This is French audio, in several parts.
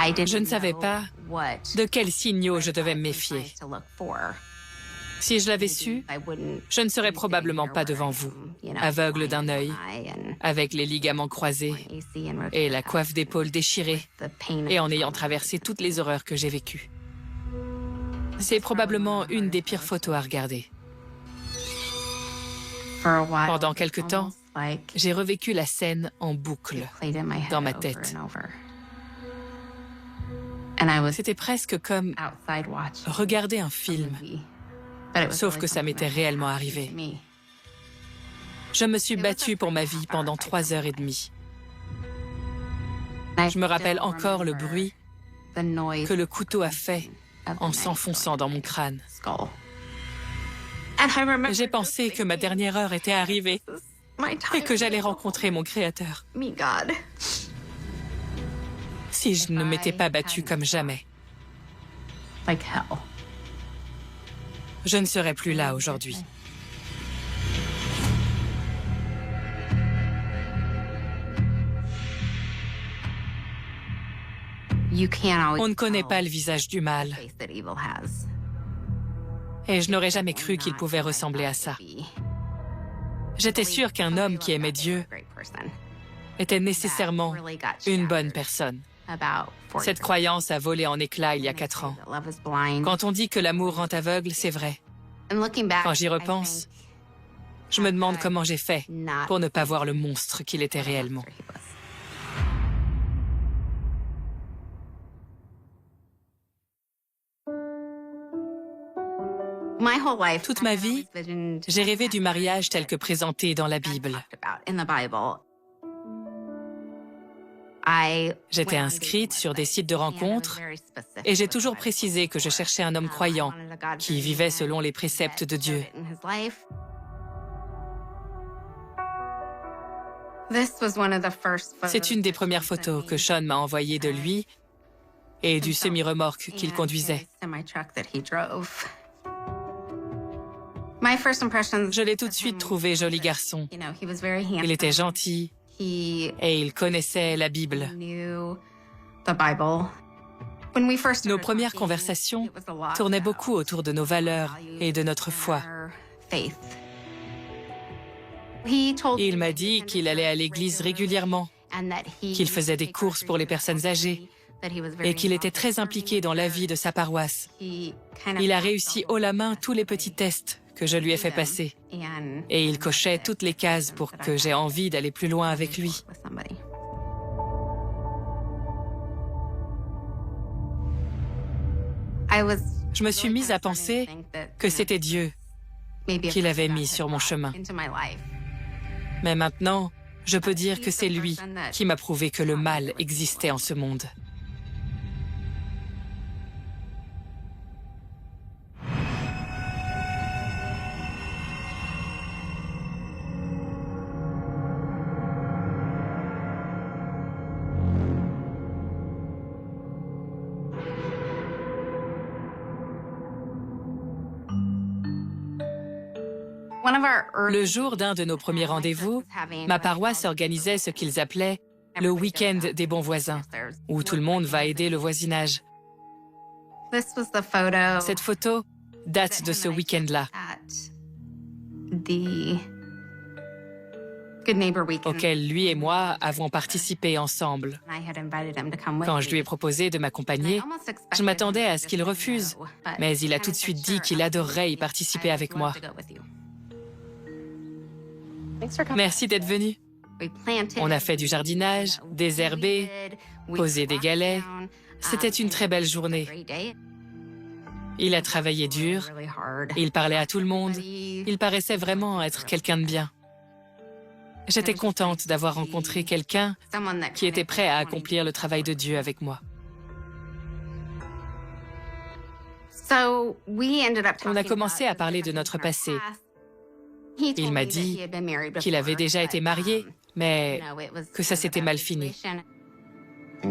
Je ne savais pas de quels signaux je devais me méfier. Si je l'avais su, je ne serais probablement pas devant vous, aveugle d'un œil, avec les ligaments croisés et la coiffe d'épaule déchirée, et en ayant traversé toutes les horreurs que j'ai vécues. C'est probablement une des pires photos à regarder. Pendant quelque temps, j'ai revécu la scène en boucle dans ma tête. C'était presque comme regarder un film, sauf que ça m'était réellement arrivé. Je me suis battue pour ma vie pendant 3 heures et demie. Je me rappelle encore le bruit que le couteau a fait en s'enfonçant dans mon crâne. J'ai pensé que ma dernière heure était arrivée et que j'allais rencontrer mon Créateur. Si je ne m'étais pas battue comme jamais, je ne serais plus là aujourd'hui. On ne connaît pas le visage du mal. Et je n'aurais jamais cru qu'il pouvait ressembler à ça. J'étais sûre qu'un homme qui aimait Dieu était nécessairement une bonne personne. Cette croyance a volé en éclats il y a 4 ans. Quand on dit que l'amour rend aveugle, c'est vrai. Quand j'y repense, je me demande comment j'ai fait pour ne pas voir le monstre qu'il était réellement. Toute ma vie, j'ai rêvé du mariage tel que présenté dans la Bible. J'étais inscrite sur des sites de rencontres et j'ai toujours précisé que je cherchais un homme croyant qui vivait selon les préceptes de Dieu. C'est une des premières photos que Sean m'a envoyées de lui et du semi-remorque qu'il conduisait. Je l'ai tout de suite trouvé joli garçon. Il était gentil et il connaissait la Bible. Nos premières conversations tournaient beaucoup autour de nos valeurs et de notre foi. Il m'a dit qu'il allait à l'église régulièrement, qu'il faisait des courses pour les personnes âgées et qu'il était très impliqué dans la vie de sa paroisse. Il a réussi haut la main tous les petits tests que je lui ai fait passer. Et il cochait toutes les cases pour que j'aie envie d'aller plus loin avec lui. Je me suis mise à penser que c'était Dieu qui l'avait mis sur mon chemin. Mais maintenant, je peux dire que c'est lui qui m'a prouvé que le mal existait en ce monde. Le jour d'un de nos premiers rendez-vous, ma paroisse organisait ce qu'ils appelaient le week-end des bons voisins, où tout le monde va aider le voisinage. Cette photo date de ce week-end-là, auquel lui et moi avons participé ensemble. Quand je lui ai proposé de m'accompagner, je m'attendais à ce qu'il refuse, mais il a tout de suite dit qu'il adorerait y participer avec moi. Merci d'être venu. On a fait du jardinage, désherbé, posé des galets. C'était une très belle journée. Il a travaillé dur, il parlait à tout le monde, il paraissait vraiment être quelqu'un de bien. J'étais contente d'avoir rencontré quelqu'un qui était prêt à accomplir le travail de Dieu avec moi. On a commencé à parler de notre passé. Il m'a dit qu'il avait déjà été marié, mais que ça s'était mal fini.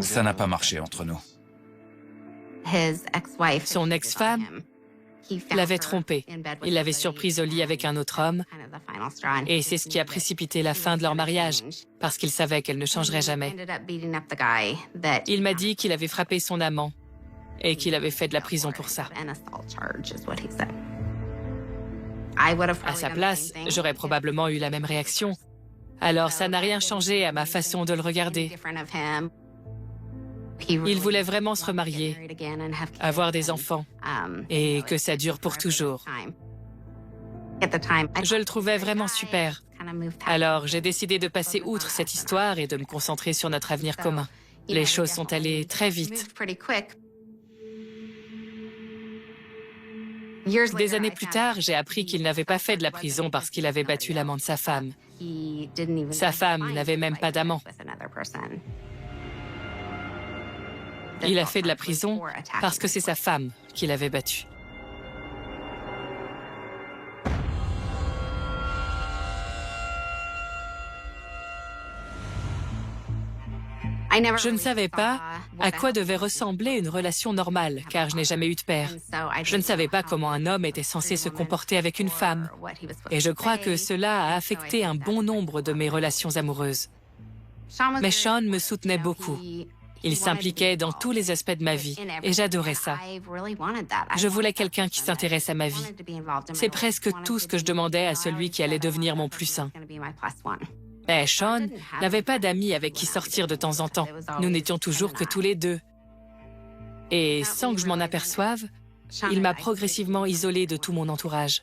Ça n'a pas marché entre nous. Son ex-femme l'avait trompée. Il l'avait surprise au lit avec un autre homme et c'est ce qui a précipité la fin de leur mariage parce qu'il savait qu'elle ne changerait jamais. Il m'a dit qu'il avait frappé son amant et qu'il avait fait de la prison pour ça. À sa place, j'aurais probablement eu la même réaction. Alors ça n'a rien changé à ma façon de le regarder. Il voulait vraiment se remarier, avoir des enfants, et que ça dure pour toujours. Je le trouvais vraiment super. Alors j'ai décidé de passer outre cette histoire et de me concentrer sur notre avenir commun. Les choses sont allées très vite. Des années plus tard, j'ai appris qu'il n'avait pas fait de la prison parce qu'il avait battu l'amant de sa femme. Sa femme n'avait même pas d'amant. Il a fait de la prison parce que c'est sa femme qui l'avait battu. Je ne savais pas à quoi devait ressembler une relation normale, car je n'ai jamais eu de père. Je ne savais pas comment un homme était censé se comporter avec une femme. Et je crois que cela a affecté un bon nombre de mes relations amoureuses. Mais Sean me soutenait beaucoup. Il s'impliquait dans tous les aspects de ma vie, et j'adorais ça. Je voulais quelqu'un qui s'intéresse à ma vie. C'est presque tout ce que je demandais à celui qui allait devenir mon plus un. Mais Sean n'avait pas d'amis avec qui sortir de temps en temps. Nous n'étions toujours que tous les deux. Et sans que je m'en aperçoive, il m'a progressivement isolée de tout mon entourage.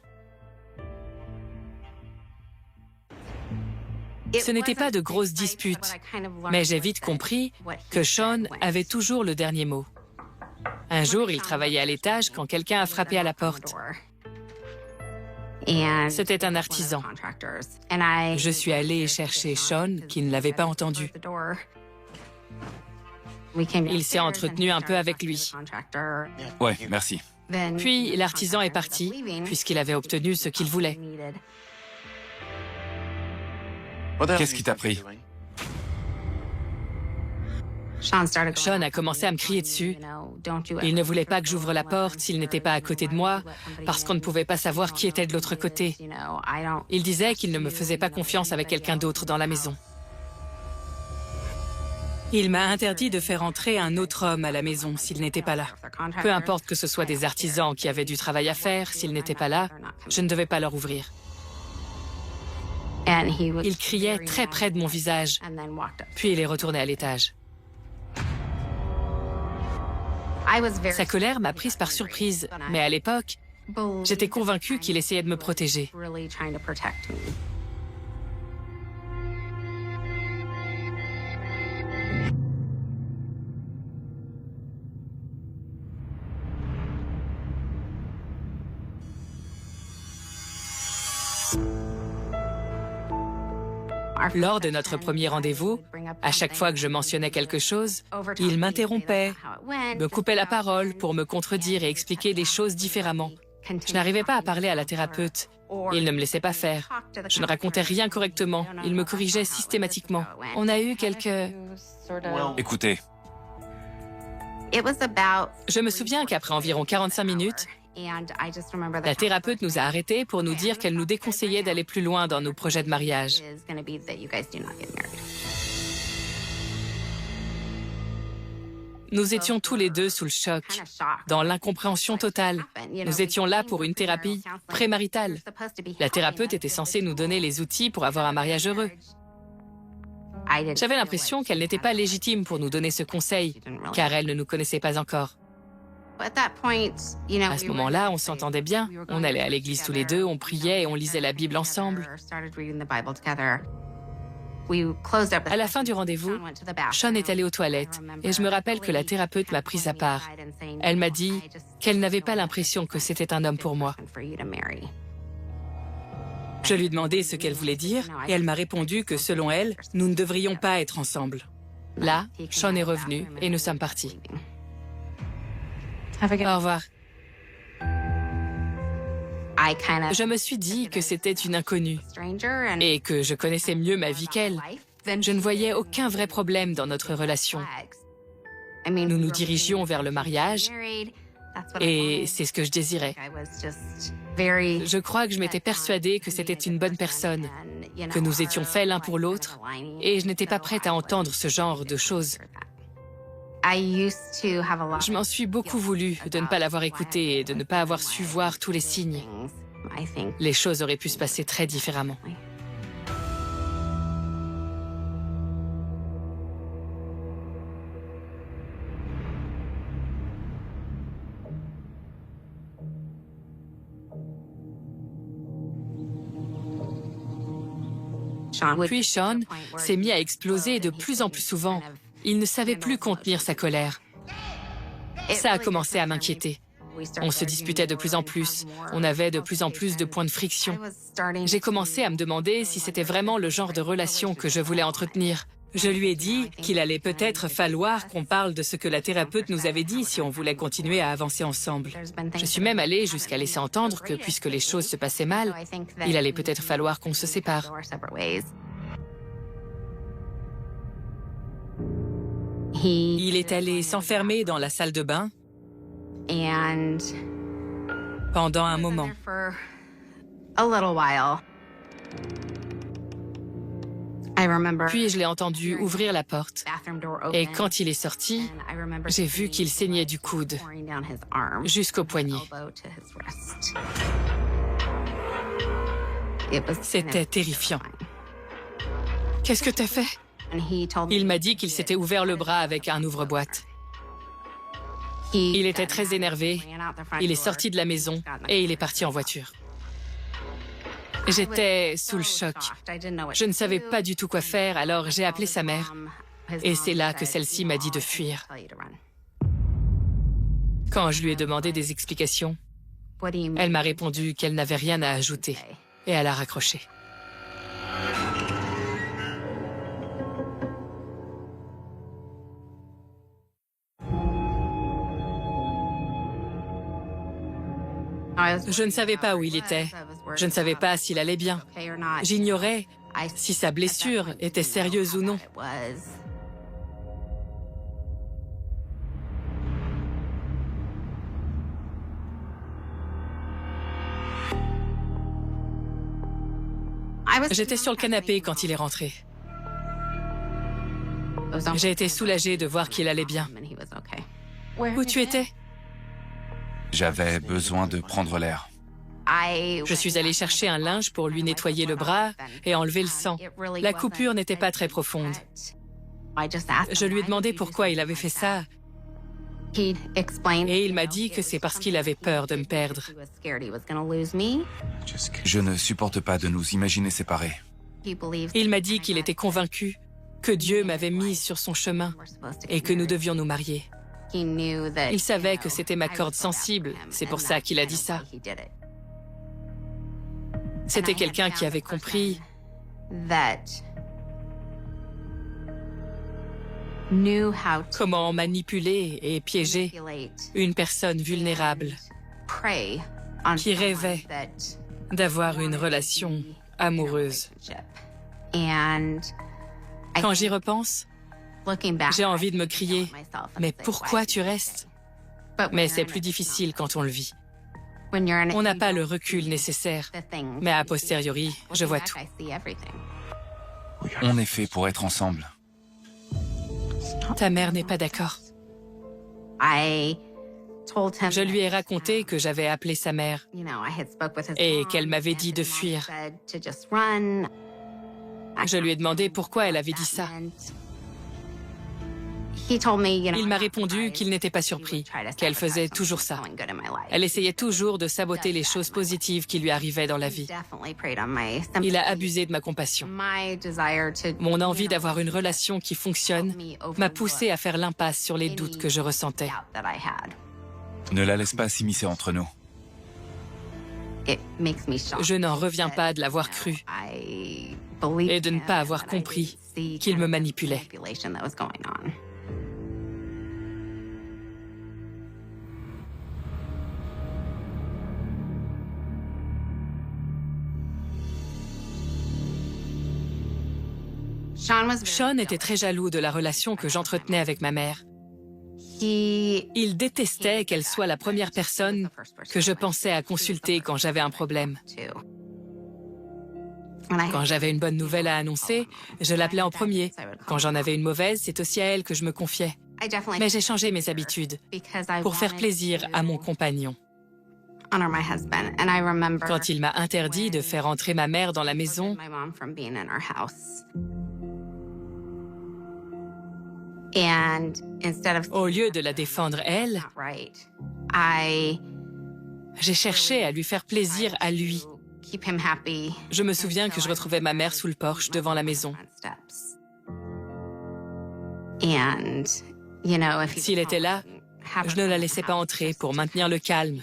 Ce n'était pas de grosses disputes, mais j'ai vite compris que Sean avait toujours le dernier mot. Un jour, il travaillait à l'étage quand quelqu'un a frappé à la porte. C'était un artisan. Je suis allée chercher Sean, qui ne l'avait pas entendu. Il s'est entretenu un peu avec lui. Ouais, merci. Puis l'artisan est parti, puisqu'il avait obtenu ce qu'il voulait. Qu'est-ce qui t'a pris? Sean a commencé à me crier dessus. Il ne voulait pas que j'ouvre la porte s'il n'était pas à côté de moi, parce qu'on ne pouvait pas savoir qui était de l'autre côté. Il disait qu'il ne me faisait pas confiance avec quelqu'un d'autre dans la maison. Il m'a interdit de faire entrer un autre homme à la maison s'il n'était pas là. Peu importe que ce soit des artisans qui avaient du travail à faire, s'ils n'étaient pas là, je ne devais pas leur ouvrir. Il criait très près de mon visage, puis il est retourné à l'étage. Sa colère m'a prise par surprise, mais à l'époque, j'étais convaincue qu'il essayait de me protéger. Lors de notre premier rendez-vous, à chaque fois que je mentionnais quelque chose, il m'interrompait, me coupait la parole pour me contredire et expliquer les choses différemment. Je n'arrivais pas à parler à la thérapeute. Il ne me laissait pas faire. Je ne racontais rien correctement. Il me corrigeait systématiquement. On a eu quelques... Écoutez, Je me souviens qu'après environ 45 minutes, la thérapeute nous a arrêtés pour nous dire qu'elle nous déconseillait d'aller plus loin dans nos projets de mariage. Nous étions tous les deux sous le choc, dans l'incompréhension totale. Nous étions là pour une thérapie prémaritale. La thérapeute était censée nous donner les outils pour avoir un mariage heureux. J'avais l'impression qu'elle n'était pas légitime pour nous donner ce conseil, car elle ne nous connaissait pas encore. À ce moment-là, on s'entendait bien. On allait à l'église tous les deux, on priait et on lisait la Bible ensemble. À la fin du rendez-vous, Sean est allé aux toilettes et je me rappelle que la thérapeute m'a prise à part. Elle m'a dit qu'elle n'avait pas l'impression que c'était un homme pour moi. Je lui ai demandé ce qu'elle voulait dire et elle m'a répondu que selon elle, nous ne devrions pas être ensemble. Là, Sean est revenu et nous sommes partis. Au revoir. Je me suis dit que c'était une inconnue et que je connaissais mieux ma vie qu'elle. Je ne voyais aucun vrai problème dans notre relation. Nous nous dirigions vers le mariage, Et c'est ce que je désirais. Je crois que je m'étais persuadée que c'était une bonne personne, que nous étions faits l'un pour l'autre, et je n'étais pas prête à entendre ce genre de choses. Je m'en suis beaucoup voulu de ne pas l'avoir écouté et de ne pas avoir su voir tous les signes. Les choses auraient pu se passer très différemment. Puis Sean s'est mis à exploser de plus en plus souvent. Il ne savait plus contenir sa colère. Ça a commencé à m'inquiéter. On se disputait de plus en plus. On avait de plus en plus de points de friction. J'ai commencé à me demander si c'était vraiment le genre de relation que je voulais entretenir. Je lui ai dit qu'il allait peut-être falloir qu'on parle de ce que la thérapeute nous avait dit si on voulait continuer à avancer ensemble. Je suis même allée jusqu'à laisser entendre que puisque les choses se passaient mal, il allait peut-être falloir qu'on se sépare. Il est allé s'enfermer dans la salle de bain pendant un moment. Puis je l'ai entendu ouvrir la porte. Et quand il est sorti, j'ai vu qu'il saignait du coude jusqu'au poignet. C'était terrifiant. Qu'est-ce que t'as fait? Il m'a dit qu'il s'était ouvert le bras avec un ouvre-boîte. Il était très énervé. Il est sorti de la maison et il est parti en voiture. J'étais sous le choc. Je ne savais pas du tout quoi faire, alors j'ai appelé sa mère. Et c'est là que celle-ci m'a dit de fuir. Quand je lui ai demandé des explications, elle m'a répondu qu'elle n'avait rien à ajouter. Et elle a raccroché. Je ne savais pas où il était. Je ne savais pas s'il allait bien. J'ignorais si sa blessure était sérieuse ou non. J'étais sur le canapé quand il est rentré. J'ai été soulagée de voir qu'il allait bien. Où tu étais? J'avais besoin de prendre l'air. Je suis allée chercher un linge pour lui nettoyer le bras et enlever le sang. La coupure n'était pas très profonde. Je lui ai demandé pourquoi il avait fait ça. Et il m'a dit que c'est parce qu'il avait peur de me perdre. Je ne supporte pas de nous imaginer séparés. Il m'a dit qu'il était convaincu que Dieu m'avait mise sur son chemin et que nous devions nous marier. Il savait que c'était ma corde sensible, c'est pour ça qu'il a dit ça. C'était quelqu'un qui avait compris comment manipuler et piéger une personne vulnérable qui rêvait d'avoir une relation amoureuse. Quand j'y repense, j'ai envie de me crier « Mais pourquoi tu restes ?» Mais c'est plus difficile quand on le vit. On n'a pas le recul nécessaire, mais a posteriori, je vois tout. On est fait pour être ensemble. Ta mère n'est pas d'accord. Je lui ai raconté que j'avais appelé sa mère et qu'elle m'avait dit de fuir. Je lui ai demandé pourquoi elle avait dit ça. Il m'a répondu qu'il n'était pas surpris, qu'elle faisait toujours ça. Elle essayait toujours de saboter les choses positives qui lui arrivaient dans la vie. Il a abusé de ma compassion. Mon envie d'avoir une relation qui fonctionne m'a poussé à faire l'impasse sur les doutes que je ressentais. Ne la laisse pas s'immiscer entre nous. Je n'en reviens pas de l'avoir cru et de ne pas avoir compris qu'il me manipulait. Sean était très jaloux de la relation que j'entretenais avec ma mère. Il détestait qu'elle soit la première personne que je pensais à consulter quand j'avais un problème. Quand j'avais une bonne nouvelle à annoncer, je l'appelais en premier. Quand j'en avais une mauvaise, c'est aussi à elle que je me confiais. Mais j'ai changé mes habitudes pour faire plaisir à mon compagnon. Quand il m'a interdit de faire entrer ma mère dans la maison, au lieu de la défendre elle, j'ai cherché à lui faire plaisir à lui. Je me souviens que je retrouvais ma mère sous le porche devant la maison. S'il était là, je ne la laissais pas entrer pour maintenir le calme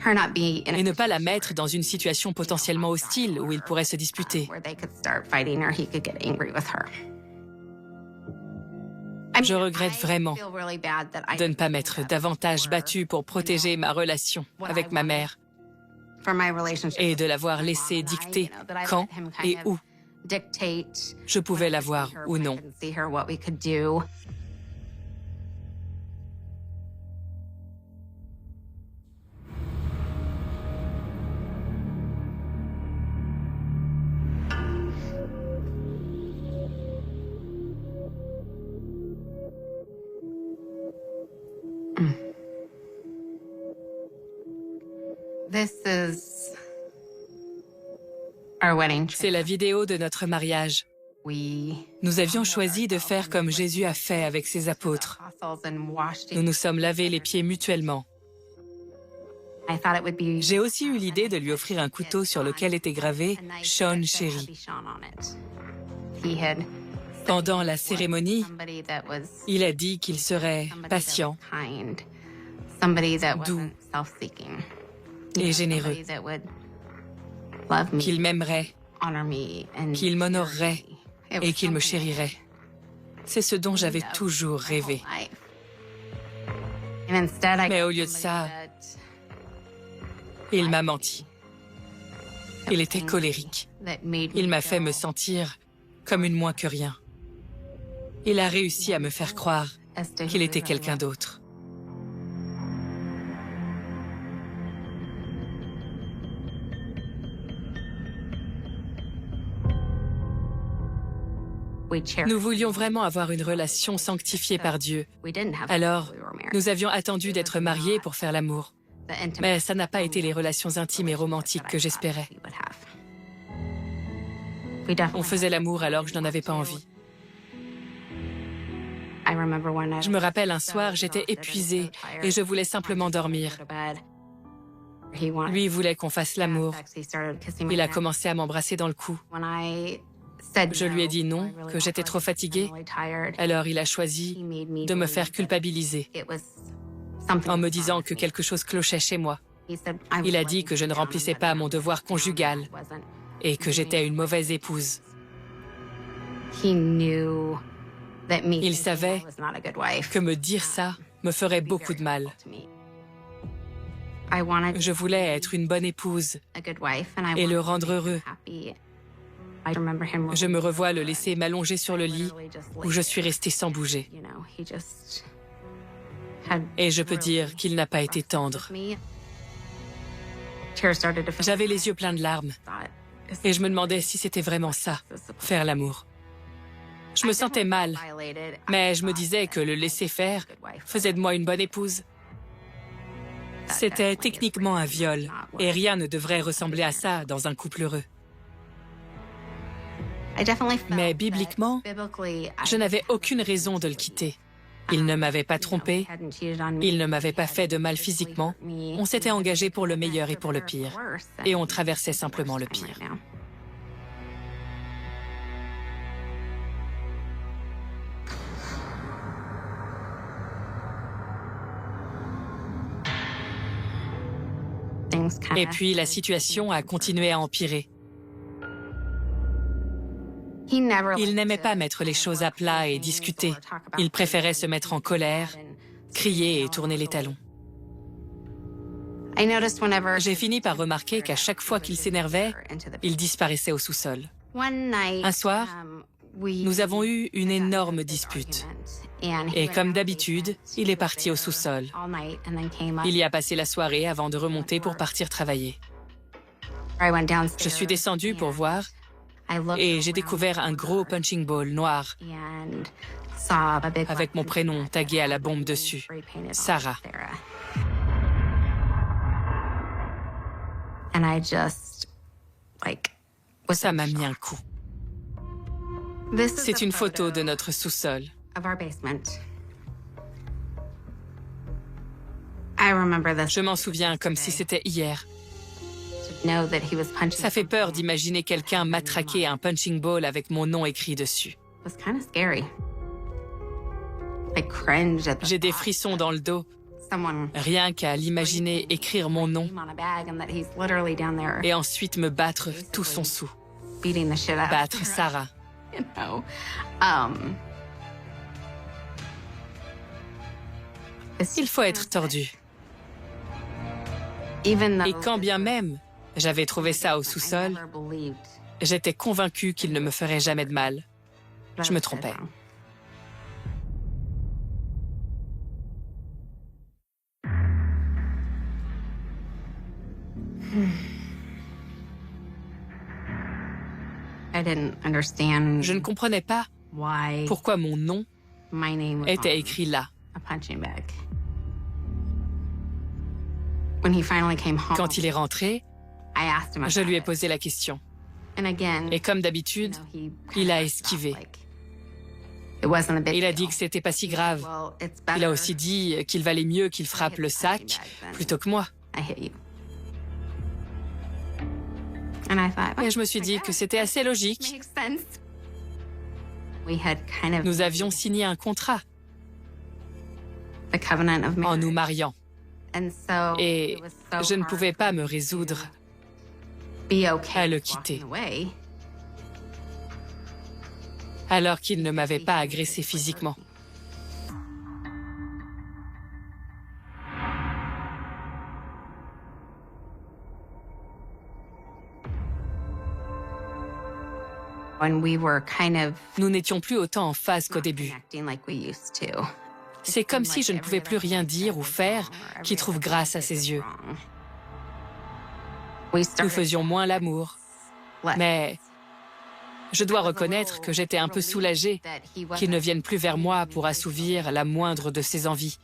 et ne pas la mettre dans une situation potentiellement hostile où ils pourraient se disputer. Je regrette vraiment de ne pas m'être davantage battue pour protéger ma relation avec ma mère et de l'avoir laissé dicter quand et où je pouvais la voir ou non. C'est la vidéo de notre mariage. Nous avions choisi de faire comme Jésus a fait avec ses apôtres. Nous nous sommes lavés les pieds mutuellement. J'ai aussi eu l'idée de lui offrir un couteau sur lequel était gravé « Sean Chéri ». Pendant la cérémonie, il a dit qu'il serait patient, doux et généreux, qu'il m'aimerait, qu'il m'honorerait et qu'il me chérirait. C'est ce dont j'avais toujours rêvé. Mais au lieu de ça, il m'a menti. Il était colérique. Il m'a fait me sentir comme une moins que rien. Il a réussi à me faire croire qu'il était quelqu'un d'autre. Nous voulions vraiment avoir une relation sanctifiée par Dieu. Alors, nous avions attendu d'être mariés pour faire l'amour. Mais ça n'a pas été les relations intimes et romantiques que j'espérais. On faisait l'amour alors que je n'en avais pas envie. Je me rappelle un soir, j'étais épuisée et je voulais simplement dormir. Lui voulait qu'on fasse l'amour. Il a commencé à m'embrasser dans le cou. Je lui ai dit non, que j'étais trop fatiguée. Alors il a choisi de me faire culpabiliser en me disant que quelque chose clochait chez moi. Il a dit que je ne remplissais pas mon devoir conjugal et que j'étais une mauvaise épouse. Il savait que me dire ça me ferait beaucoup de mal. Je voulais être une bonne épouse et le rendre heureux. Je me revois le laisser m'allonger sur le lit où je suis restée sans bouger. Et je peux dire qu'il n'a pas été tendre. J'avais les yeux pleins de larmes et je me demandais si c'était vraiment ça, faire l'amour. Je me sentais mal, mais je me disais que le laisser faire faisait de moi une bonne épouse. C'était techniquement un viol et rien ne devrait ressembler à ça dans un couple heureux. Mais bibliquement, je n'avais aucune raison de le quitter. Il ne m'avait pas trompée, il ne m'avait pas fait de mal physiquement. On s'était engagé pour le meilleur et pour le pire. Et on traversait simplement le pire. Et puis la situation a continué à empirer. Il n'aimait pas mettre les choses à plat et discuter. Il préférait se mettre en colère, crier et tourner les talons. J'ai fini par remarquer qu'à chaque fois qu'il s'énervait, il disparaissait au sous-sol. Un soir, Nous avons eu une énorme dispute. Et comme d'habitude, il est parti au sous-sol. Il y a passé la soirée avant de remonter pour partir travailler. Je suis descendue pour voir et j'ai découvert un gros punching ball noir avec mon prénom tagué à la bombe dessus, Sarah. Ça m'a mis un coup. C'est une photo de notre sous-sol. Je m'en souviens comme si c'était hier. Ça fait peur d'imaginer quelqu'un matraquer un punching ball avec mon nom écrit dessus. J'ai des frissons dans le dos, rien qu'à l'imaginer écrire mon nom et ensuite me battre tout son sou. Battre Sarah. Il faut être tordu. Et quand bien même j'avais trouvé ça au sous-sol, j'étais convaincue qu'il ne me ferait jamais de mal. Je me trompais. Je ne comprenais pas pourquoi mon nom était écrit là. Quand il est rentré, je lui ai posé la question. Et comme d'habitude, il a esquivé. Il a dit que c'était pas si grave. Il a aussi dit qu'il valait mieux qu'il frappe le sac plutôt que moi. Et je me suis dit que c'était assez logique. Nous avions signé un contrat en nous mariant. Et je ne pouvais pas me résoudre à le quitter. Alors qu'il ne m'avait pas agressé physiquement. Nous n'étions plus autant en phase qu'au début. C'est comme si je ne pouvais plus rien dire ou faire qui trouve grâce à ses yeux. Nous faisions moins l'amour. Mais je dois reconnaître que j'étais un peu soulagée qu'il ne vienne plus vers moi pour assouvir la moindre de ses envies.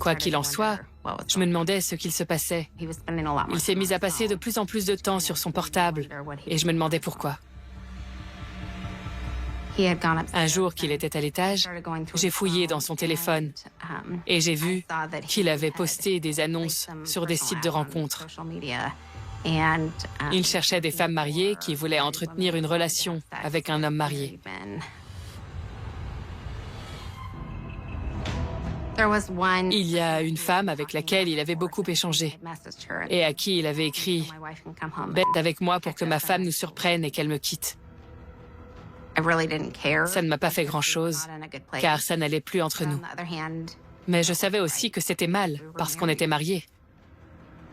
Quoi qu'il en soit, je me demandais ce qu'il se passait. Il s'est mis à passer de plus en plus de temps sur son portable et je me demandais pourquoi. Un jour qu'il était à l'étage, j'ai fouillé dans son téléphone et j'ai vu qu'il avait posté des annonces sur des sites de rencontres. Il cherchait des femmes mariées qui voulaient entretenir une relation avec un homme marié. Il y a une femme avec laquelle il avait beaucoup échangé et à qui il avait écrit « Bête avec moi pour que ma femme nous surprenne et qu'elle me quitte ». Ça ne m'a pas fait grand-chose, car ça n'allait plus entre nous. Mais je savais aussi que c'était mal, parce qu'on était mariés.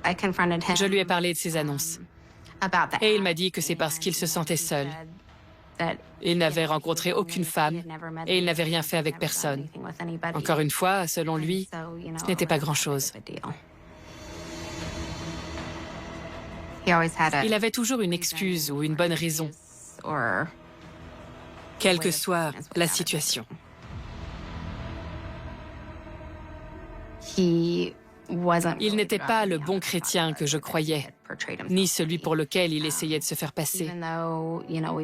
Je lui ai parlé de ces annonces. Et il m'a dit que c'est parce qu'il se sentait seul. Il n'avait rencontré aucune femme, et il n'avait rien fait avec personne. Encore une fois, selon lui, ce n'était pas grand-chose. Il avait toujours une excuse ou une bonne raison, quelle que soit la situation. Il n'était pas le bon chrétien que je croyais, ni celui pour lequel il essayait de se faire passer.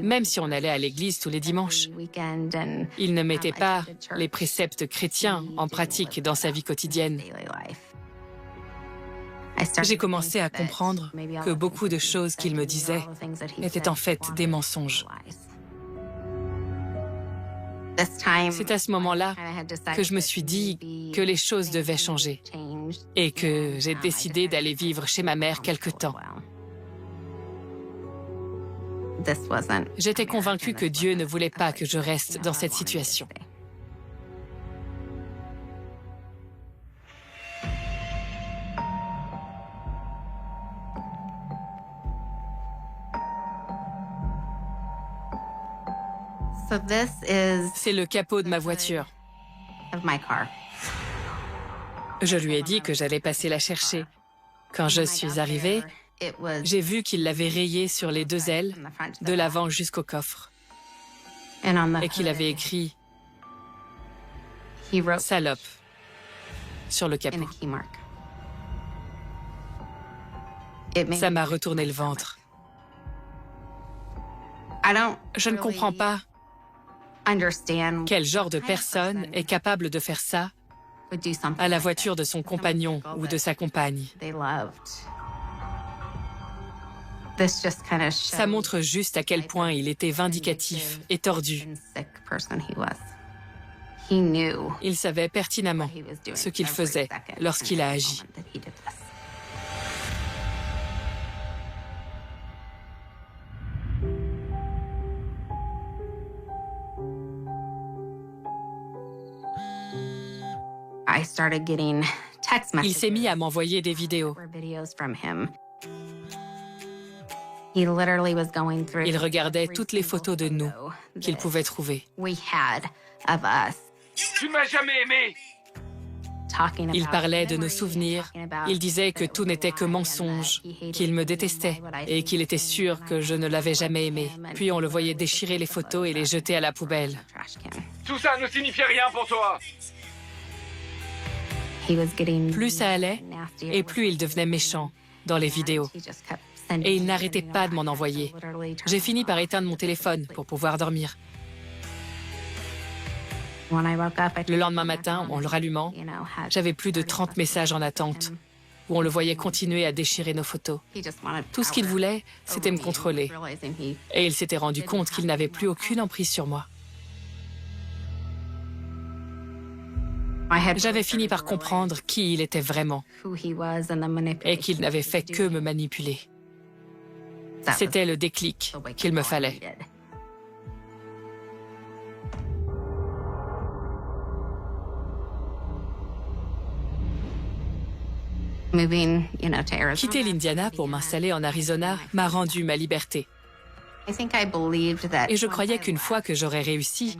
Même si on allait à l'église tous les dimanches, il ne mettait pas les préceptes chrétiens en pratique dans sa vie quotidienne. J'ai commencé à comprendre que beaucoup de choses qu'il me disait étaient en fait des mensonges. C'est à ce moment-là que je me suis dit que les choses devaient changer et que j'ai décidé d'aller vivre chez ma mère quelque temps. J'étais convaincue que Dieu ne voulait pas que je reste dans cette situation. C'est le capot de ma voiture. Je lui ai dit que j'allais passer la chercher. Quand je suis arrivée, j'ai vu qu'il l'avait rayée sur les deux ailes, de l'avant jusqu'au coffre, et qu'il avait écrit « Salope » sur le capot. Ça m'a retourné le ventre. Je ne comprends pas quel genre de personne est capable de faire ça à la voiture de son compagnon ou de sa compagne. Ça montre juste à quel point il était vindicatif et tordu. Il savait pertinemment ce qu'il faisait lorsqu'il a agi. Il s'est mis à m'envoyer des vidéos. Il regardait toutes les photos de nous qu'il pouvait trouver. Tu ne m'as jamais aimé! Il parlait de nos souvenirs. Il disait que tout n'était que mensonge, qu'il me détestait et qu'il était sûr que je ne l'avais jamais aimé. Puis on le voyait déchirer les photos et les jeter à la poubelle. Tout ça ne signifiait rien pour toi! Plus ça allait, et plus il devenait méchant dans les vidéos. Et il n'arrêtait pas de m'en envoyer. J'ai fini par éteindre mon téléphone pour pouvoir dormir. Le lendemain matin, en le rallumant, j'avais plus de 30 messages en attente, où on le voyait continuer à déchirer nos photos. Tout ce qu'il voulait, c'était me contrôler. Et il s'était rendu compte qu'il n'avait plus aucune emprise sur moi. J'avais fini par comprendre qui il était vraiment et qu'il n'avait fait que me manipuler. C'était le déclic qu'il me fallait. Quitter l'Indiana pour m'installer en Arizona m'a rendu ma liberté. Et je croyais qu'une fois que j'aurais réussi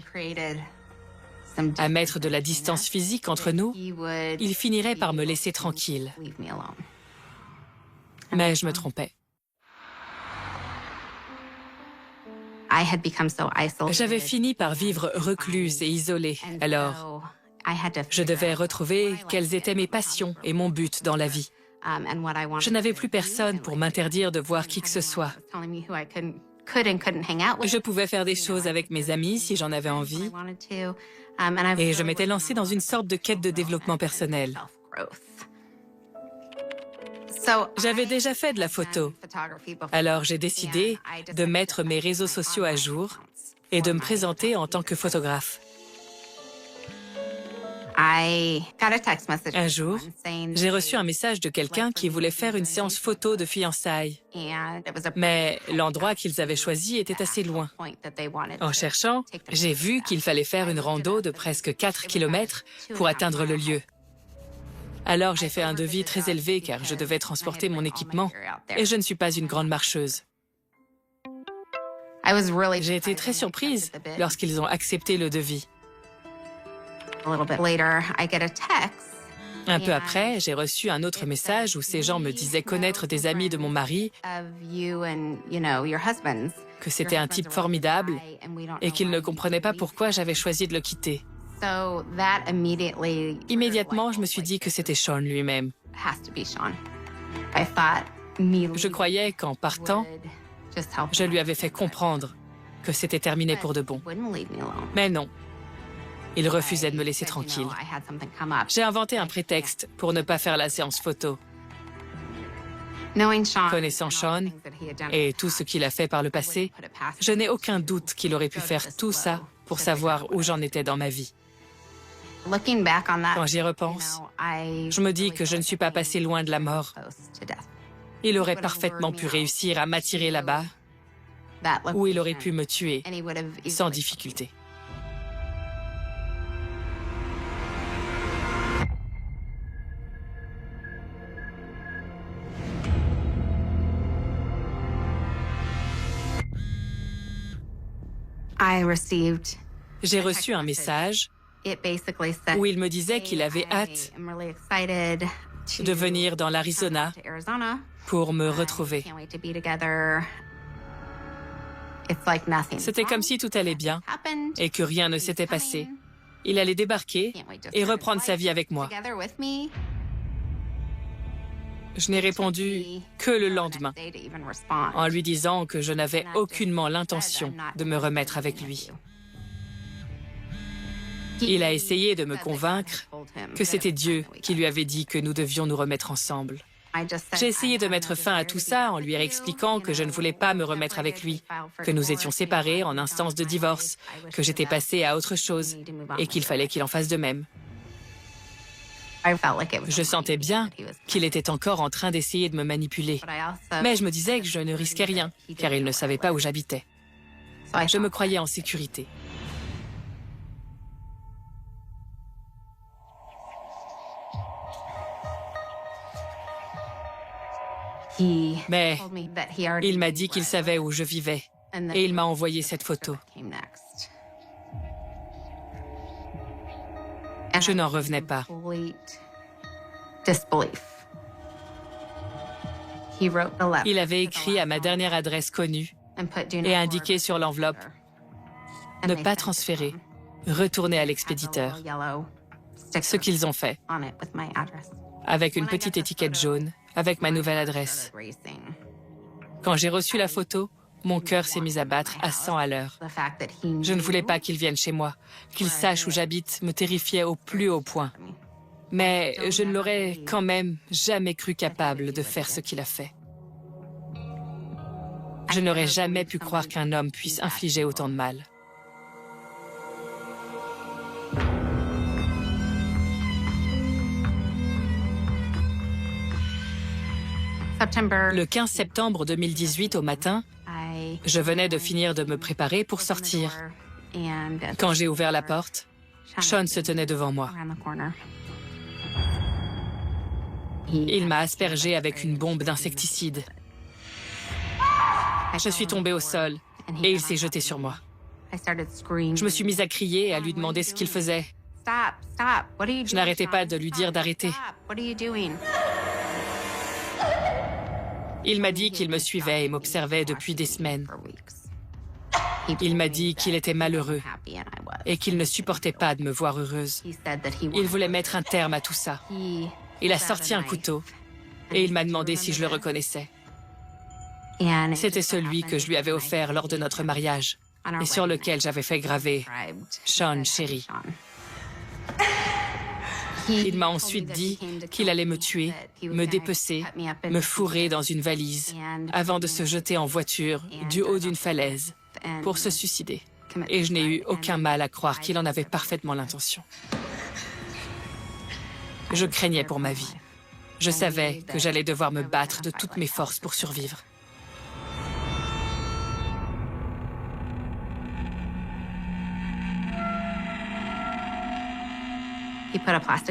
à mettre de la distance physique entre nous, il finirait par me laisser tranquille. Mais je me trompais. J'avais fini par vivre recluse et isolée, alors je devais retrouver quelles étaient mes passions et mon but dans la vie. Je n'avais plus personne pour m'interdire de voir qui que ce soit. Je pouvais faire des choses avec mes amis si j'en avais envie, et je m'étais lancée dans une sorte de quête de développement personnel. J'avais déjà fait de la photo, alors j'ai décidé de mettre mes réseaux sociaux à jour et de me présenter en tant que photographe. Un jour, j'ai reçu un message de quelqu'un qui voulait faire une séance photo de fiançailles. Mais l'endroit qu'ils avaient choisi était assez loin. En cherchant, j'ai vu qu'il fallait faire une rando de presque 4 kilomètres pour atteindre le lieu. Alors j'ai fait un devis très élevé car je devais transporter mon équipement et je ne suis pas une grande marcheuse. J'ai été très surprise lorsqu'ils ont accepté le devis. Un peu après, j'ai reçu un autre message où ces gens me disaient connaître des amis de mon mari, que c'était un type formidable et qu'ils ne comprenaient pas pourquoi j'avais choisi de le quitter. Immédiatement, je me suis dit que c'était Sean lui-même. Je croyais qu'en partant, je lui avais fait comprendre que c'était terminé pour de bon. Mais non. Il refusait de me laisser tranquille. J'ai inventé un prétexte pour ne pas faire la séance photo. Connaissant Sean et tout ce qu'il a fait par le passé, je n'ai aucun doute qu'il aurait pu faire tout ça pour savoir où j'en étais dans ma vie. Quand j'y repense, je me dis que je ne suis pas passée loin de la mort. Il aurait parfaitement pu réussir à m'attirer là-bas, ou il aurait pu me tuer sans difficulté. J'ai reçu un message où il me disait qu'il avait hâte de venir dans l'Arizona pour me retrouver. C'était comme si tout allait bien et que rien ne s'était passé. Il allait débarquer et reprendre sa vie avec moi. Je n'ai répondu que le lendemain, en lui disant que je n'avais aucunement l'intention de me remettre avec lui. Il a essayé de me convaincre que c'était Dieu qui lui avait dit que nous devions nous remettre ensemble. J'ai essayé de mettre fin à tout ça en lui expliquant que je ne voulais pas me remettre avec lui, que nous étions séparés en instance de divorce, que j'étais passée à autre chose et qu'il fallait qu'il en fasse de même. Je sentais bien qu'il était encore en train d'essayer de me manipuler, mais je me disais que je ne risquais rien, car il ne savait pas où j'habitais. Je me croyais en sécurité. Mais il m'a dit qu'il savait où je vivais et il m'a envoyé cette photo. Je n'en revenais pas. Il avait écrit à ma dernière adresse connue et indiqué sur l'enveloppe « Ne pas transférer, retourner à l'expéditeur ». Ce qu'ils ont fait, avec une petite étiquette jaune, avec ma nouvelle adresse. Quand j'ai reçu la photo, mon cœur s'est mis à battre à 100 à l'heure. Je ne voulais pas qu'il vienne chez moi, qu'il sache où j'habite me terrifiait au plus haut point. Mais je ne l'aurais quand même jamais cru capable de faire ce qu'il a fait. Je n'aurais jamais pu croire qu'un homme puisse infliger autant de mal. Le 15 septembre 2018 au matin, je venais de finir de me préparer pour sortir. Quand j'ai ouvert la porte, Sean se tenait devant moi. Il m'a aspergé avec une bombe d'insecticide. Je suis tombée au sol et il s'est jeté sur moi. Je me suis mise à crier et à lui demander ce qu'il faisait. Je n'arrêtais pas de lui dire d'arrêter. Il m'a dit qu'il me suivait et m'observait depuis des semaines. Il m'a dit qu'il était malheureux et qu'il ne supportait pas de me voir heureuse. Il voulait mettre un terme à tout ça. Il a sorti un couteau et il m'a demandé si je le reconnaissais. C'était celui que je lui avais offert lors de notre mariage et sur lequel j'avais fait graver « Sean, chéri ». Il m'a ensuite dit qu'il allait me tuer, me dépecer, me fourrer dans une valise, avant de se jeter en voiture du haut d'une falaise pour se suicider. Et je n'ai eu aucun mal à croire qu'il en avait parfaitement l'intention. Je craignais pour ma vie. Je savais que j'allais devoir me battre de toutes mes forces pour survivre.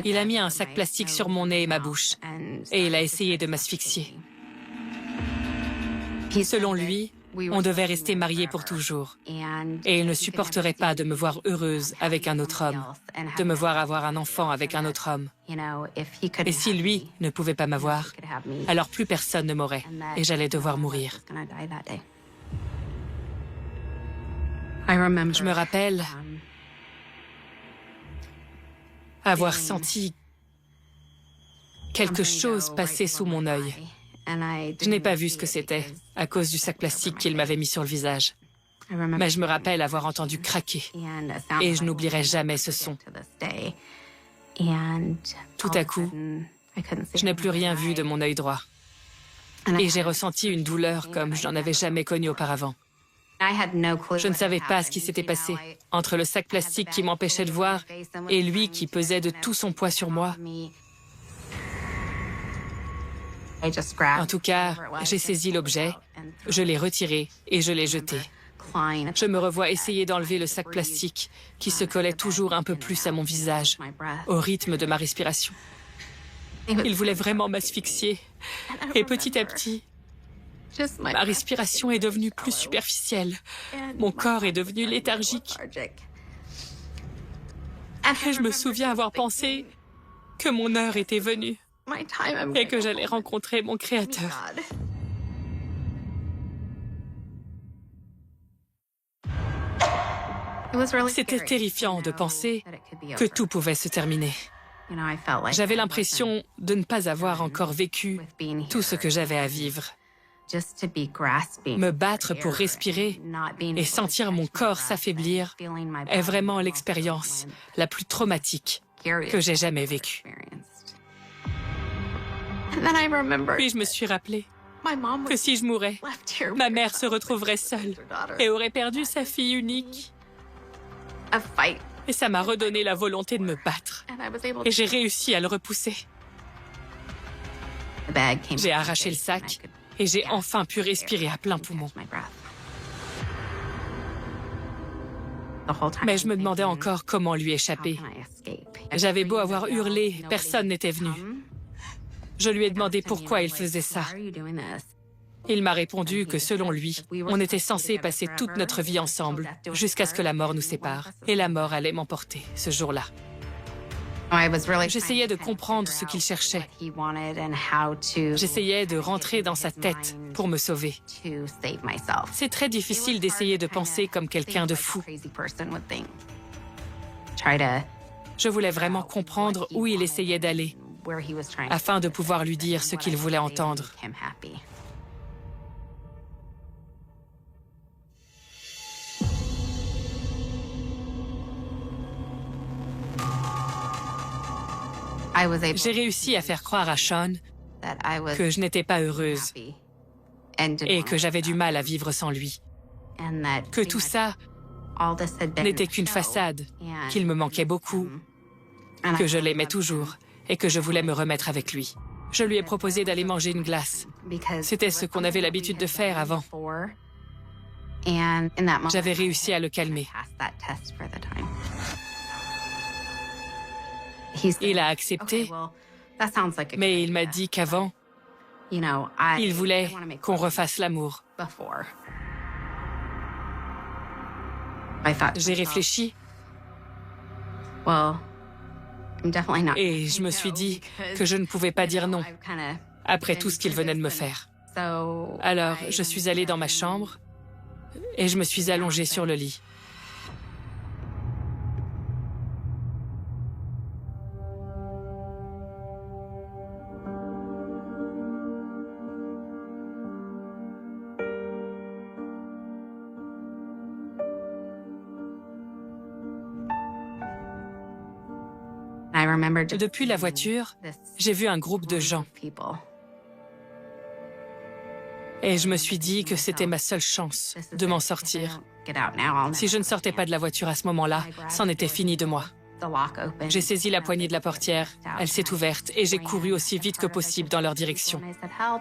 Il a mis un sac plastique sur mon nez et ma bouche, et il a essayé de m'asphyxier. Selon lui, on devait rester mariés pour toujours, et il ne supporterait pas de me voir heureuse avec un autre homme, de me voir avoir un enfant avec un autre homme. Et si lui ne pouvait pas m'avoir, alors plus personne ne m'aurait, et j'allais devoir mourir. Je me rappelle avoir senti quelque chose passer sous mon œil. Je n'ai pas vu ce que c'était, à cause du sac plastique qu'il m'avait mis sur le visage. Mais je me rappelle avoir entendu craquer, et je n'oublierai jamais ce son. Tout à coup, je n'ai plus rien vu de mon œil droit. Et j'ai ressenti une douleur comme je n'en avais jamais connue auparavant. Je ne savais pas ce qui s'était passé entre le sac plastique qui m'empêchait de voir et lui qui pesait de tout son poids sur moi. En tout cas, j'ai saisi l'objet, je l'ai retiré et je l'ai jeté. Je me revois essayer d'enlever le sac plastique qui se collait toujours un peu plus à mon visage, au rythme de ma respiration. Il voulait vraiment m'asphyxier. Et petit à petit, Ma respiration est devenue plus superficielle. Mon corps est devenu léthargique. Et je me souviens avoir pensé que mon heure était venue et que j'allais rencontrer mon Créateur. C'était terrifiant de penser que tout pouvait se terminer. J'avais l'impression de ne pas avoir encore vécu tout ce que j'avais à vivre. Me battre pour respirer et sentir mon corps s'affaiblir est vraiment l'expérience la plus traumatique que j'ai jamais vécue. Puis je me suis rappelé que si je mourais, ma mère se retrouverait seule et aurait perdu sa fille unique. Et ça m'a redonné la volonté de me battre. Et j'ai réussi à le repousser. J'ai arraché le sac et j'ai enfin pu respirer à plein poumon. Mais je me demandais encore comment lui échapper. J'avais beau avoir hurlé, personne n'était venu. Je lui ai demandé pourquoi il faisait ça. Il m'a répondu que selon lui, on était censé passer toute notre vie ensemble jusqu'à ce que la mort nous sépare. Et la mort allait m'emporter ce jour-là. J'essayais de comprendre ce qu'il cherchait. J'essayais de rentrer dans sa tête pour me sauver. C'est très difficile d'essayer de penser comme quelqu'un de fou. Je voulais vraiment comprendre où il essayait d'aller, afin de pouvoir lui dire ce qu'il voulait entendre. J'ai réussi à faire croire à Sean que je n'étais pas heureuse et que j'avais du mal à vivre sans lui. Que tout ça n'était qu'une façade, qu'il me manquait beaucoup, que je l'aimais toujours et que je voulais me remettre avec lui. Je lui ai proposé d'aller manger une glace. C'était ce qu'on avait l'habitude de faire avant. J'avais réussi à le calmer. Il a accepté, mais il m'a dit qu'avant, il voulait qu'on refasse l'amour. J'ai réfléchi et je me suis dit que je ne pouvais pas dire non après tout ce qu'il venait de me faire. Alors, je suis allée dans ma chambre et je me suis allongée sur le lit. Depuis la voiture, j'ai vu un groupe de gens. Et je me suis dit que c'était ma seule chance de m'en sortir. Si je ne sortais pas de la voiture à ce moment-là, c'en était fini de moi. J'ai saisi la poignée de la portière, elle s'est ouverte et j'ai couru aussi vite que possible dans leur direction.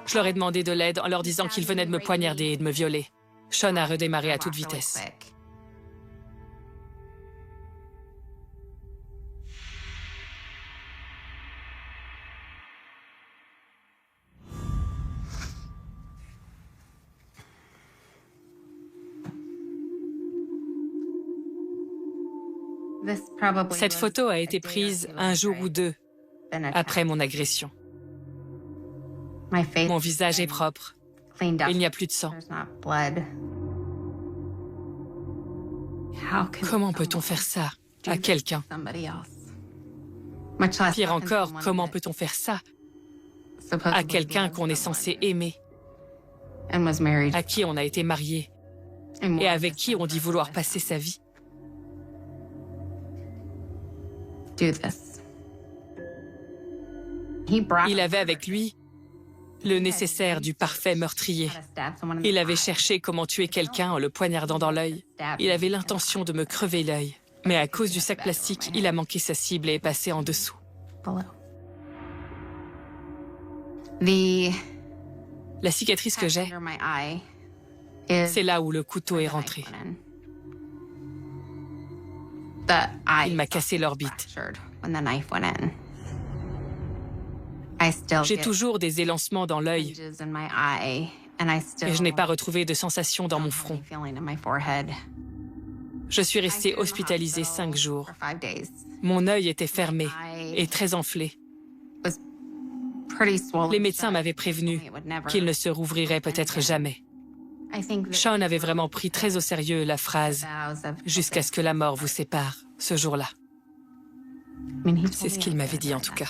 Je leur ai demandé de l'aide en leur disant qu'ils venaient de me poignarder et de me violer. Sean a redémarré à toute vitesse. Cette photo a été prise un jour ou deux après mon agression. Mon visage est propre. Il n'y a plus de sang. Comment peut-on faire ça à quelqu'un? Pire encore, comment peut-on faire ça à quelqu'un qu'on est censé aimer, à qui on a été marié et avec qui on dit vouloir passer sa vie? Il avait avec lui le nécessaire du parfait meurtrier. Il avait cherché comment tuer quelqu'un en le poignardant dans l'œil. Il avait l'intention de me crever l'œil. Mais à cause du sac plastique, il a manqué sa cible et est passé en dessous. La cicatrice que j'ai, c'est là où le couteau est rentré. Il m'a cassé l'orbite. J'ai toujours des élancements dans l'œil et je n'ai pas retrouvé de sensation dans mon front. Je suis restée hospitalisée 5 jours. Mon œil était fermé et très enflé. Les médecins m'avaient prévenu qu'il ne se rouvrirait peut-être jamais. Sean avait vraiment pris très au sérieux la phrase « jusqu'à ce que la mort vous sépare » ce jour-là. C'est ce qu'il m'avait dit en tout cas.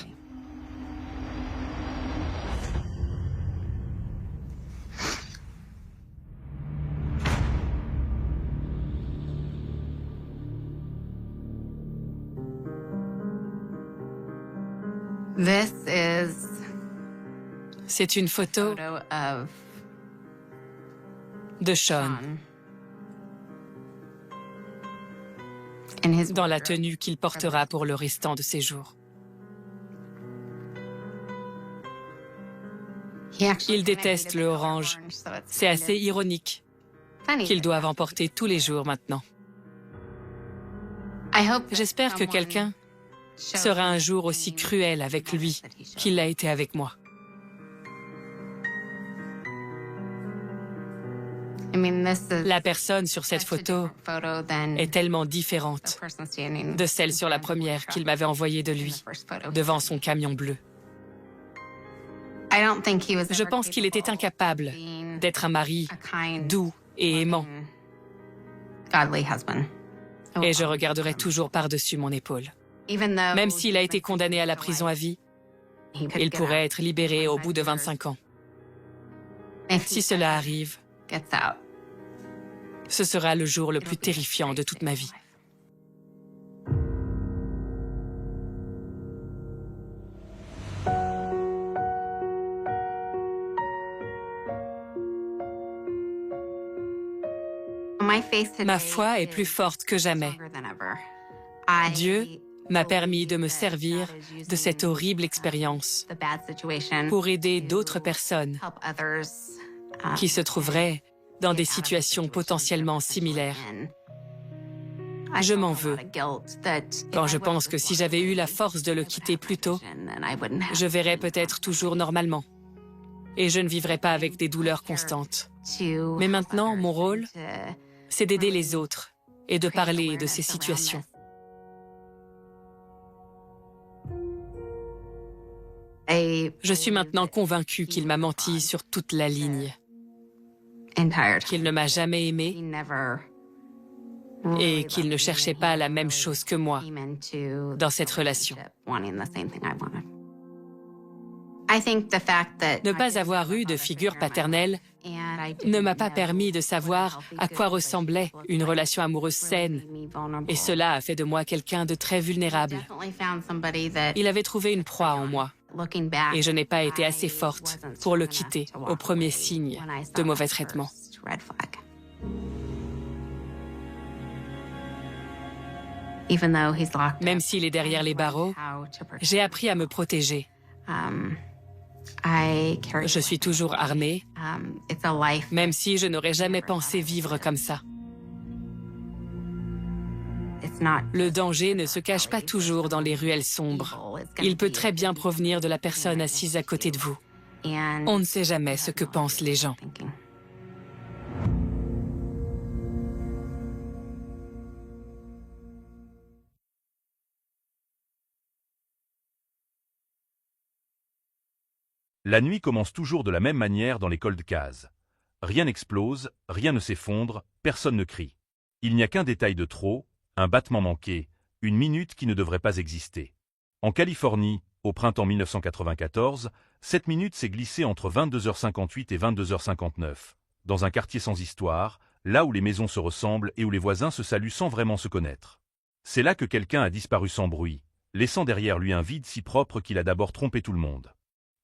C'est une photo de Sean dans la tenue qu'il portera pour le restant de ses jours. Il déteste le orange. C'est assez ironique qu'ils doivent en porter tous les jours maintenant. J'espère que quelqu'un sera un jour aussi cruel avec lui qu'il l'a été avec moi. La personne sur cette photo est tellement différente de celle sur la première qu'il m'avait envoyée de lui, devant son camion bleu. Je pense qu'il était incapable d'être un mari doux et aimant. Et je regarderai toujours par-dessus mon épaule. Même s'il a été condamné à la prison à vie, il pourrait être libéré au bout de 25 ans. Si cela arrive, ce sera le jour le plus terrifiant de toute ma vie. Ma foi est plus forte que jamais. Dieu m'a permis de me servir de cette horrible expérience pour aider d'autres personnes qui se trouveraient dans des situations potentiellement similaires. Je m'en veux quand je pense que si j'avais eu la force de le quitter plus tôt, je verrais peut-être toujours normalement et je ne vivrais pas avec des douleurs constantes. Mais maintenant, mon rôle, c'est d'aider les autres et de parler de ces situations. Je suis maintenant convaincue qu'il m'a menti sur toute la ligne, qu'il ne m'a jamais aimée et qu'il ne cherchait pas la même chose que moi dans cette relation. Ne pas avoir eu de figure paternelle ne m'a pas permis de savoir à quoi ressemblait une relation amoureuse saine, et cela a fait de moi quelqu'un de très vulnérable. Il avait trouvé une proie en moi, et je n'ai pas été assez forte pour le quitter au premier signe de mauvais traitement. Même s'il est derrière les barreaux, j'ai appris à me protéger. Je suis toujours armée, même si je n'aurais jamais pensé vivre comme ça. Le danger ne se cache pas toujours dans les ruelles sombres. Il peut très bien provenir de la personne assise à côté de vous. On ne sait jamais ce que pensent les gens. La nuit commence toujours de la même manière dans les cold cases. Rien n'explose, rien ne s'effondre, personne ne crie. Il n'y a qu'un détail de trop, un battement manqué, une minute qui ne devrait pas exister. En Californie, au printemps 1994, cette minute s'est glissée entre 22h58 et 22h59, dans un quartier sans histoire, là où les maisons se ressemblent et où les voisins se saluent sans vraiment se connaître. C'est là que quelqu'un a disparu sans bruit, laissant derrière lui un vide si propre qu'il a d'abord trompé tout le monde.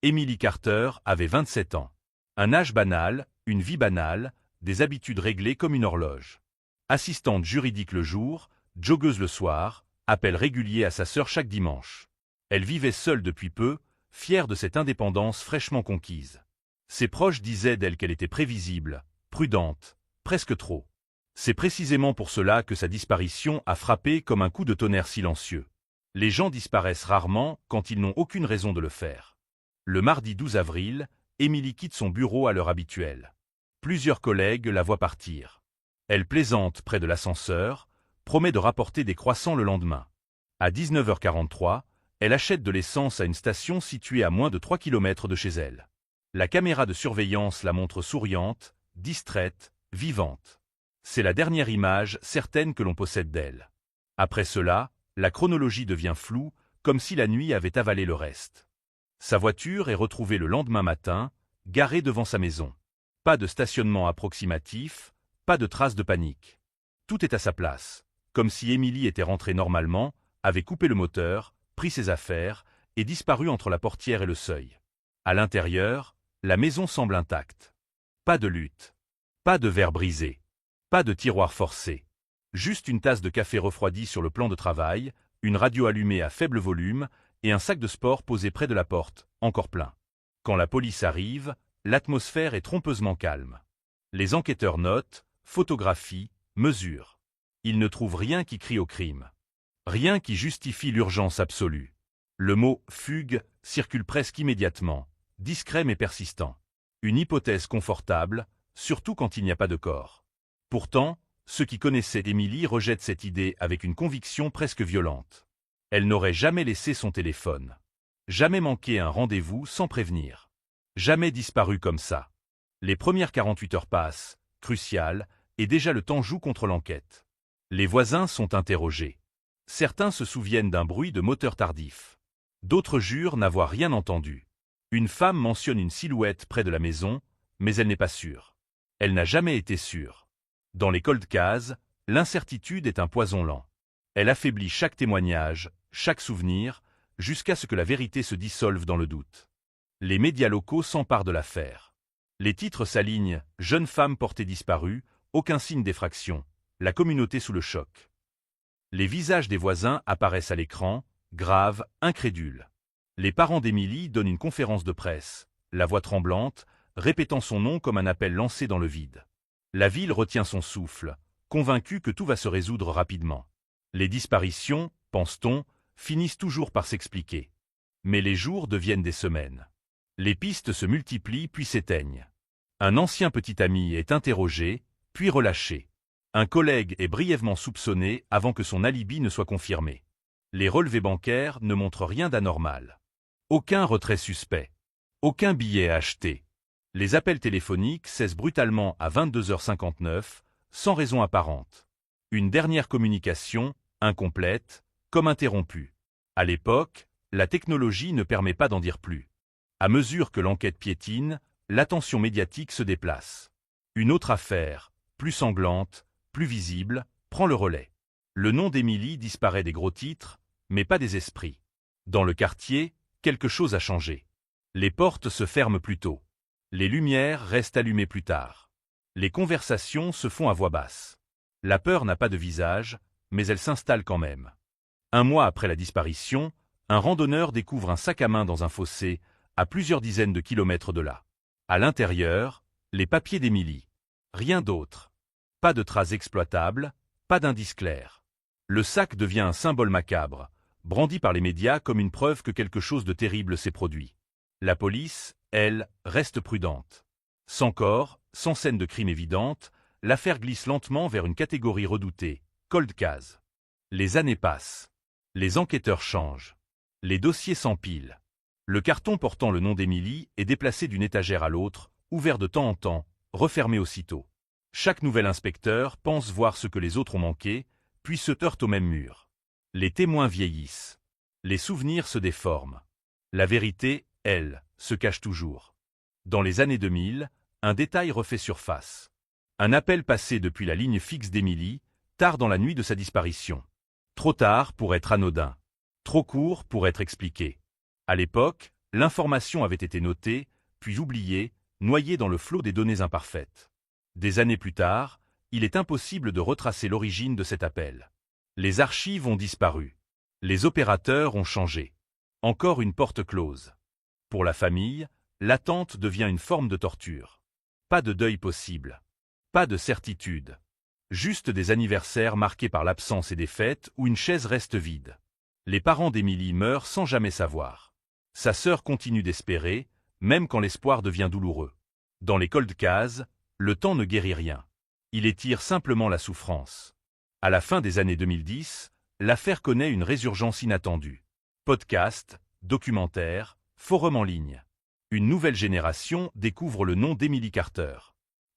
Emily Carter avait 27 ans. Un âge banal, une vie banale, des habitudes réglées comme une horloge. Assistante juridique le jour, joggeuse le soir, appel régulier à sa sœur chaque dimanche. Elle vivait seule depuis peu, fière de cette indépendance fraîchement conquise. Ses proches disaient d'elle qu'elle était prévisible, prudente, presque trop. C'est précisément pour cela que sa disparition a frappé comme un coup de tonnerre silencieux. Les gens disparaissent rarement quand ils n'ont aucune raison de le faire. Le mardi 12 avril, Emily quitte son bureau à l'heure habituelle. Plusieurs collègues la voient partir. Elle plaisante près de l'ascenseur, promet de rapporter des croissants le lendemain. À 19h43, elle achète de l'essence à une station située à moins de 3 km de chez elle. La caméra de surveillance la montre souriante, distraite, vivante. C'est la dernière image certaine que l'on possède d'elle. Après cela, la chronologie devient floue, comme si la nuit avait avalé le reste. Sa voiture est retrouvée le lendemain matin, garée devant sa maison. Pas de stationnement approximatif, pas de traces de panique. Tout est à sa place, comme si Emily était rentrée normalement, avait coupé le moteur, pris ses affaires et disparu entre la portière et le seuil. À l'intérieur, la maison semble intacte. Pas de lutte. Pas de verre brisé. Pas de tiroir forcé. Juste une tasse de café refroidi sur le plan de travail, une radio allumée à faible volume et un sac de sport posé près de la porte, encore plein. Quand la police arrive, l'atmosphère est trompeusement calme. Les enquêteurs notent, photographient, mesurent. Ils ne trouvent rien qui crie au crime. Rien qui justifie l'urgence absolue. Le mot « fugue » circule presque immédiatement, discret mais persistant. Une hypothèse confortable, surtout quand il n'y a pas de corps. Pourtant, ceux qui connaissaient Emily rejettent cette idée avec une conviction presque violente. Elle n'aurait jamais laissé son téléphone. Jamais manqué un rendez-vous sans prévenir. Jamais disparu comme ça. Les premières 48 heures passent, cruciales, et déjà le temps joue contre l'enquête. Les voisins sont interrogés. Certains se souviennent d'un bruit de moteur tardif. D'autres jurent n'avoir rien entendu. Une femme mentionne une silhouette près de la maison, mais elle n'est pas sûre. Elle n'a jamais été sûre. Dans les cold cases, l'incertitude est un poison lent. Elle affaiblit chaque témoignage, chaque souvenir, jusqu'à ce que la vérité se dissolve dans le doute. Les médias locaux s'emparent de l'affaire. Les titres s'alignent, jeune femme portée disparue, aucun signe d'effraction, la communauté sous le choc. Les visages des voisins apparaissent à l'écran, graves, incrédules. Les parents d'Emily donnent une conférence de presse, la voix tremblante, répétant son nom comme un appel lancé dans le vide. La ville retient son souffle, convaincue que tout va se résoudre rapidement. Les disparitions, pense-t-on, finissent toujours par s'expliquer. Mais les jours deviennent des semaines. Les pistes se multiplient puis s'éteignent. Un ancien petit ami est interrogé, puis relâché. Un collègue est brièvement soupçonné avant que son alibi ne soit confirmé. Les relevés bancaires ne montrent rien d'anormal. Aucun retrait suspect. Aucun billet acheté. Les appels téléphoniques cessent brutalement à 22h59, sans raison apparente. Une dernière communication, incomplète, comme interrompue. À l'époque, la technologie ne permet pas d'en dire plus. À mesure que l'enquête piétine, l'attention médiatique se déplace. Une autre affaire, plus sanglante, plus visible, prend le relais. Le nom d'Emily disparaît des gros titres, mais pas des esprits. Dans le quartier, quelque chose a changé. Les portes se ferment plus tôt. Les lumières restent allumées plus tard. Les conversations se font à voix basse. La peur n'a pas de visage, mais elle s'installe quand même. Un mois après la disparition, un randonneur découvre un sac à main dans un fossé, à plusieurs dizaines de kilomètres de là. À l'intérieur, les papiers d'Emily. Rien d'autre. Pas de traces exploitables, pas d'indices clairs. Le sac devient un symbole macabre, brandi par les médias comme une preuve que quelque chose de terrible s'est produit. La police, elle, reste prudente. Sans corps, sans scène de crime évidente, l'affaire glisse lentement vers une catégorie redoutée, cold case. Les années passent. Les enquêteurs changent. Les dossiers s'empilent. Le carton portant le nom d'Emily est déplacé d'une étagère à l'autre, ouvert de temps en temps, refermé aussitôt. Chaque nouvel inspecteur pense voir ce que les autres ont manqué, puis se heurte au même mur. Les témoins vieillissent. Les souvenirs se déforment. La vérité, elle, se cache toujours. Dans les années 2000, un détail refait surface. Un appel passé depuis la ligne fixe d'Emily, tard dans la nuit de sa disparition. Trop tard pour être anodin. Trop court pour être expliqué. À l'époque, l'information avait été notée, puis oubliée, noyée dans le flot des données imparfaites. Des années plus tard, il est impossible de retracer l'origine de cet appel. Les archives ont disparu. Les opérateurs ont changé. Encore une porte close. Pour la famille, l'attente devient une forme de torture. Pas de deuil possible. Pas de certitude. Juste des anniversaires marqués par l'absence et des fêtes où une chaise reste vide. Les parents d'Emily meurent sans jamais savoir. Sa sœur continue d'espérer, même quand l'espoir devient douloureux. Dans les cold cases, Le temps ne guérit rien. Il étire simplement la souffrance. À la fin des années 2010, l'affaire connaît une résurgence inattendue. Podcasts, documentaires, forums en ligne. Une nouvelle génération découvre le nom d'Emily Carter.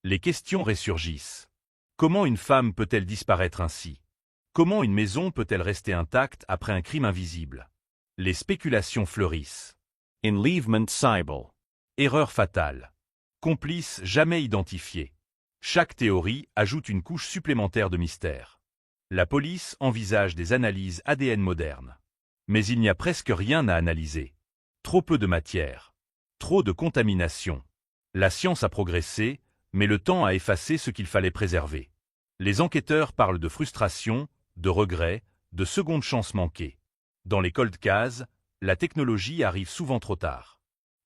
Les questions ressurgissent. Comment une femme peut-elle disparaître ainsi? Comment une maison peut-elle rester intacte après un crime invisible? Les spéculations fleurissent. Enlèvement cible. Erreur fatale. Complice jamais identifié. Chaque théorie ajoute une couche supplémentaire de mystère. La police envisage des analyses ADN modernes. Mais il n'y a presque rien à analyser. Trop peu de matière. Trop de contamination. La science a progressé, mais le temps a effacé ce qu'il fallait préserver. Les enquêteurs parlent de frustration, de regrets, de secondes chances manquées. Dans les cold cases, la technologie arrive souvent trop tard.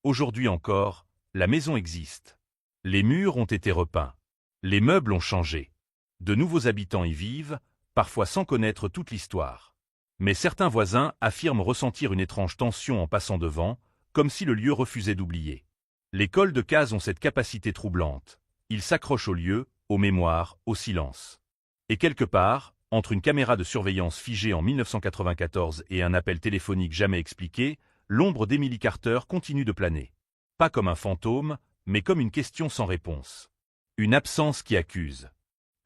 Aujourd'hui encore, la maison existe. Les murs ont été repeints. Les meubles ont changé. De nouveaux habitants y vivent, parfois sans connaître toute l'histoire. Mais certains voisins affirment ressentir une étrange tension en passant devant, comme si le lieu refusait d'oublier. Les cold cases ont cette capacité troublante. Ils s'accrochent au lieu, aux mémoires, au silence. Et quelque part, entre une caméra de surveillance figée en 1994 et un appel téléphonique jamais expliqué, l'ombre d'Emily Carter continue de planer. Pas comme un fantôme, mais comme une question sans réponse. Une absence qui accuse.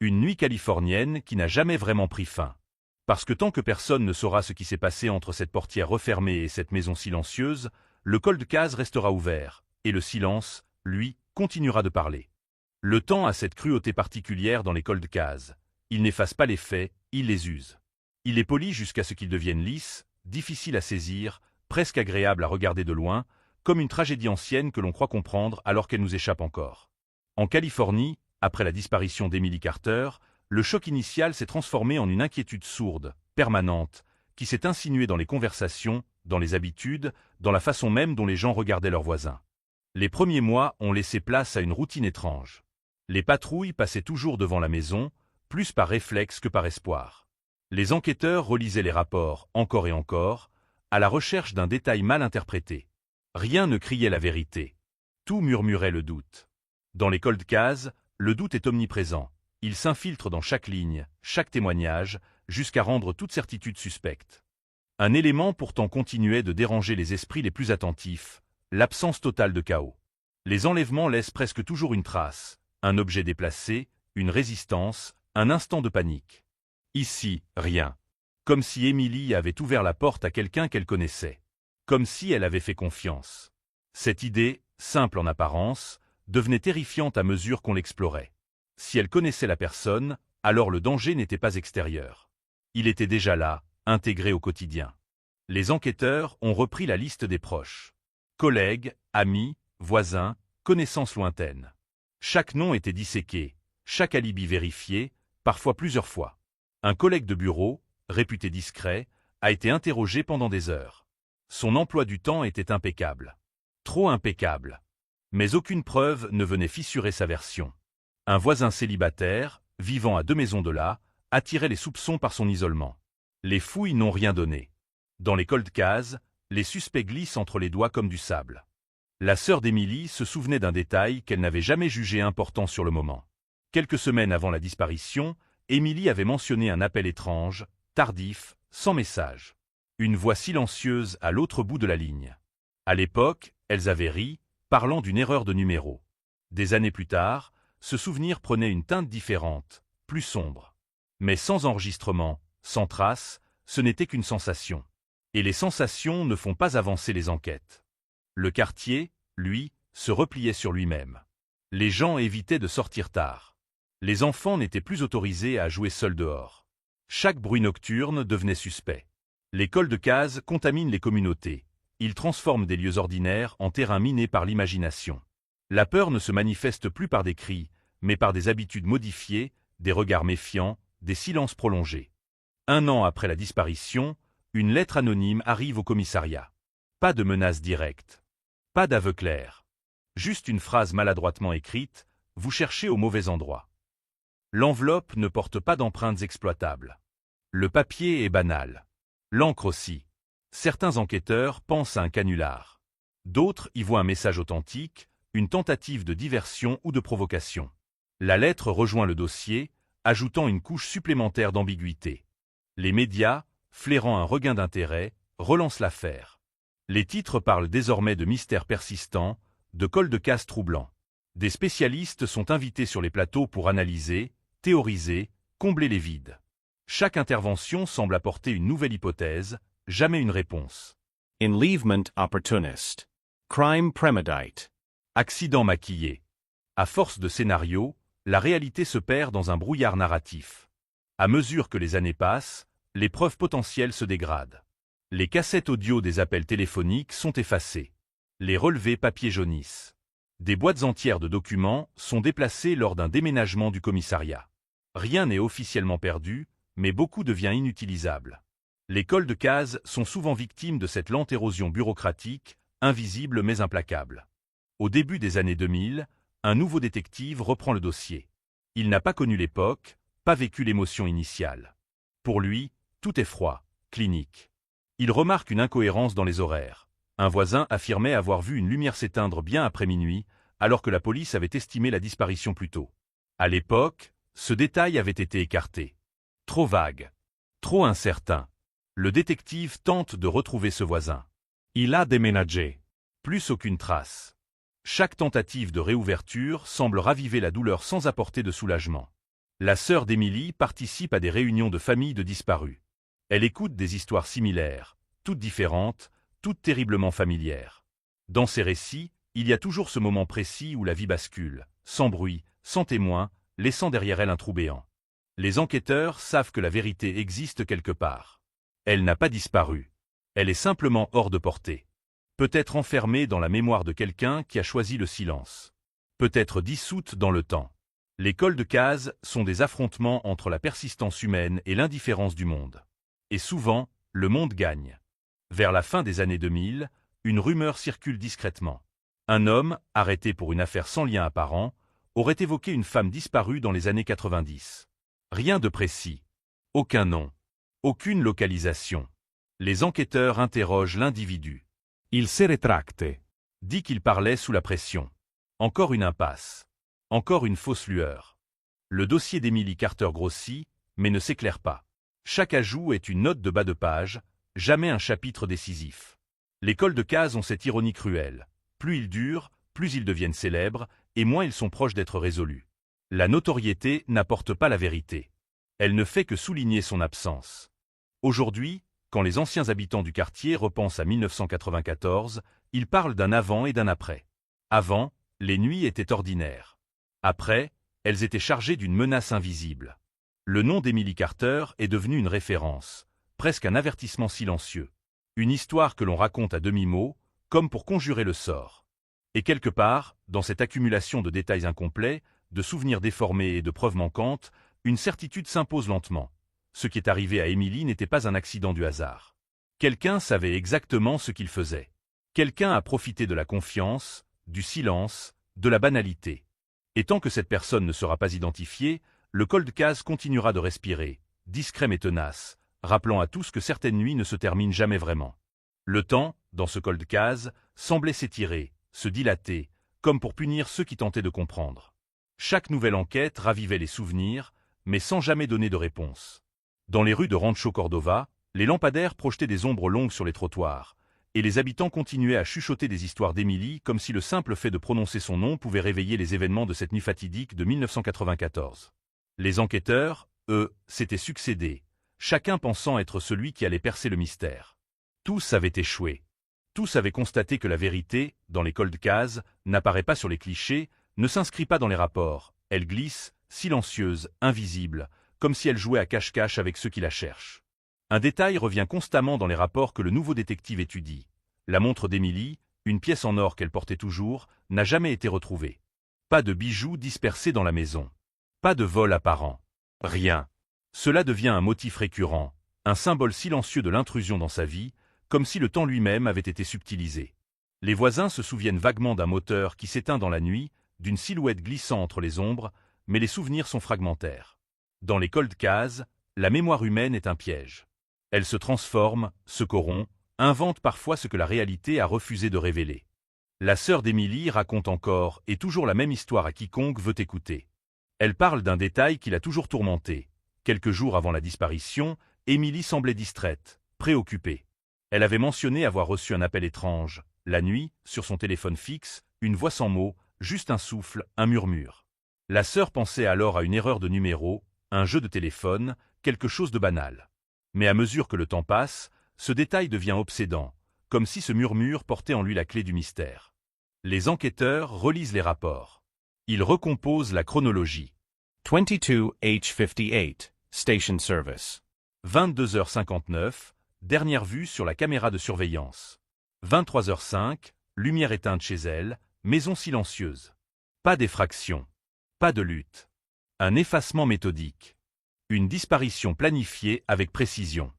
Une nuit californienne qui n'a jamais vraiment pris fin. Parce que tant que personne ne saura ce qui s'est passé entre cette portière refermée et cette maison silencieuse, le cold case restera ouvert, et le silence, lui, continuera de parler. Le temps a cette cruauté particulière dans les cold cases. Il n'efface pas les faits, il les use. Il les polit jusqu'à ce qu'ils deviennent lisses, difficiles à saisir, presque agréables à regarder de loin, comme une tragédie ancienne que l'on croit comprendre alors qu'elle nous échappe encore. En Californie, après la disparition d'Emily Carter, le choc initial s'est transformé en une inquiétude sourde, permanente, qui s'est insinuée dans les conversations, dans les habitudes, dans la façon même dont les gens regardaient leurs voisins. Les premiers mois ont laissé place à une routine étrange. Les patrouilles passaient toujours devant la maison, plus par réflexe que par espoir. Les enquêteurs relisaient les rapports, encore et encore, à la recherche d'un détail mal interprété. Rien ne criait la vérité. Tout murmurait le doute. Dans les cold cases, le doute est omniprésent. Il s'infiltre dans chaque ligne, chaque témoignage, jusqu'à rendre toute certitude suspecte. Un élément pourtant continuait de déranger les esprits les plus attentifs, l'absence totale de chaos. Les enlèvements laissent presque toujours une trace, un objet déplacé, une résistance, un instant de panique. Ici, rien. Comme si Emily avait ouvert la porte à quelqu'un qu'elle connaissait. Comme si elle avait fait confiance. Cette idée, simple en apparence, devenait terrifiante à mesure qu'on l'explorait. Si elle connaissait la personne, alors le danger n'était pas extérieur. Il était déjà là, intégré au quotidien. Les enquêteurs ont repris la liste des proches. Collègues, amis, voisins, connaissances lointaines. Chaque nom était disséqué, chaque alibi vérifié, parfois plusieurs fois. Un collègue de bureau, réputé discret, a été interrogé pendant des heures. Son emploi du temps était impeccable. Trop impeccable. Mais aucune preuve ne venait fissurer sa version. Un voisin célibataire, vivant à 2 maisons de là, attirait les soupçons par son isolement. Les fouilles n'ont rien donné. Dans les cold cases, les suspects glissent entre les doigts comme du sable. La sœur d'Emily se souvenait d'un détail qu'elle n'avait jamais jugé important sur le moment. Quelques semaines avant la disparition, Emily avait mentionné un appel étrange, tardif, sans message. Une voix silencieuse à l'autre bout de la ligne. À l'époque, elles avaient ri, parlant d'une erreur de numéro. Des années plus tard, ce souvenir prenait une teinte différente, plus sombre. Mais sans enregistrement, sans trace, ce n'était qu'une sensation. Et les sensations ne font pas avancer les enquêtes. Le quartier, lui, se repliait sur lui-même. Les gens évitaient de sortir tard. Les enfants n'étaient plus autorisés à jouer seuls dehors. Chaque bruit nocturne devenait suspect. Les cold cases contaminent les communautés. Ils transforment des lieux ordinaires en terrains minés par l'imagination. La peur ne se manifeste plus par des cris, mais par des habitudes modifiées, des regards méfiants, des silences prolongés. 1 an après la disparition, une lettre anonyme arrive au commissariat. Pas de menace directe. Pas d'aveu clair. Juste une phrase maladroitement écrite, « Vous cherchez au mauvais endroit ». L'enveloppe ne porte pas d'empreintes exploitables. Le papier est banal. L'encre aussi. Certains enquêteurs pensent à un canular. D'autres y voient un message authentique, une tentative de diversion ou de provocation. La lettre rejoint le dossier, ajoutant une couche supplémentaire d'ambiguïté. Les médias, flairant un regain d'intérêt, relancent l'affaire. Les titres parlent désormais de mystères persistants, de cold case troublants. Des spécialistes sont invités sur les plateaux pour analyser, théoriser, combler les vides. Chaque intervention semble apporter une nouvelle hypothèse, jamais une réponse. Enlèvement opportuniste. Crime premedite. Accident maquillé. À force de scénarios, la réalité se perd dans un brouillard narratif. À mesure que les années passent, les preuves potentielles se dégradent. Les cassettes audio des appels téléphoniques sont effacées. Les relevés papier jaunissent. Des boîtes entières de documents sont déplacées lors d'un déménagement du commissariat. Rien n'est officiellement perdu, mais beaucoup devient inutilisable. Les cold cases sont souvent victimes de cette lente érosion bureaucratique, invisible mais implacable. Au début des années 2000, un nouveau détective reprend le dossier. Il n'a pas connu l'époque, pas vécu l'émotion initiale. Pour lui, tout est froid, clinique. Il remarque une incohérence dans les horaires. Un voisin affirmait avoir vu une lumière s'éteindre bien après minuit, alors que la police avait estimé la disparition plus tôt. À l'époque, ce détail avait été écarté. Trop vague. Trop incertain. Le détective tente de retrouver ce voisin. Il a déménagé. Plus aucune trace. Chaque tentative de réouverture semble raviver la douleur sans apporter de soulagement. La sœur d'Émilie participe à des réunions de familles de disparus. Elle écoute des histoires similaires, toutes différentes, toutes terriblement familières. Dans ces récits, il y a toujours ce moment précis où la vie bascule, sans bruit, sans témoin, laissant derrière elle un trou béant. Les enquêteurs savent que la vérité existe quelque part. Elle n'a pas disparu. Elle est simplement hors de portée. Peut-être enfermée dans la mémoire de quelqu'un qui a choisi le silence. Peut-être dissoute dans le temps. Les cold cases sont des affrontements entre la persistance humaine et l'indifférence du monde. Et souvent, le monde gagne. Vers la fin des années 2000, une rumeur circule discrètement. Un homme, arrêté pour une affaire sans lien apparent, aurait évoqué une femme disparue dans les années 90. Rien de précis. Aucun nom. Aucune localisation. Les enquêteurs interrogent l'individu. Il se rétracte. Dit qu'il parlait sous la pression. Encore une impasse. Encore une fausse lueur. Le dossier d'Emily Carter grossit, mais ne s'éclaire pas. Chaque ajout est une note de bas de page, jamais un chapitre décisif. Les cold cases ont cette ironie cruelle. Plus ils durent, plus ils deviennent célèbres, et moins ils sont proches d'être résolus. La notoriété n'apporte pas la vérité. Elle ne fait que souligner son absence. Aujourd'hui, quand les anciens habitants du quartier repensent à 1994, ils parlent d'un avant et d'un après. Avant, les nuits étaient ordinaires. Après, elles étaient chargées d'une menace invisible. Le nom d'Emily Carter est devenu une référence, presque un avertissement silencieux. Une histoire que l'on raconte à demi-mot, comme pour conjurer le sort. Et quelque part, dans cette accumulation de détails incomplets, de souvenirs déformés et de preuves manquantes, une certitude s'impose lentement. Ce qui est arrivé à Emily n'était pas un accident du hasard. Quelqu'un savait exactement ce qu'il faisait. Quelqu'un a profité de la confiance, du silence, de la banalité. Et tant que cette personne ne sera pas identifiée, le cold case continuera de respirer, discret mais tenace, rappelant à tous que certaines nuits ne se terminent jamais vraiment. Le temps, dans ce cold case, semblait s'étirer, se dilater, comme pour punir ceux qui tentaient de comprendre. Chaque nouvelle enquête ravivait les souvenirs, mais sans jamais donner de réponse. Dans les rues de Rancho Cordova, les lampadaires projetaient des ombres longues sur les trottoirs, et les habitants continuaient à chuchoter des histoires d'Emily comme si le simple fait de prononcer son nom pouvait réveiller les événements de cette nuit fatidique de 1994. Les enquêteurs, eux, s'étaient succédés, chacun pensant être celui qui allait percer le mystère. Tous avaient échoué. Tous avaient constaté que la vérité, dans les cold cases, n'apparaît pas sur les clichés, ne s'inscrit pas dans les rapports, elle glisse, silencieuse, invisible, comme si elle jouait à cache-cache avec ceux qui la cherchent. Un détail revient constamment dans les rapports que le nouveau détective étudie. La montre d'Emily, une pièce en or qu'elle portait toujours, n'a jamais été retrouvée. Pas de bijoux dispersés dans la maison. Pas de vol apparent. Rien. Cela devient un motif récurrent, un symbole silencieux de l'intrusion dans sa vie, comme si le temps lui-même avait été subtilisé. Les voisins se souviennent vaguement d'un moteur qui s'éteint dans la nuit, d'une silhouette glissant entre les ombres, mais les souvenirs sont fragmentaires. Dans les cold cases, la mémoire humaine est un piège. Elle se transforme, se corrompt, invente parfois ce que la réalité a refusé de révéler. La sœur d'Emily raconte encore et toujours la même histoire à quiconque veut écouter. Elle parle d'un détail qui l'a toujours tourmentée. Quelques jours avant la disparition, Emily semblait distraite, préoccupée. Elle avait mentionné avoir reçu un appel étrange. La nuit, sur son téléphone fixe, une voix sans mots, juste un souffle, un murmure. La sœur pensait alors à une erreur de numéro, un jeu de téléphone, quelque chose de banal. Mais à mesure que le temps passe, ce détail devient obsédant, comme si ce murmure portait en lui la clé du mystère. Les enquêteurs relisent les rapports. Ils recomposent la chronologie. 22H58, Station Service. 22h59, dernière vue sur la caméra de surveillance. 23h05, lumière éteinte chez elle, maison silencieuse. Pas d'effraction. Pas de lutte. Un effacement méthodique. Une disparition planifiée avec précision.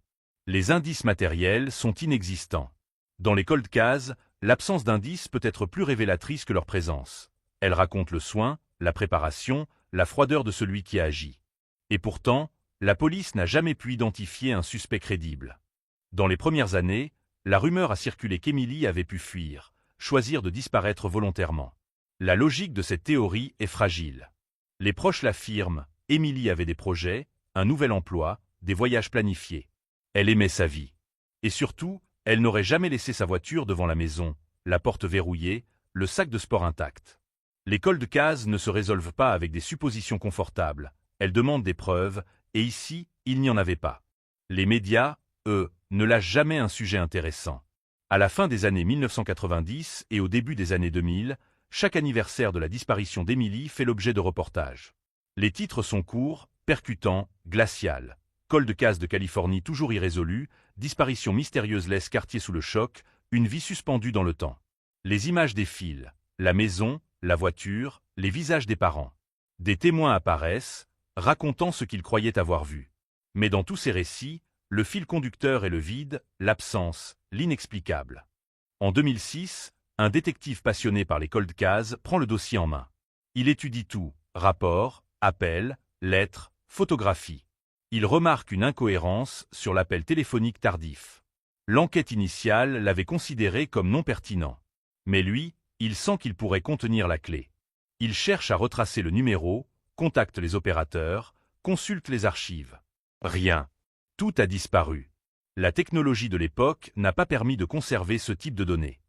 Les indices matériels sont inexistants. Dans les cold cases, l'absence d'indices peut être plus révélatrice que leur présence. Elle raconte le soin, la préparation, la froideur de celui qui a agi. Et pourtant, la police n'a jamais pu identifier un suspect crédible. Dans les premières années, la rumeur a circulé qu'Emily avait pu fuir, choisir de disparaître volontairement. La logique de cette théorie est fragile. Les proches l'affirment, Emily avait des projets, un nouvel emploi, des voyages planifiés. Elle aimait sa vie. Et surtout, elle n'aurait jamais laissé sa voiture devant la maison, la porte verrouillée, le sac de sport intact. Les cold cases ne se résolvent pas avec des suppositions confortables, elles demandent des preuves, et ici, il n'y en avait pas. Les médias, eux, ne lâchent jamais un sujet intéressant. À la fin des années 1990 et au début des années 2000, chaque anniversaire de la disparition d'Emily fait l'objet de reportages. Les titres sont courts, percutants, glacial. Cold case de Californie toujours irrésolue, disparition mystérieuse laisse quartier sous le choc, une vie suspendue dans le temps. Les images défilent, la maison, la voiture, les visages des parents. Des témoins apparaissent, racontant ce qu'ils croyaient avoir vu. Mais dans tous ces récits, le fil conducteur est le vide, l'absence, l'inexplicable. En 2006, un détective passionné par les cold cases prend le dossier en main. Il étudie tout, rapports, appels, lettres, photographies. Il remarque une incohérence sur l'appel téléphonique tardif. L'enquête initiale l'avait considéré comme non pertinent. Mais lui, il sent qu'il pourrait contenir la clé. Il cherche à retracer le numéro, contacte les opérateurs, consulte les archives. Rien. Tout a disparu. La technologie de l'époque n'a pas permis de conserver ce type de données.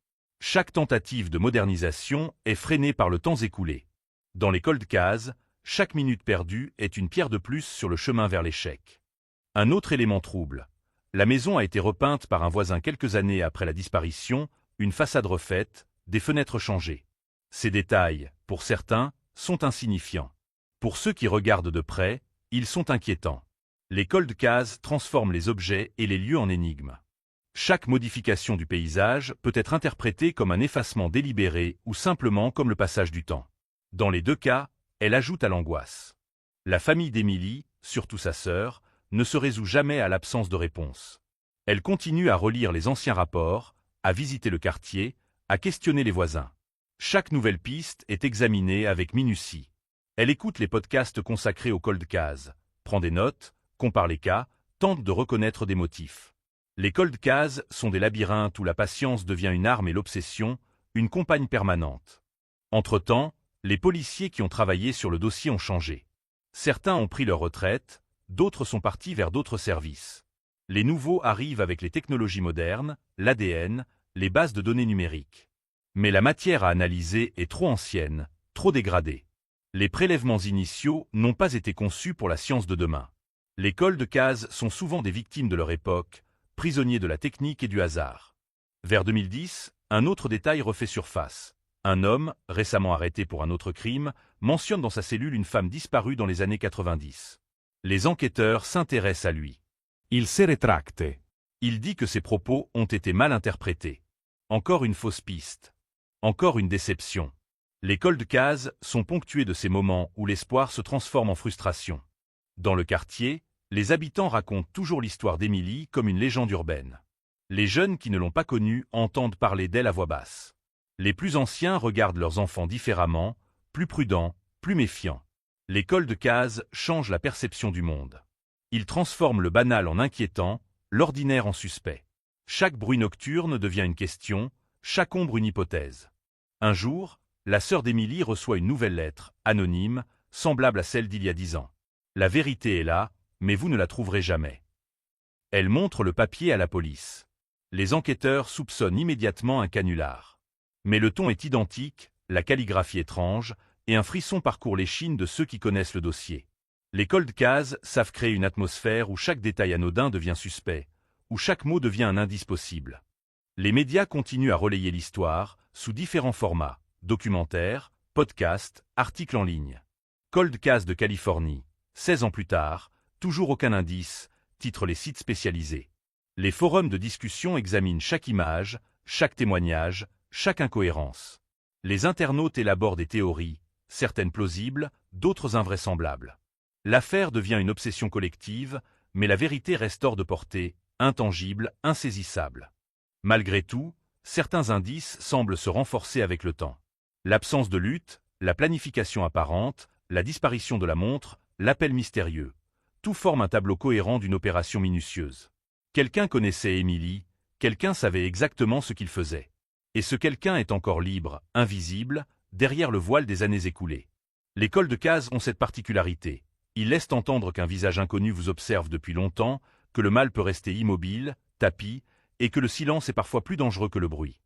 Chaque tentative de modernisation est freinée par le temps écoulé. Dans les cold cases, chaque minute perdue est une pierre de plus sur le chemin vers l'échec. Un autre élément trouble. La maison a été repeinte par un voisin quelques années après la disparition, une façade refaite, des fenêtres changées. Ces détails, pour certains, sont insignifiants. Pour ceux qui regardent de près, ils sont inquiétants. Les cold cases transforment les objets et les lieux en énigmes. Chaque modification du paysage peut être interprétée comme un effacement délibéré ou simplement comme le passage du temps. Dans les deux cas, elle ajoute à l'angoisse. La famille d'Emily, surtout sa sœur, ne se résout jamais à l'absence de réponse. Elle continue à relire les anciens rapports, à visiter le quartier, à questionner les voisins. Chaque nouvelle piste est examinée avec minutie. Elle écoute les podcasts consacrés aux cold cases, prend des notes, compare les cas, tente de reconnaître des motifs. Les cold cases sont des labyrinthes où la patience devient une arme et l'obsession, une compagne permanente. Entre-temps, les policiers qui ont travaillé sur le dossier ont changé. Certains ont pris leur retraite, d'autres sont partis vers d'autres services. Les nouveaux arrivent avec les technologies modernes, l'ADN, les bases de données numériques. Mais la matière à analyser est trop ancienne, trop dégradée. Les prélèvements initiaux n'ont pas été conçus pour la science de demain. Les cold cases sont souvent des victimes de leur époque, prisonniers de la technique et du hasard. Vers 2010, un autre détail refait surface. Un homme, récemment arrêté pour un autre crime, mentionne dans sa cellule une femme disparue dans les années 90. Les enquêteurs s'intéressent à lui. Il se retracte. Il dit que ses propos ont été mal interprétés. Encore une fausse piste. Encore une déception. Les cold cases sont ponctués de ces moments où l'espoir se transforme en frustration. Dans le quartier, les habitants racontent toujours l'histoire d'Emily comme une légende urbaine. Les jeunes qui ne l'ont pas connue entendent parler d'elle à voix basse. Les plus anciens regardent leurs enfants différemment, plus prudents, plus méfiants. Les cold cases changent la perception du monde. Ils transforment le banal en inquiétant, l'ordinaire en suspect. Chaque bruit nocturne devient une question, chaque ombre une hypothèse. Un jour, la sœur d'Emily reçoit une nouvelle lettre, anonyme, semblable à celle d'il y a 10 ans. La vérité est là, mais vous ne la trouverez jamais. Elle montre le papier à la police. Les enquêteurs soupçonnent immédiatement un canular. Mais le ton est identique, la calligraphie étrange, et un frisson parcourt l'échine de ceux qui connaissent le dossier. Les cold cases savent créer une atmosphère où chaque détail anodin devient suspect, où chaque mot devient un indice possible. Les médias continuent à relayer l'histoire, sous différents formats, documentaires, podcasts, articles en ligne. Cold case de Californie, 16 ans plus tard, toujours aucun indice, titrent les sites spécialisés. Les forums de discussion examinent chaque image, chaque témoignage, chaque incohérence. Les internautes élaborent des théories, certaines plausibles, d'autres invraisemblables. L'affaire devient une obsession collective, mais la vérité reste hors de portée, intangible, insaisissable. Malgré tout, certains indices semblent se renforcer avec le temps. L'absence de lutte, la planification apparente, la disparition de la montre, l'appel mystérieux. Tout forme un tableau cohérent d'une opération minutieuse. Quelqu'un connaissait Emily, quelqu'un savait exactement ce qu'il faisait. Et ce quelqu'un est encore libre, invisible, derrière le voile des années écoulées. Les cold cases ont cette particularité. Ils laissent entendre qu'un visage inconnu vous observe depuis longtemps, que le mal peut rester immobile, tapi, et que le silence est parfois plus dangereux que le bruit.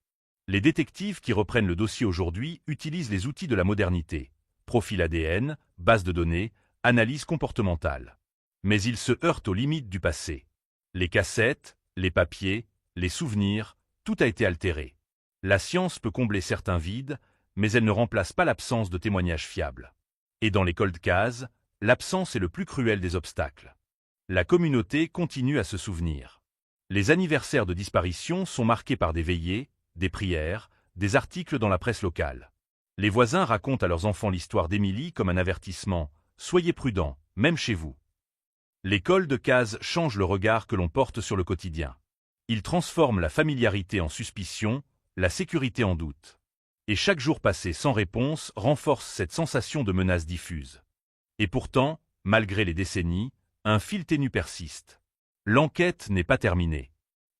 Les détectives qui reprennent le dossier aujourd'hui utilisent les outils de la modernité. Profil ADN, base de données, analyse comportementale. Mais ils se heurtent aux limites du passé. Les cassettes, les papiers, les souvenirs, tout a été altéré. La science peut combler certains vides, mais elle ne remplace pas l'absence de témoignages fiables. Et dans les cold cases, l'absence est le plus cruel des obstacles. La communauté continue à se souvenir. Les anniversaires de disparition sont marqués par des veillées, des prières, des articles dans la presse locale. Les voisins racontent à leurs enfants l'histoire d'Emily comme un avertissement. Soyez prudents, même chez vous. Les cold cases changent le regard que l'on porte sur le quotidien. Ils transforment la familiarité en suspicion, la sécurité en doute. Et chaque jour passé sans réponse renforce cette sensation de menace diffuse. Et pourtant, malgré les décennies, un fil ténu persiste. L'enquête n'est pas terminée.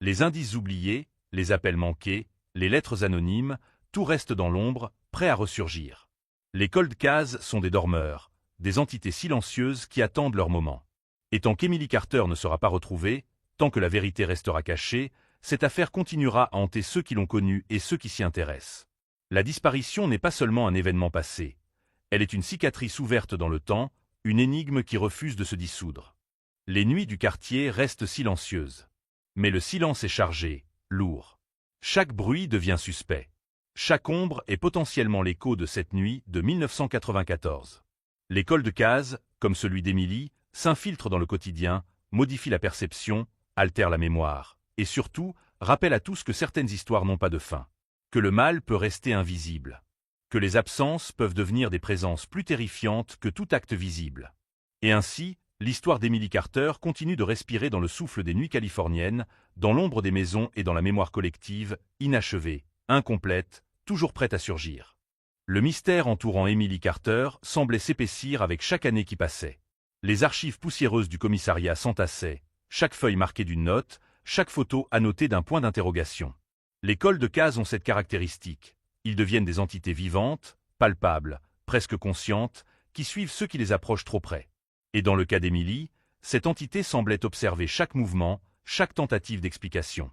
Les indices oubliés, les appels manqués, les lettres anonymes, tout reste dans l'ombre, prêt à ressurgir. Les cold cases sont des dormeurs, des entités silencieuses qui attendent leur moment. Et tant qu'Emily Carter ne sera pas retrouvée, tant que la vérité restera cachée, cette affaire continuera à hanter ceux qui l'ont connue et ceux qui s'y intéressent. La disparition n'est pas seulement un événement passé. Elle est une cicatrice ouverte dans le temps, une énigme qui refuse de se dissoudre. Les nuits du quartier restent silencieuses. Mais le silence est chargé, lourd. Chaque bruit devient suspect. Chaque ombre est potentiellement l'écho de cette nuit de 1994. Les cold cases, comme celui d'Emily, s'infiltrent dans le quotidien, modifient la perception, altèrent la mémoire, et surtout, rappellent à tous que certaines histoires n'ont pas de fin, que le mal peut rester invisible, que les absences peuvent devenir des présences plus terrifiantes que tout acte visible. Et ainsi, l'histoire d'Emily Carter continue de respirer dans le souffle des nuits californiennes, dans l'ombre des maisons et dans la mémoire collective, inachevée, incomplète, toujours prête à surgir. Le mystère entourant Emily Carter semblait s'épaissir avec chaque année qui passait. Les archives poussiéreuses du commissariat s'entassaient, chaque feuille marquée d'une note, chaque photo annotée d'un point d'interrogation. Les cold cases ont cette caractéristique. Ils deviennent des entités vivantes, palpables, presque conscientes, qui suivent ceux qui les approchent trop près. Et dans le cas d'Emily, cette entité semblait observer chaque mouvement, chaque tentative d'explication.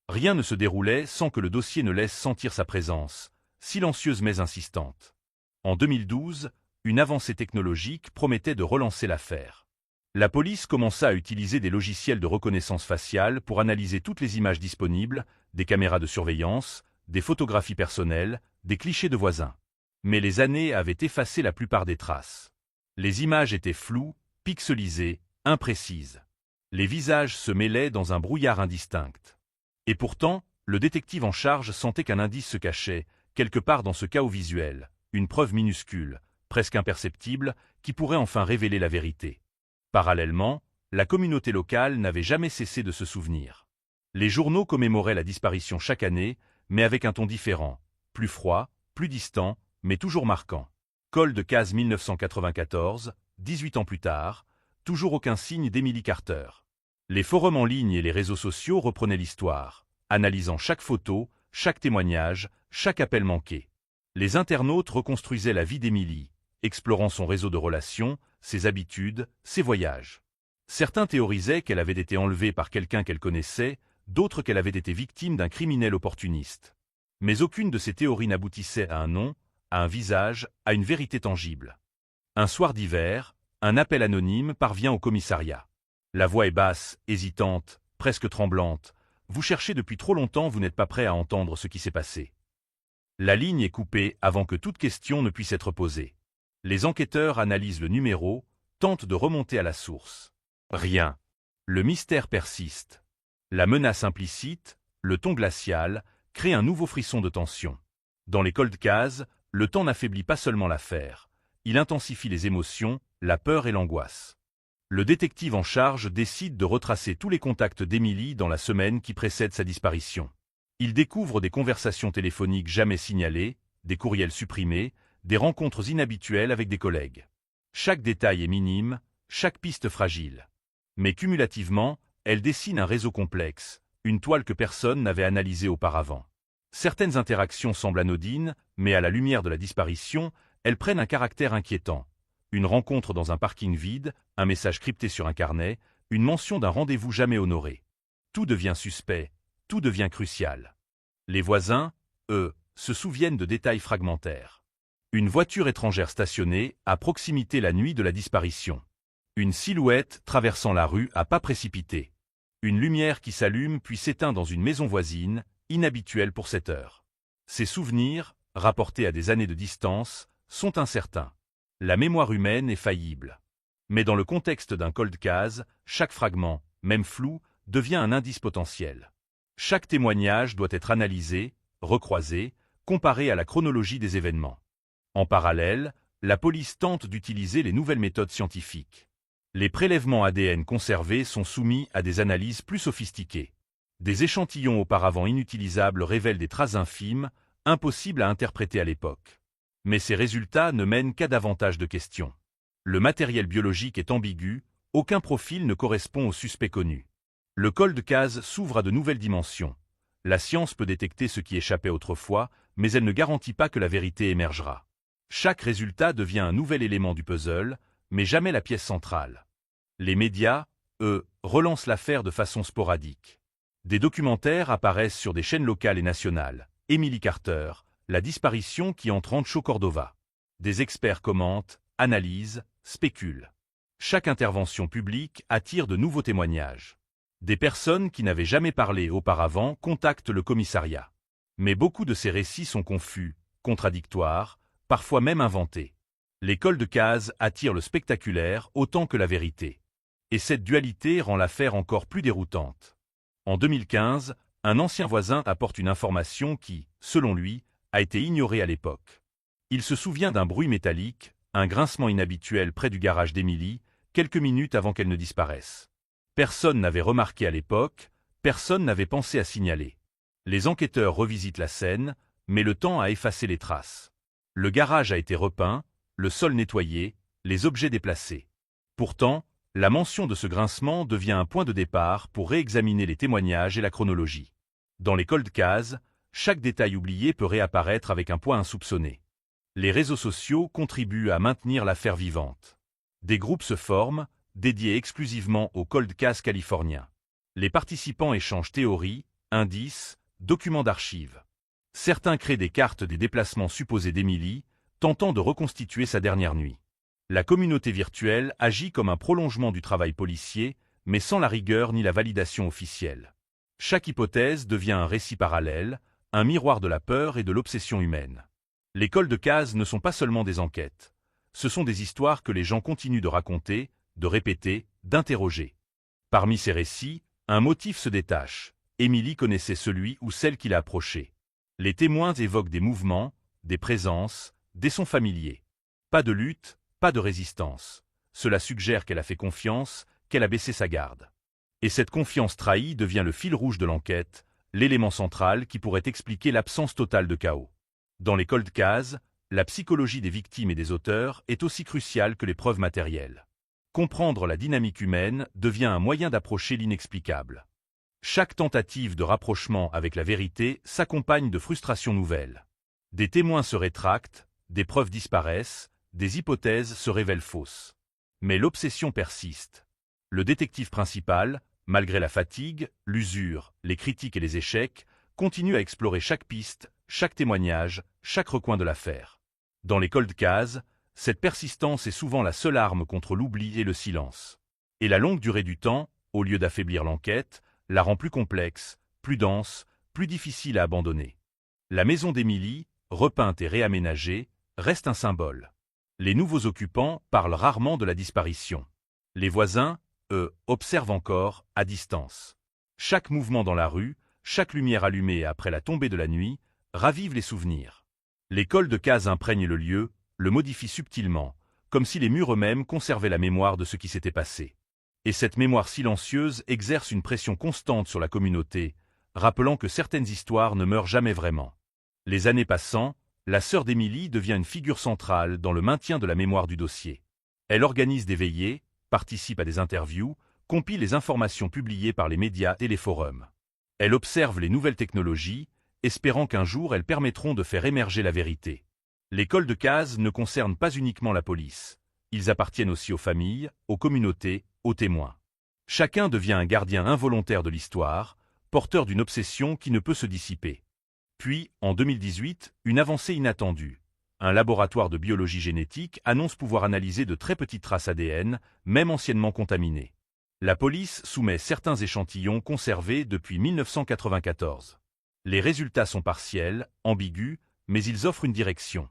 Rien ne se déroulait sans que le dossier ne laisse sentir sa présence, silencieuse mais insistante. En 2012, une avancée technologique promettait de relancer l'affaire. La police commença à utiliser des logiciels de reconnaissance faciale pour analyser toutes les images disponibles, des caméras de surveillance, des photographies personnelles, des clichés de voisins. Mais les années avaient effacé la plupart des traces. Les images étaient floues, pixelisées, imprécises. Les visages se mêlaient dans un brouillard indistinct. Et pourtant, le détective en charge sentait qu'un indice se cachait, quelque part dans ce chaos visuel, une preuve minuscule, presque imperceptible, qui pourrait enfin révéler la vérité. Parallèlement, la communauté locale n'avait jamais cessé de se souvenir. Les journaux commémoraient la disparition chaque année, mais avec un ton différent, plus froid, plus distant, mais toujours marquant. Cold case 1994, 18 ans plus tard, toujours aucun signe d'Emily Carter. Les forums en ligne et les réseaux sociaux reprenaient l'histoire, analysant chaque photo, chaque témoignage, chaque appel manqué. Les internautes reconstruisaient la vie d'Emily, explorant son réseau de relations, ses habitudes, ses voyages. Certains théorisaient qu'elle avait été enlevée par quelqu'un qu'elle connaissait, d'autres qu'elle avait été victime d'un criminel opportuniste. Mais aucune de ces théories n'aboutissait à un nom, à un visage, à une vérité tangible. Un soir d'hiver, un appel anonyme parvient au commissariat. La voix est basse, hésitante, presque tremblante. Vous cherchez depuis trop longtemps, vous n'êtes pas prêt à entendre ce qui s'est passé. La ligne est coupée avant que toute question ne puisse être posée. Les enquêteurs analysent le numéro, tentent de remonter à la source. Rien. Le mystère persiste. La menace implicite, le ton glacial, crée un nouveau frisson de tension. Dans les cold cases, le temps n'affaiblit pas seulement l'affaire. Il intensifie les émotions, la peur et l'angoisse. Le détective en charge décide de retracer tous les contacts d'Emily dans la semaine qui précède sa disparition. Il découvre des conversations téléphoniques jamais signalées, des courriels supprimés, des rencontres inhabituelles avec des collègues. Chaque détail est minime, chaque piste fragile. Mais cumulativement, elle dessine un réseau complexe, une toile que personne n'avait analysée auparavant. Certaines interactions semblent anodines, mais à la lumière de la disparition, elles prennent un caractère inquiétant. Une rencontre dans un parking vide, un message crypté sur un carnet, une mention d'un rendez-vous jamais honoré. Tout devient suspect, tout devient crucial. Les voisins, eux, se souviennent de détails fragmentaires. Une voiture étrangère stationnée à proximité la nuit de la disparition. Une silhouette traversant la rue à pas précipités. Une lumière qui s'allume puis s'éteint dans une maison voisine, inhabituelle pour cette heure. Ces souvenirs, rapportés à des années de distance, sont incertains. La mémoire humaine est faillible. Mais dans le contexte d'un cold case, chaque fragment, même flou, devient un indice potentiel. Chaque témoignage doit être analysé, recroisé, comparé à la chronologie des événements. En parallèle, la police tente d'utiliser les nouvelles méthodes scientifiques. Les prélèvements ADN conservés sont soumis à des analyses plus sophistiquées. Des échantillons auparavant inutilisables révèlent des traces infimes, impossibles à interpréter à l'époque. Mais ces résultats ne mènent qu'à davantage de questions. Le matériel biologique est ambigu, aucun profil ne correspond au suspect connu. Le cold case s'ouvre à de nouvelles dimensions. La science peut détecter ce qui échappait autrefois, mais elle ne garantit pas que la vérité émergera. Chaque résultat devient un nouvel élément du puzzle, mais jamais la pièce centrale. Les médias, eux, relancent l'affaire de façon sporadique. Des documentaires apparaissent sur des chaînes locales et nationales. Emily Carter, la disparition qui entre Rancho Cordova. Des experts commentent, analysent, spéculent. Chaque intervention publique attire de nouveaux témoignages. Des personnes qui n'avaient jamais parlé auparavant contactent le commissariat. Mais beaucoup de ces récits sont confus, contradictoires, parfois même inventés. Les cold cases attirent le spectaculaire autant que la vérité. Et cette dualité rend l'affaire encore plus déroutante. En 2015, un ancien voisin apporte une information qui, selon lui, a été ignorée à l'époque. Il se souvient d'un bruit métallique, un grincement inhabituel près du garage d'Emily, quelques minutes avant qu'elle ne disparaisse. Personne n'avait remarqué à l'époque, personne n'avait pensé à signaler. Les enquêteurs revisitent la scène, mais le temps a effacé les traces. Le garage a été repeint, le sol nettoyé, les objets déplacés. Pourtant, la mention de ce grincement devient un point de départ pour réexaminer les témoignages et la chronologie. Dans les cold cases, chaque détail oublié peut réapparaître avec un poids insoupçonné. Les réseaux sociaux contribuent à maintenir l'affaire vivante. Des groupes se forment, dédiés exclusivement aux cold cases californiens. Les participants échangent théories, indices, documents d'archives. Certains créent des cartes des déplacements supposés d'Emily, tentant de reconstituer sa dernière nuit. La communauté virtuelle agit comme un prolongement du travail policier, mais sans la rigueur ni la validation officielle. Chaque hypothèse devient un récit parallèle, un miroir de la peur et de l'obsession humaine. Les cold cases ne sont pas seulement des enquêtes. Ce sont des histoires que les gens continuent de raconter, de répéter, d'interroger. Parmi ces récits, un motif se détache. Emily connaissait celui ou celle qui l'a approché. Les témoins évoquent des mouvements, des présences, des sons familiers. Pas de lutte, pas de résistance. Cela suggère qu'elle a fait confiance, qu'elle a baissé sa garde. Et cette confiance trahie devient le fil rouge de l'enquête, l'élément central qui pourrait expliquer l'absence totale de chaos. Dans les cold cases, la psychologie des victimes et des auteurs est aussi cruciale que les preuves matérielles. Comprendre la dynamique humaine devient un moyen d'approcher l'inexplicable. Chaque tentative de rapprochement avec la vérité s'accompagne de frustrations nouvelles. Des témoins se rétractent, des preuves disparaissent, des hypothèses se révèlent fausses. Mais l'obsession persiste. Le détective principal, malgré la fatigue, l'usure, les critiques et les échecs, continue à explorer chaque piste, chaque témoignage, chaque recoin de l'affaire. Dans les cold cases, cette persistance est souvent la seule arme contre l'oubli et le silence. Et la longue durée du temps, au lieu d'affaiblir l'enquête, la rend plus complexe, plus dense, plus difficile à abandonner. La maison d'Emily, repeinte et réaménagée, reste un symbole. Les nouveaux occupants parlent rarement de la disparition. Les voisins, eux, observent encore, à distance. Chaque mouvement dans la rue, chaque lumière allumée après la tombée de la nuit, ravive les souvenirs. Les cold cases imprègnent le lieu, le modifient subtilement, comme si les murs eux-mêmes conservaient la mémoire de ce qui s'était passé. Et cette mémoire silencieuse exerce une pression constante sur la communauté, rappelant que certaines histoires ne meurent jamais vraiment. Les années passant, la sœur d'Emily devient une figure centrale dans le maintien de la mémoire du dossier. Elle organise des veillées, participe à des interviews, compile les informations publiées par les médias et les forums. Elle observe les nouvelles technologies, espérant qu'un jour elles permettront de faire émerger la vérité. Les cold cases ne concernent pas uniquement la police. Ils appartiennent aussi aux familles, aux communautés, aux témoins. Chacun devient un gardien involontaire de l'histoire, porteur d'une obsession qui ne peut se dissiper. Puis, en 2018, une avancée inattendue. Un laboratoire de biologie génétique annonce pouvoir analyser de très petites traces ADN, même anciennement contaminées. La police soumet certains échantillons conservés depuis 1994. Les résultats sont partiels, ambigus, mais ils offrent une direction.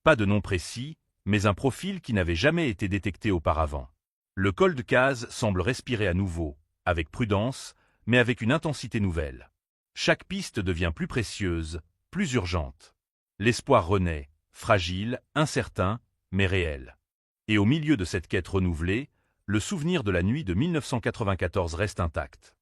Pas de nom précis, mais un profil qui n'avait jamais été détecté auparavant. Le cold case semble respirer à nouveau, avec prudence, mais avec une intensité nouvelle. Chaque piste devient plus précieuse, plus urgente. L'espoir renaît, fragile, incertain, mais réel. Et au milieu de cette quête renouvelée, le souvenir de la nuit de 1994 reste intact.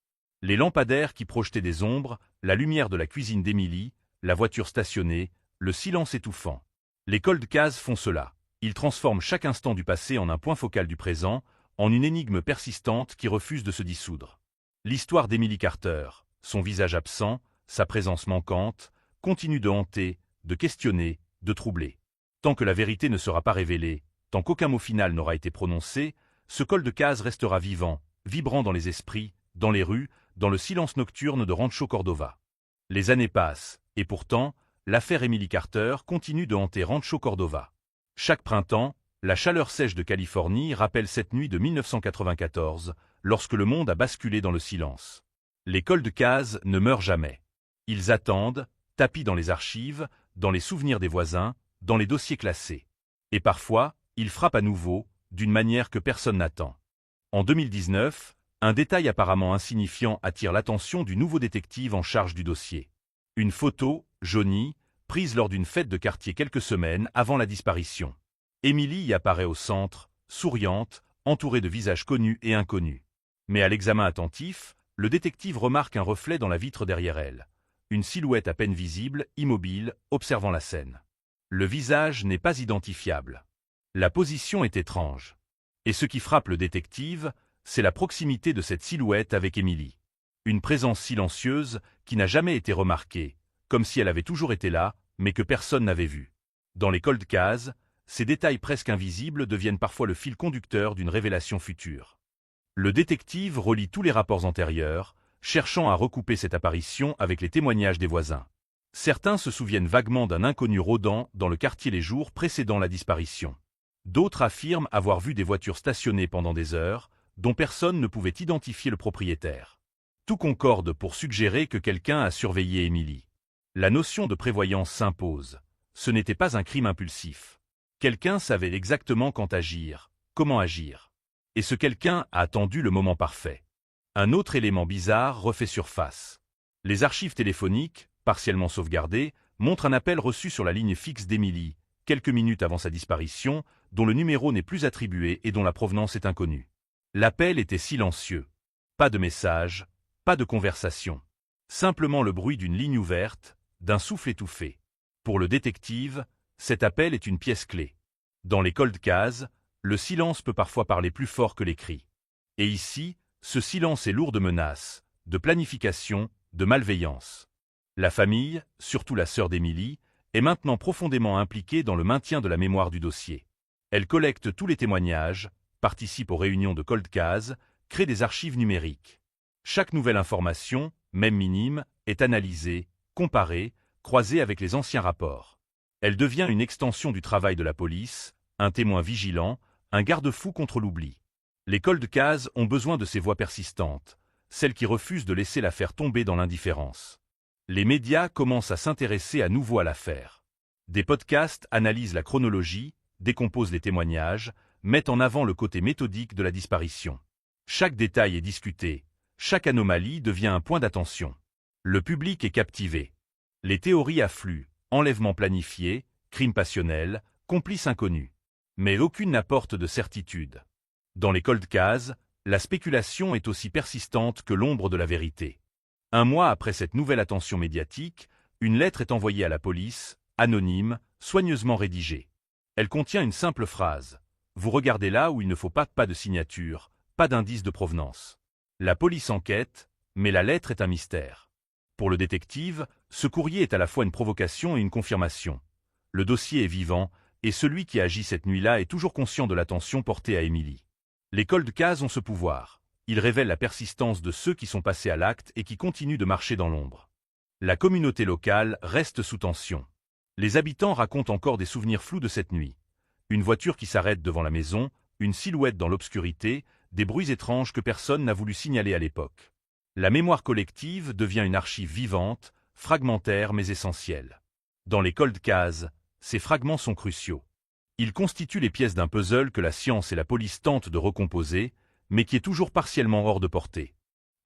Les lampadaires qui projetaient des ombres, la lumière de la cuisine d'Emily, la voiture stationnée, le silence étouffant. Les cold cases font cela. Ils transforment chaque instant du passé en un point focal du présent, en une énigme persistante qui refuse de se dissoudre. L'histoire d'Emily Carter, son visage absent, sa présence manquante, continue de hanter, de questionner, de troubler. Tant que la vérité ne sera pas révélée, tant qu'aucun mot final n'aura été prononcé, ce cold case restera vivant, vibrant dans les esprits, dans les rues, dans le silence nocturne de Rancho Cordova. Les années passent, et pourtant, l'affaire Emily Carter continue de hanter Rancho Cordova. Chaque printemps, la chaleur sèche de Californie rappelle cette nuit de 1994, lorsque le monde a basculé dans le silence. Les cold cases ne meurent jamais. Ils attendent, tapis dans les archives, dans les souvenirs des voisins, dans les dossiers classés. Et parfois, ils frappent à nouveau, d'une manière que personne n'attend. En 2019, un détail apparemment insignifiant attire l'attention du nouveau détective en charge du dossier. Une photo, jaunie, prise lors d'une fête de quartier quelques semaines avant la disparition. Emily y apparaît au centre, souriante, entourée de visages connus et inconnus. Mais à l'examen attentif, le détective remarque un reflet dans la vitre derrière elle. Une silhouette à peine visible, immobile, observant la scène. Le visage n'est pas identifiable. La position est étrange. Et ce qui frappe le détective, c'est la proximité de cette silhouette avec Emily. Une présence silencieuse qui n'a jamais été remarquée, comme si elle avait toujours été là, mais que personne n'avait vue. Dans les cold cases, ces détails presque invisibles deviennent parfois le fil conducteur d'une révélation future. Le détective relie tous les rapports antérieurs, cherchant à recouper cette apparition avec les témoignages des voisins. Certains se souviennent vaguement d'un inconnu rôdant dans le quartier les jours précédant la disparition. D'autres affirment avoir vu des voitures stationnées pendant des heures, dont personne ne pouvait identifier le propriétaire. Tout concorde pour suggérer que quelqu'un a surveillé Emily. La notion de prévoyance s'impose. Ce n'était pas un crime impulsif. Quelqu'un savait exactement quand agir, comment agir. Et ce quelqu'un a attendu le moment parfait. Un autre élément bizarre refait surface. Les archives téléphoniques, partiellement sauvegardées, montrent un appel reçu sur la ligne fixe d'Emily, quelques minutes avant sa disparition, dont le numéro n'est plus attribué et dont la provenance est inconnue. L'appel était silencieux. Pas de message, pas de conversation. Simplement le bruit d'une ligne ouverte, d'un souffle étouffé. Pour le détective, cet appel est une pièce clé. Dans les cold cases, le silence peut parfois parler plus fort que les cris. Et ici, ce silence est lourd de menaces, de planification, de malveillance. La famille, surtout la sœur d'Emily, est maintenant profondément impliquée dans le maintien de la mémoire du dossier. Elle collecte tous les témoignages, participe aux réunions de Cold Case, crée des archives numériques. Chaque nouvelle information, même minime, est analysée, comparée, croisée avec les anciens rapports. Elle devient une extension du travail de la police, un témoin vigilant, un garde-fou contre l'oubli. Les Cold Case ont besoin de ces voix persistantes, celles qui refusent de laisser l'affaire tomber dans l'indifférence. Les médias commencent à s'intéresser à nouveau à l'affaire. Des podcasts analysent la chronologie, décomposent les témoignages, mettent en avant le côté méthodique de la disparition. Chaque détail est discuté, chaque anomalie devient un point d'attention. Le public est captivé. Les théories affluent, enlèvement planifié, crime passionnel, complice inconnu. Mais aucune n'apporte de certitude. Dans les Cold Case, la spéculation est aussi persistante que l'ombre de la vérité. Un mois après cette nouvelle attention médiatique, une lettre est envoyée à la police, anonyme, soigneusement rédigée. Elle contient une simple phrase. Vous regardez là où il ne faut pas de signature, pas d'indice de provenance. La police enquête, mais la lettre est un mystère. Pour le détective, ce courrier est à la fois une provocation et une confirmation. Le dossier est vivant, et celui qui agit cette nuit-là est toujours conscient de l'attention portée à Emily. Les Cold Case ont ce pouvoir. Ils révèlent la persistance de ceux qui sont passés à l'acte et qui continuent de marcher dans l'ombre. La communauté locale reste sous tension. Les habitants racontent encore des souvenirs flous de cette nuit. Une voiture qui s'arrête devant la maison, une silhouette dans l'obscurité, des bruits étranges que personne n'a voulu signaler à l'époque. La mémoire collective devient une archive vivante, fragmentaire mais essentielle. Dans les Cold Case, ces fragments sont cruciaux. Ils constituent les pièces d'un puzzle que la science et la police tentent de recomposer, mais qui est toujours partiellement hors de portée.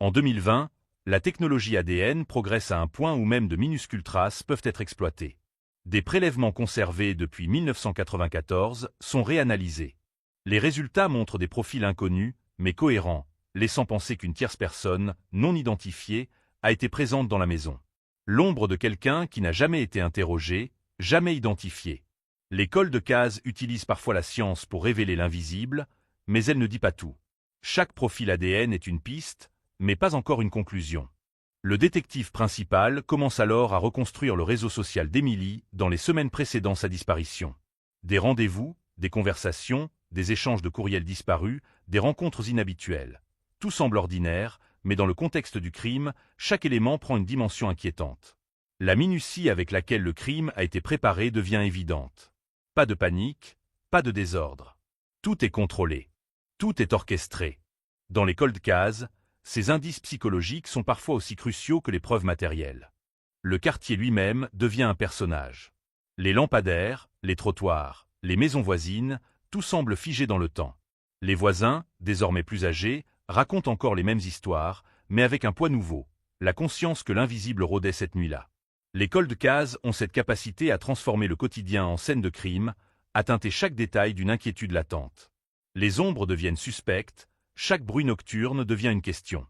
En 2020, la technologie ADN progresse à un point où même de minuscules traces peuvent être exploitées. Des prélèvements conservés depuis 1994 sont réanalysés. Les résultats montrent des profils inconnus, mais cohérents, laissant penser qu'une tierce personne, non identifiée, a été présente dans la maison. L'ombre de quelqu'un qui n'a jamais été interrogé, jamais identifié. Les Cold Case utilisent parfois la science pour révéler l'invisible, mais elle ne dit pas tout. Chaque profil ADN est une piste, mais pas encore une conclusion. Le détective principal commence alors à reconstruire le réseau social d'Emily dans les semaines précédant sa disparition. Des rendez-vous, des conversations, des échanges de courriels disparus, des rencontres inhabituelles. Tout semble ordinaire, mais dans le contexte du crime, chaque élément prend une dimension inquiétante. La minutie avec laquelle le crime a été préparé devient évidente. Pas de panique, pas de désordre. Tout est contrôlé. Tout est orchestré. Dans les Cold Case, ces indices psychologiques sont parfois aussi cruciaux que les preuves matérielles. Le quartier lui-même devient un personnage. Les lampadaires, les trottoirs, les maisons voisines, tout semble figé dans le temps. Les voisins, désormais plus âgés, racontent encore les mêmes histoires, mais avec un poids nouveau, la conscience que l'invisible rôdait cette nuit-là. Les Cold Case ont cette capacité à transformer le quotidien en scène de crime, à teinter chaque détail d'une inquiétude latente. Les ombres deviennent suspectes, chaque bruit nocturne devient une question.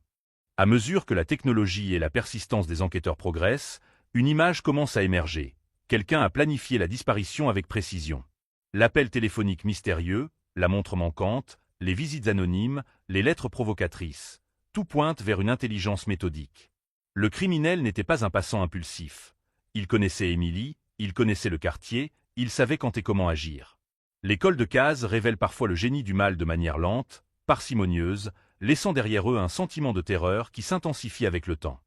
À mesure que la technologie et la persistance des enquêteurs progressent, une image commence à émerger. Quelqu'un a planifié la disparition avec précision. L'appel téléphonique mystérieux, la montre manquante, les visites anonymes, les lettres provocatrices, tout pointe vers une intelligence méthodique. Le criminel n'était pas un passant impulsif. Il connaissait Emily, il connaissait le quartier, il savait quand et comment agir. Les Cold Case révèlent parfois le génie du mal de manière lente, parcimonieuse, laissant derrière eux un sentiment de terreur qui s'intensifie avec le temps.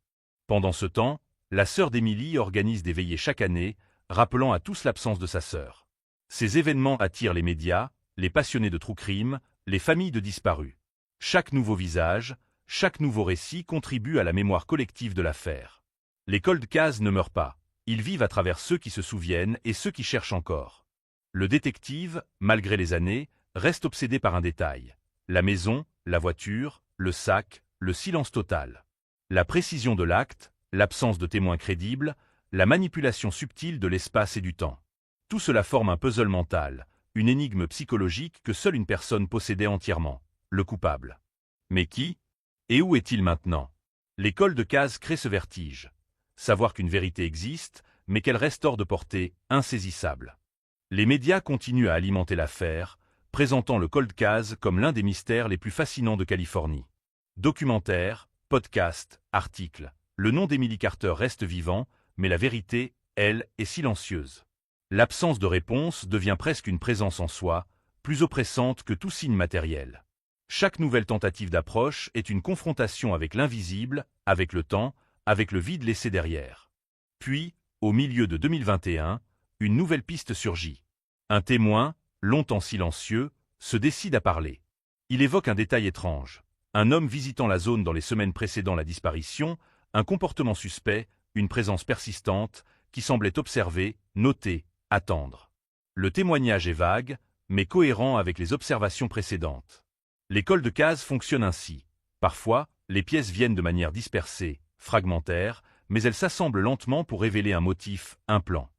Pendant ce temps, la sœur d'Emily organise des veillées chaque année, rappelant à tous l'absence de sa sœur. Ces événements attirent les médias, les passionnés de true crime, les familles de disparus. Chaque nouveau visage, chaque nouveau récit contribue à la mémoire collective de l'affaire. Les Cold Case ne meurent pas, ils vivent à travers ceux qui se souviennent et ceux qui cherchent encore. Le détective, malgré les années, reste obsédé par un détail. La maison, la voiture, le sac, le silence total. La précision de l'acte, l'absence de témoins crédibles, la manipulation subtile de l'espace et du temps. Tout cela forme un puzzle mental, une énigme psychologique que seule une personne possédait entièrement, le coupable. Mais qui? Et où est-il maintenant? Les Cold Case créent ce vertige. Savoir qu'une vérité existe, mais qu'elle reste hors de portée, insaisissable. Les médias continuent à alimenter l'affaire, présentant le Cold Case comme l'un des mystères les plus fascinants de Californie. Documentaires, podcasts, articles, le nom d'Emily Carter reste vivant, mais la vérité, elle, est silencieuse. L'absence de réponse devient presque une présence en soi, plus oppressante que tout signe matériel. Chaque nouvelle tentative d'approche est une confrontation avec l'invisible, avec le temps, avec le vide laissé derrière. Puis, au milieu de 2021, une nouvelle piste surgit. Un témoin, longtemps silencieux, se décide à parler. Il évoque un détail étrange. Un homme visitant la zone dans les semaines précédant la disparition, un comportement suspect, une présence persistante, qui semblait observer, noter, attendre. Le témoignage est vague, mais cohérent avec les observations précédentes. Les cols de cases fonctionnent ainsi. Parfois, les pièces viennent de manière dispersée, fragmentaire, mais elles s'assemblent lentement pour révéler un motif, un plan.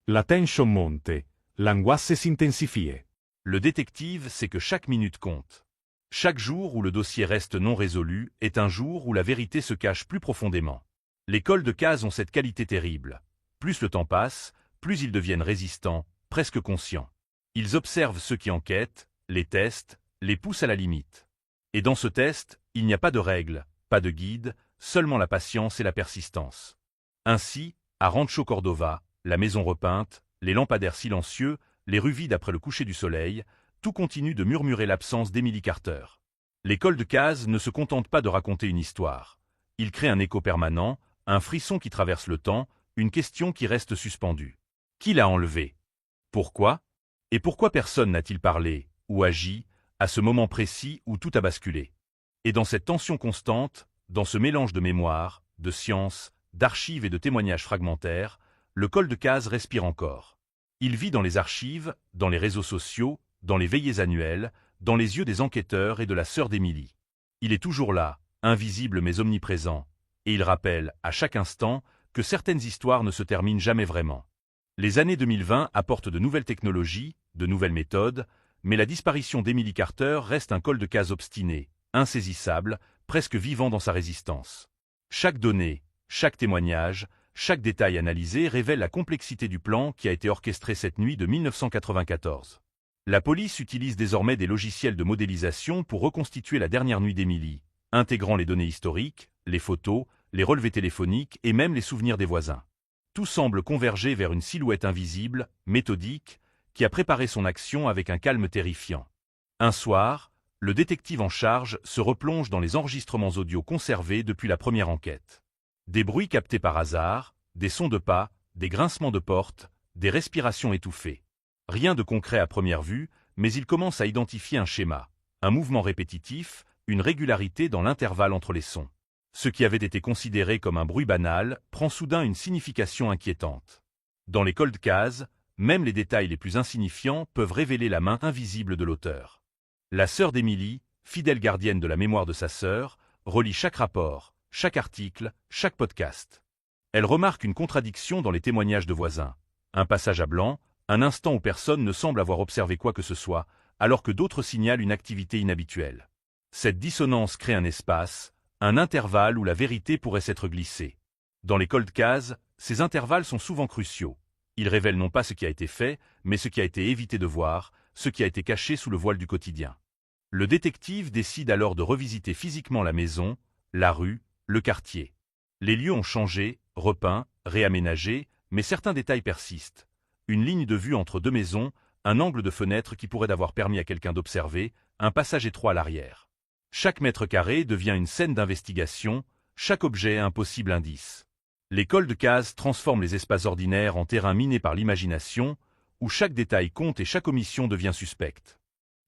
La tension monte, l'angoisse s'intensifie. Le détective sait que chaque minute compte. Chaque jour où le dossier reste non résolu est un jour où la vérité se cache plus profondément. Les cols de cases ont cette qualité terrible. Plus le temps passe, plus ils deviennent résistants, presque conscients. Ils observent ceux qui enquêtent, les testent, les poussent à la limite. Et dans ce test, il n'y a pas de règles, pas de guide, seulement la patience et la persistance. Ainsi, à Rancho Cordova, la maison repeinte, les lampadaires silencieux, les rues vides après le coucher du soleil, tout continue de murmurer l'absence d'Emily Carter. Les cols de cases ne se contentent pas de raconter une histoire. Ils créent un écho permanent, un frisson qui traverse le temps, une question qui reste suspendue. Qui l'a enlevé? Pourquoi? Et pourquoi personne n'a-t-il parlé, ou agi, à ce moment précis où tout a basculé? Et dans cette tension constante, dans ce mélange de mémoire, de science, d'archives et de témoignages fragmentaires, le col de cases respire encore. Il vit dans les archives, dans les réseaux sociaux, dans les veillées annuelles, dans les yeux des enquêteurs et de la sœur d'Emily. Il est toujours là, invisible mais omniprésent, et il rappelle, à chaque instant, que certaines histoires ne se terminent jamais vraiment. Les années 2020 apportent de nouvelles technologies, de nouvelles méthodes, mais la disparition d'Emily Carter reste un col de cases obstiné, insaisissable, presque vivant dans sa résistance. Chaque donnée, chaque témoignage, chaque détail analysé révèle la complexité du plan qui a été orchestré cette nuit de 1994. La police utilise désormais des logiciels de modélisation pour reconstituer la dernière nuit d'Emily, intégrant les données historiques, les photos, les relevés téléphoniques et même les souvenirs des voisins. Tout semble converger vers une silhouette invisible, méthodique, qui a préparé son action avec un calme terrifiant. Un soir, le détective en charge se replonge dans les enregistrements audio conservés depuis la première enquête. Des bruits captés par hasard, des sons de pas, des grincements de portes, des respirations étouffées. Rien de concret à première vue, mais il commence à identifier un schéma, un mouvement répétitif, une régularité dans l'intervalle entre les sons. Ce qui avait été considéré comme un bruit banal prend soudain une signification inquiétante. Dans les cold cases, même les détails les plus insignifiants peuvent révéler la main invisible de l'auteur. La sœur d'Emily, fidèle gardienne de la mémoire de sa sœur, relit chaque rapport, chaque article, chaque podcast. Elle remarque une contradiction dans les témoignages de voisins. Un passage à blanc, un instant où personne ne semble avoir observé quoi que ce soit, alors que d'autres signalent une activité inhabituelle. Cette dissonance crée un espace, un intervalle où la vérité pourrait s'être glissée. Dans les cold cases, ces intervalles sont souvent cruciaux. Ils révèlent non pas ce qui a été fait, mais ce qui a été évité de voir, ce qui a été caché sous le voile du quotidien. Le détective décide alors de revisiter physiquement la maison, la rue, le quartier. Les lieux ont changé, repeints, réaménagés, mais certains détails persistent. Une ligne de vue entre deux maisons, un angle de fenêtre qui pourrait avoir permis à quelqu'un d'observer, un passage étroit à l'arrière. Chaque mètre carré devient une scène d'investigation, chaque objet un possible indice. Les cold cases transforment les espaces ordinaires en terrain miné par l'imagination, où chaque détail compte et chaque omission devient suspecte.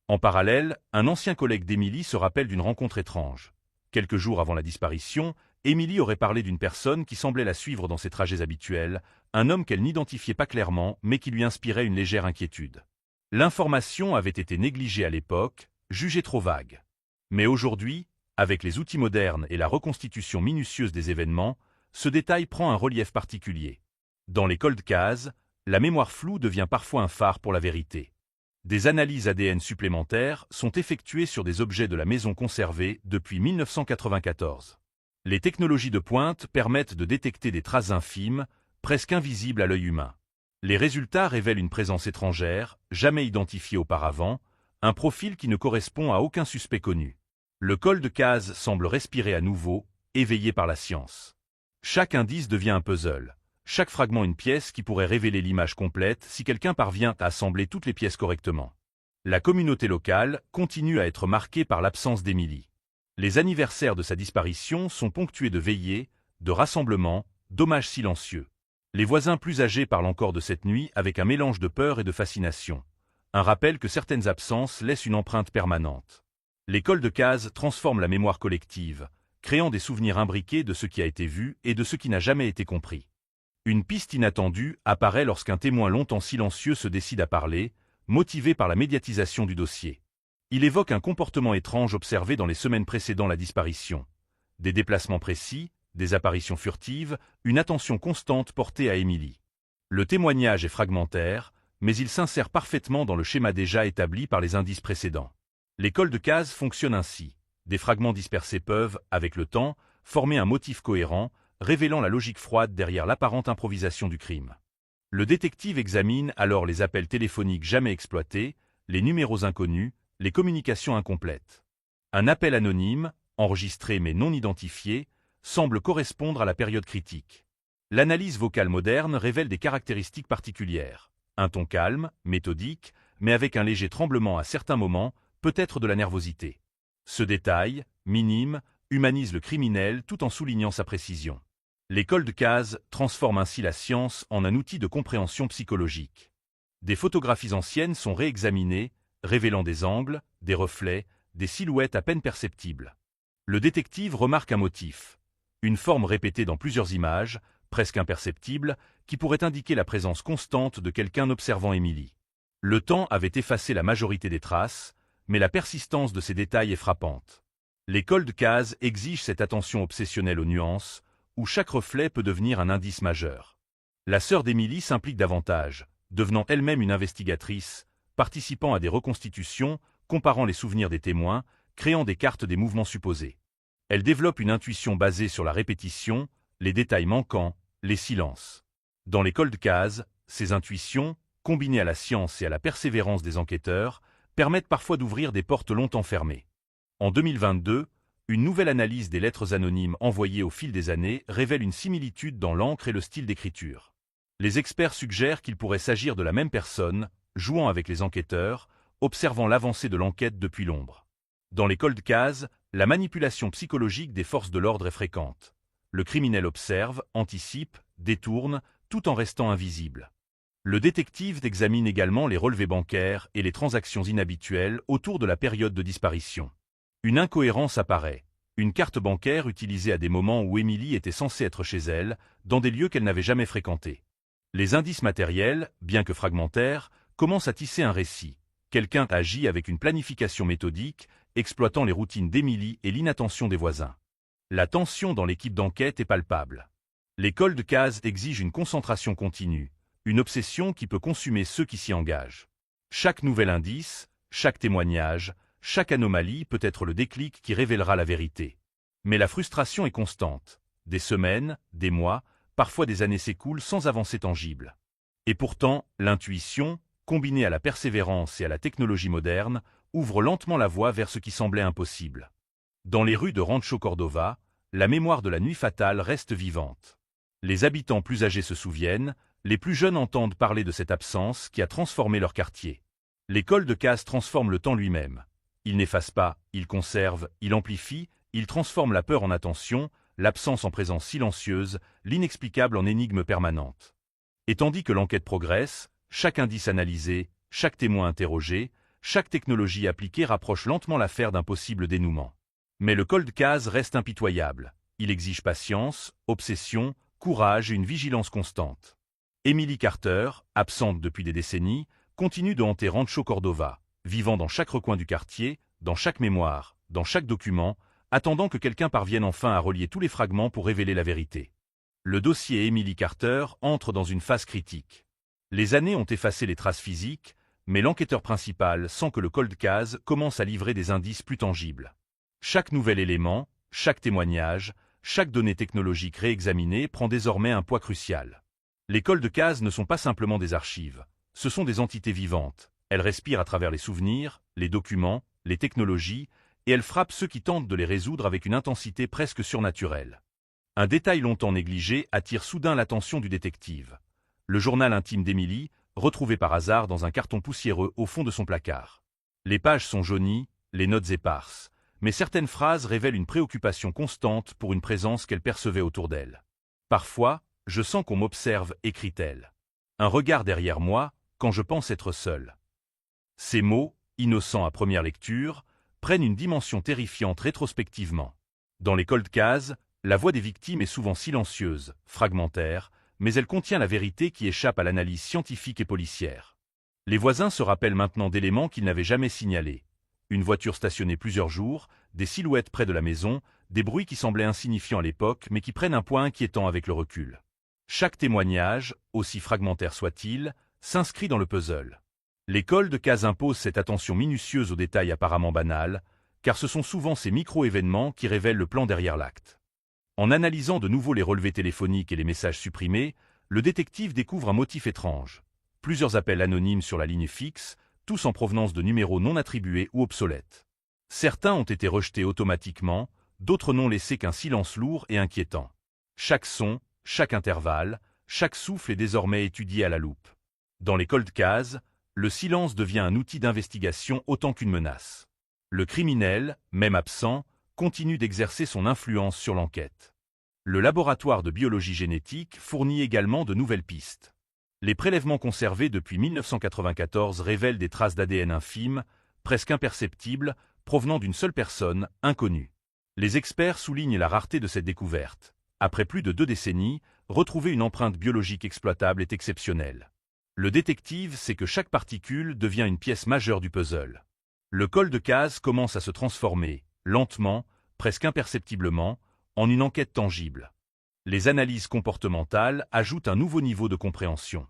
En parallèle, un ancien collègue d'Emily se rappelle d'une rencontre étrange. Quelques jours avant la disparition, Emily aurait parlé d'une personne qui semblait la suivre dans ses trajets habituels, un homme qu'elle n'identifiait pas clairement mais qui lui inspirait une légère inquiétude. L'information avait été négligée à l'époque, jugée trop vague. Mais aujourd'hui, avec les outils modernes et la reconstitution minutieuse des événements, ce détail prend un relief particulier. Dans les cold cases, la mémoire floue devient parfois un phare pour la vérité. Des analyses ADN supplémentaires sont effectuées sur des objets de la maison conservés depuis 1994. Les technologies de pointe permettent de détecter des traces infimes, presque invisibles à l'œil humain. Les résultats révèlent une présence étrangère, jamais identifiée auparavant, un profil qui ne correspond à aucun suspect connu. Le cold case semble respirer à nouveau, éveillé par la science. Chaque indice devient un puzzle, chaque fragment une pièce qui pourrait révéler l'image complète si quelqu'un parvient à assembler toutes les pièces correctement. La communauté locale continue à être marquée par l'absence d'Émilie. Les anniversaires de sa disparition sont ponctués de veillées, de rassemblements, d'hommages silencieux. Les voisins plus âgés parlent encore de cette nuit avec un mélange de peur et de fascination. Un rappel que certaines absences laissent une empreinte permanente. L'école de Case transforme la mémoire collective, créant des souvenirs imbriqués de ce qui a été vu et de ce qui n'a jamais été compris. Une piste inattendue apparaît lorsqu'un témoin longtemps silencieux se décide à parler, motivé par la médiatisation du dossier. Il évoque un comportement étrange observé dans les semaines précédant la disparition. Des déplacements précis, des apparitions furtives, une attention constante portée à Émilie. Le témoignage est fragmentaire, mais il s'insère parfaitement dans le schéma déjà établi par les indices précédents. L'école de Case fonctionne ainsi. Des fragments dispersés peuvent, avec le temps, former un motif cohérent, révélant la logique froide derrière l'apparente improvisation du crime. Le détective examine alors les appels téléphoniques jamais exploités, les numéros inconnus, les communications incomplètes. Un appel anonyme, enregistré mais non identifié, semble correspondre à la période critique. L'analyse vocale moderne révèle des caractéristiques particulières. Un ton calme, méthodique, mais avec un léger tremblement à certains moments, peut-être de la nervosité. Ce détail, minime, humanise le criminel tout en soulignant sa précision. L'école de Case transforme ainsi la science en un outil de compréhension psychologique. Des photographies anciennes sont réexaminées, révélant des angles, des reflets, des silhouettes à peine perceptibles. Le détective remarque un motif, une forme répétée dans plusieurs images, presque imperceptible, qui pourrait indiquer la présence constante de quelqu'un observant Émilie. Le temps avait effacé la majorité des traces, mais la persistance de ces détails est frappante. L'école de Case exige cette attention obsessionnelle aux nuances, où chaque reflet peut devenir un indice majeur. La sœur d'Émilie s'implique davantage, devenant elle-même une investigatrice, participant à des reconstitutions, comparant les souvenirs des témoins, créant des cartes des mouvements supposés. Elle développe une intuition basée sur la répétition, les détails manquants, les silences. Dans l'école de Case, ces intuitions, combinées à la science et à la persévérance des enquêteurs, permettent parfois d'ouvrir des portes longtemps fermées. En 2022, une nouvelle analyse des lettres anonymes envoyées au fil des années révèle une similitude dans l'encre et le style d'écriture. Les experts suggèrent qu'il pourrait s'agir de la même personne, jouant avec les enquêteurs, observant l'avancée de l'enquête depuis l'ombre. Dans l'école de Case, la manipulation psychologique des forces de l'ordre est fréquente. Le criminel observe, anticipe, détourne, tout en restant invisible. Le détective examine également les relevés bancaires et les transactions inhabituelles autour de la période de disparition. Une incohérence apparaît. Une carte bancaire utilisée à des moments où Émilie était censée être chez elle, dans des lieux qu'elle n'avait jamais fréquentés. Les indices matériels, bien que fragmentaires, commencent à tisser un récit. Quelqu'un agit avec une planification méthodique, exploitant les routines d'Émilie et l'inattention des voisins. La tension dans l'équipe d'enquête est palpable. L'école de Case exige une concentration continue, une obsession qui peut consumer ceux qui s'y engagent. Chaque nouvel indice, chaque témoignage, chaque anomalie peut être le déclic qui révélera la vérité. Mais la frustration est constante. Des semaines, des mois, parfois des années s'écoulent sans avancée tangible. Et pourtant, l'intuition, combinée à la persévérance et à la technologie moderne, ouvre lentement la voie vers ce qui semblait impossible. Dans les rues de Rancho Cordova, la mémoire de la nuit fatale reste vivante. Les habitants plus âgés se souviennent, les plus jeunes entendent parler de cette absence qui a transformé leur quartier. L'école de Case transforme le temps lui-même. Il n'efface pas, il conserve, il amplifie, il transforme la peur en attention, l'absence en présence silencieuse, l'inexplicable en énigme permanente. Et tandis que l'enquête progresse, chaque indice analysé, chaque témoin interrogé, chaque technologie appliquée rapproche lentement l'affaire d'un possible dénouement. Mais le cold case reste impitoyable. Il exige patience, obsession, courage et une vigilance constante. Emily Carter, absente depuis des décennies, continue de hanter Rancho Cordova, vivant dans chaque recoin du quartier, dans chaque mémoire, dans chaque document, attendant que quelqu'un parvienne enfin à relier tous les fragments pour révéler la vérité. Le dossier Emily Carter entre dans une phase critique. Les années ont effacé les traces physiques, mais l'enquêteur principal sent que le cold case commence à livrer des indices plus tangibles. Chaque nouvel élément, chaque témoignage, chaque donnée technologique réexaminée prend désormais un poids crucial. Les cold cases ne sont pas simplement des archives, ce sont des entités vivantes. Elles respirent à travers les souvenirs, les documents, les technologies, et elles frappent ceux qui tentent de les résoudre avec une intensité presque surnaturelle. Un détail longtemps négligé attire soudain l'attention du détective. Le journal intime d'Emily, retrouvé par hasard dans un carton poussiéreux au fond de son placard. Les pages sont jaunies, les notes éparses, mais certaines phrases révèlent une préoccupation constante pour une présence qu'elle percevait autour d'elle. Parfois, je sens qu'on m'observe, écrit-elle. Un regard derrière moi, quand je pense être seul. Ces mots, innocents à première lecture, prennent une dimension terrifiante rétrospectivement. Dans les cold cases, la voix des victimes est souvent silencieuse, fragmentaire, mais elle contient la vérité qui échappe à l'analyse scientifique et policière. Les voisins se rappellent maintenant d'éléments qu'ils n'avaient jamais signalés. Une voiture stationnée plusieurs jours, des silhouettes près de la maison, des bruits qui semblaient insignifiants à l'époque mais qui prennent un poids inquiétant avec le recul. Chaque témoignage, aussi fragmentaire soit-il, s'inscrit dans le puzzle. Les cold cases imposent cette attention minutieuse aux détails apparemment banals, car ce sont souvent ces micro-événements qui révèlent le plan derrière l'acte. En analysant de nouveau les relevés téléphoniques et les messages supprimés, le détective découvre un motif étrange. Plusieurs appels anonymes sur la ligne fixe, tous en provenance de numéros non attribués ou obsolètes. Certains ont été rejetés automatiquement, d'autres n'ont laissé qu'un silence lourd et inquiétant. Chaque son, chaque intervalle, chaque souffle est désormais étudié à la loupe. Dans les cold cases, le silence devient un outil d'investigation autant qu'une menace. Le criminel, même absent, continue d'exercer son influence sur l'enquête. Le laboratoire de biologie génétique fournit également de nouvelles pistes. Les prélèvements conservés depuis 1994 révèlent des traces d'ADN infimes, presque imperceptibles, provenant d'une seule personne, inconnue. Les experts soulignent la rareté de cette découverte. Après plus de 2 décennies, retrouver une empreinte biologique exploitable est exceptionnel. Le détective sait que chaque particule devient une pièce majeure du puzzle. Le cold case commence à se transformer, lentement, presque imperceptiblement, en une enquête tangible. Les analyses comportementales ajoutent un nouveau niveau de compréhension.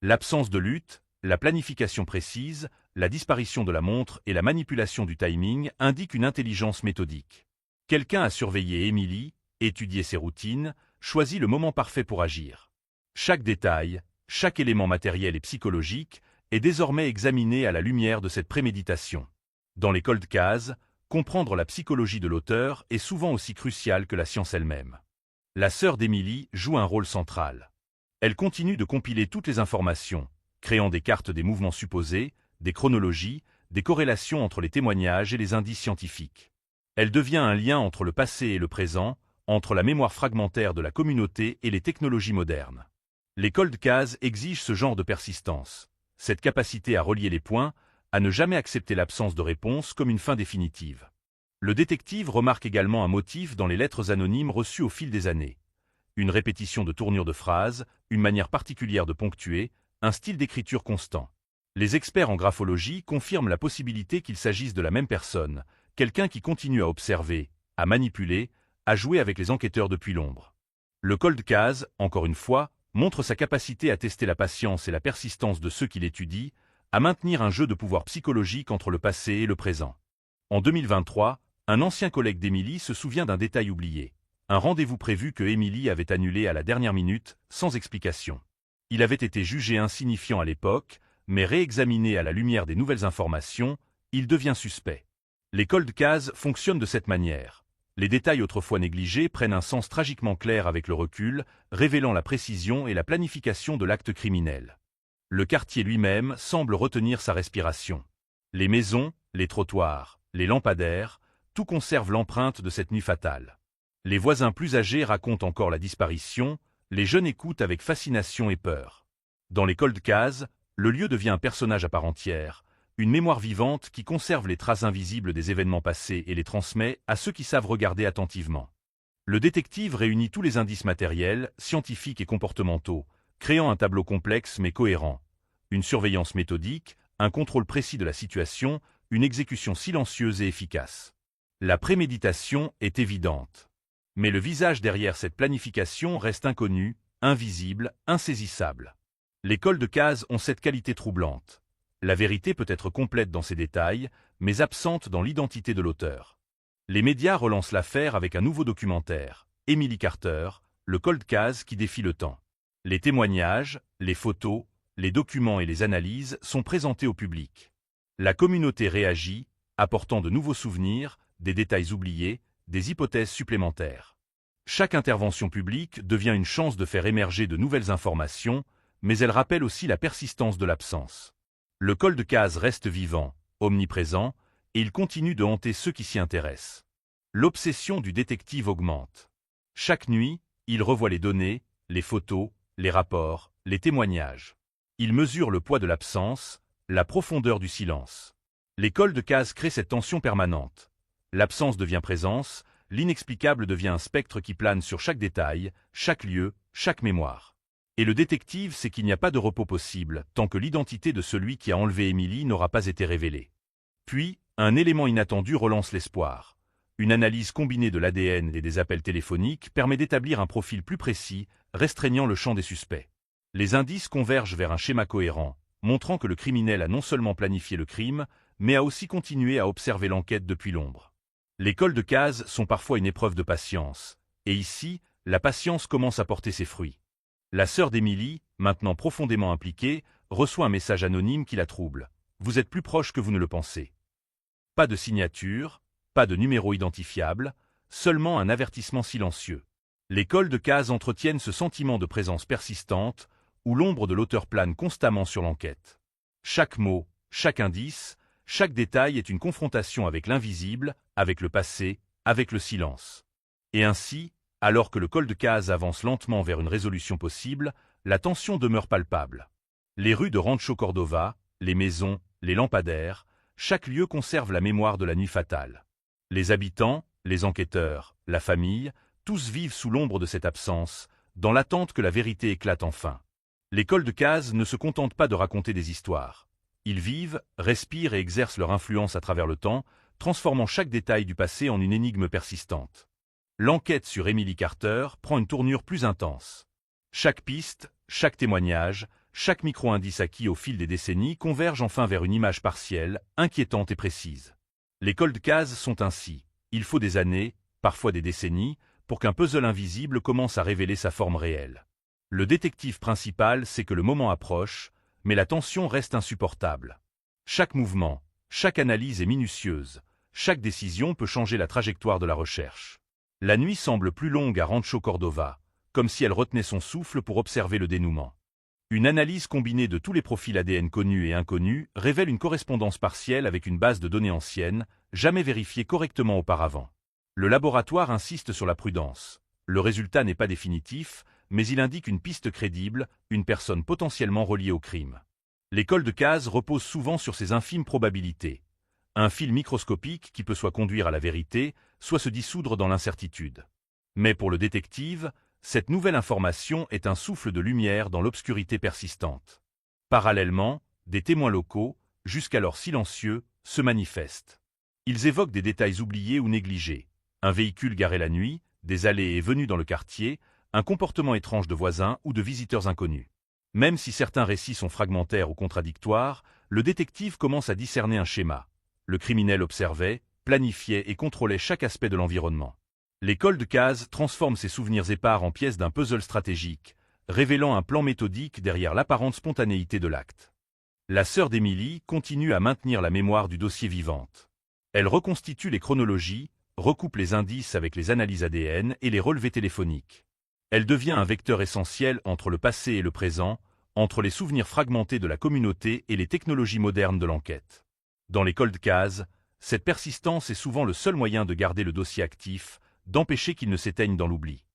L'absence de lutte, la planification précise, la disparition de la montre et la manipulation du timing indiquent une intelligence méthodique. Quelqu'un a surveillé Emily, étudié ses routines, choisi le moment parfait pour agir. Chaque détail, chaque élément matériel et psychologique est désormais examiné à la lumière de cette préméditation. Dans les cold cases, comprendre la psychologie de l'auteur est souvent aussi crucial que la science elle-même. La sœur d'Emily joue un rôle central. Elle continue de compiler toutes les informations, créant des cartes des mouvements supposés, des chronologies, des corrélations entre les témoignages et les indices scientifiques. Elle devient un lien entre le passé et le présent, entre la mémoire fragmentaire de la communauté et les technologies modernes. Les cold cases exigent ce genre de persistance, cette capacité à relier les points, à ne jamais accepter l'absence de réponse comme une fin définitive. Le détective remarque également un motif dans les lettres anonymes reçues au fil des années. Une répétition de tournures de phrases, une manière particulière de ponctuer, un style d'écriture constant. Les experts en graphologie confirment la possibilité qu'il s'agisse de la même personne, quelqu'un qui continue à observer, à manipuler, à jouer avec les enquêteurs depuis l'ombre. Le cold case, encore une fois, montre sa capacité à tester la patience et la persistance de ceux qui l'étudient, à maintenir un jeu de pouvoir psychologique entre le passé et le présent. En 2023, un ancien collègue d'Emily se souvient d'un détail oublié. Un rendez-vous prévu que Emily avait annulé à la dernière minute, sans explication. Il avait été jugé insignifiant à l'époque, mais réexaminé à la lumière des nouvelles informations, il devient suspect. Les cold cases fonctionnent de cette manière. Les détails autrefois négligés prennent un sens tragiquement clair avec le recul, révélant la précision et la planification de l'acte criminel. Le quartier lui-même semble retenir sa respiration. Les maisons, les trottoirs, les lampadaires, tout conserve l'empreinte de cette nuit fatale. Les voisins plus âgés racontent encore la disparition, les jeunes écoutent avec fascination et peur. Dans les cold cases, le lieu devient un personnage à part entière, une mémoire vivante qui conserve les traces invisibles des événements passés et les transmet à ceux qui savent regarder attentivement. Le détective réunit tous les indices matériels, scientifiques et comportementaux, créant un tableau complexe mais cohérent. Une surveillance méthodique, un contrôle précis de la situation, une exécution silencieuse et efficace. La préméditation est évidente. Mais le visage derrière cette planification reste inconnu, invisible, insaisissable. Les cold cases ont cette qualité troublante. La vérité peut être complète dans ses détails, mais absente dans l'identité de l'auteur. Les médias relancent l'affaire avec un nouveau documentaire, Emily Carter, le cold case qui défie le temps. Les témoignages, les photos, les documents et les analyses sont présentés au public. La communauté réagit, apportant de nouveaux souvenirs, des détails oubliés, des hypothèses supplémentaires. Chaque intervention publique devient une chance de faire émerger de nouvelles informations, mais elle rappelle aussi la persistance de l'absence. Le cold case reste vivant, omniprésent, et il continue de hanter ceux qui s'y intéressent. L'obsession du détective augmente. Chaque nuit, il revoit les données, les photos, les rapports, les témoignages. Il mesure le poids de l'absence, la profondeur du silence. L'école de Case crée cette tension permanente. L'absence devient présence, l'inexplicable devient un spectre qui plane sur chaque détail, chaque lieu, chaque mémoire. Et le détective sait qu'il n'y a pas de repos possible tant que l'identité de celui qui a enlevé Emily n'aura pas été révélée. Puis, un élément inattendu relance l'espoir. Une analyse combinée de l'ADN et des appels téléphoniques permet d'établir un profil plus précis, restreignant le champ des suspects. Les indices convergent vers un schéma cohérent, montrant que le criminel a non seulement planifié le crime, mais a aussi continué à observer l'enquête depuis l'ombre. Les cols de Case sont parfois une épreuve de patience, et ici, la patience commence à porter ses fruits. La sœur d'Emily, maintenant profondément impliquée, reçoit un message anonyme qui la trouble. Vous êtes plus proche que vous ne le pensez. Pas de signature, pas de numéro identifiable, seulement un avertissement silencieux. Les cols de Case entretiennent ce sentiment de présence persistante, où l'ombre de l'auteur plane constamment sur l'enquête. Chaque mot, chaque indice, chaque détail est une confrontation avec l'invisible, avec le passé, avec le silence. Et ainsi, alors que le col de Case avance lentement vers une résolution possible, la tension demeure palpable. Les rues de Rancho Cordova, les maisons, les lampadaires, chaque lieu conserve la mémoire de la nuit fatale. Les habitants, les enquêteurs, la famille, tous vivent sous l'ombre de cette absence, dans l'attente que la vérité éclate enfin. Les cols de Case ne se contentent pas de raconter des histoires. Ils vivent, respirent et exercent leur influence à travers le temps, transformant chaque détail du passé en une énigme persistante. L'enquête sur Emily Carter prend une tournure plus intense. Chaque piste, chaque témoignage, chaque micro-indice acquis au fil des décennies converge enfin vers une image partielle, inquiétante et précise. Les cols de Case sont ainsi. Il faut des années, parfois des décennies, pour qu'un puzzle invisible commence à révéler sa forme réelle. Le détective principal sait que le moment approche, mais la tension reste insupportable. Chaque mouvement, chaque analyse est minutieuse, chaque décision peut changer la trajectoire de la recherche. La nuit semble plus longue à Rancho Cordova, comme si elle retenait son souffle pour observer le dénouement. Une analyse combinée de tous les profils ADN connus et inconnus révèle une correspondance partielle avec une base de données ancienne, jamais vérifiée correctement auparavant. Le laboratoire insiste sur la prudence. Le résultat n'est pas définitif, mais il indique une piste crédible, une personne potentiellement reliée au crime. Les cols de Case reposent souvent sur ces infimes probabilités. Un fil microscopique qui peut soit conduire à la vérité, soit se dissoudre dans l'incertitude. Mais pour le détective, cette nouvelle information est un souffle de lumière dans l'obscurité persistante. Parallèlement, des témoins locaux, jusqu'alors silencieux, se manifestent. Ils évoquent des détails oubliés ou négligés. Un véhicule garé la nuit, des allées et venues dans le quartier, un comportement étrange de voisins ou de visiteurs inconnus. Même si certains récits sont fragmentaires ou contradictoires, le détective commence à discerner un schéma. Le criminel observait, planifiait et contrôlait chaque aspect de l'environnement. Les cols de Case transforment ces souvenirs épars en pièces d'un puzzle stratégique, révélant un plan méthodique derrière l'apparente spontanéité de l'acte. La sœur d'Emily continue à maintenir la mémoire du dossier vivante. Elle reconstitue les chronologies, recoupe les indices avec les analyses ADN et les relevés téléphoniques. Elle devient un vecteur essentiel entre le passé et le présent, entre les souvenirs fragmentés de la communauté et les technologies modernes de l'enquête. Dans les cols de Case, cette persistance est souvent le seul moyen de garder le dossier actif, d'empêcher qu'il ne s'éteigne dans l'oubli.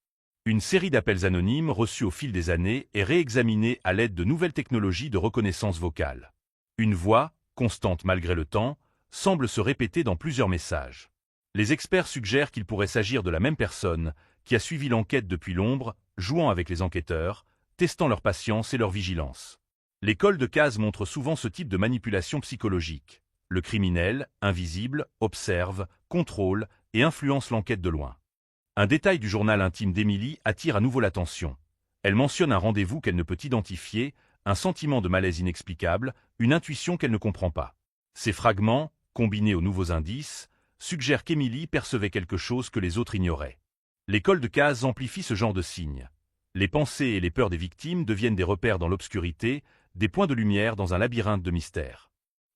Une série d'appels anonymes reçus au fil des années est réexaminée à l'aide de nouvelles technologies de reconnaissance vocale. Une voix, constante malgré le temps, semble se répéter dans plusieurs messages. Les experts suggèrent qu'il pourrait s'agir de la même personne qui a suivi l'enquête depuis l'ombre, jouant avec les enquêteurs, testant leur patience et leur vigilance. Les cols de Case montrent souvent ce type de manipulation psychologique. Le criminel, invisible, observe, contrôle et influence l'enquête de loin. Un détail du journal intime d'Emily attire à nouveau l'attention. Elle mentionne un rendez-vous qu'elle ne peut identifier, un sentiment de malaise inexplicable, une intuition qu'elle ne comprend pas. Ces fragments, combinés aux nouveaux indices, suggèrent qu'Emily percevait quelque chose que les autres ignoraient. Les cols de Case amplifient ce genre de signes. Les pensées et les peurs des victimes deviennent des repères dans l'obscurité, des points de lumière dans un labyrinthe de mystères.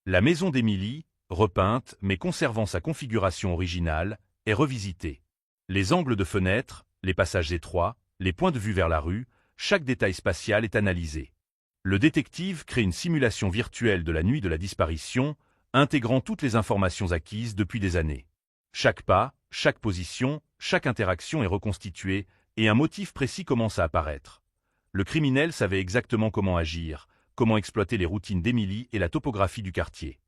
La maison d'Emily, repeinte mais conservant sa configuration originale, est revisitée. Les angles de fenêtres, les passages étroits, les points de vue vers la rue, chaque détail spatial est analysé. Le détective crée une simulation virtuelle de la nuit de la disparition, intégrant toutes les informations acquises depuis des années. Chaque pas, chaque position, chaque interaction est reconstituée, et un motif précis commence à apparaître. Le criminel savait exactement comment agir, comment exploiter les routines d'Emily et la topographie du quartier.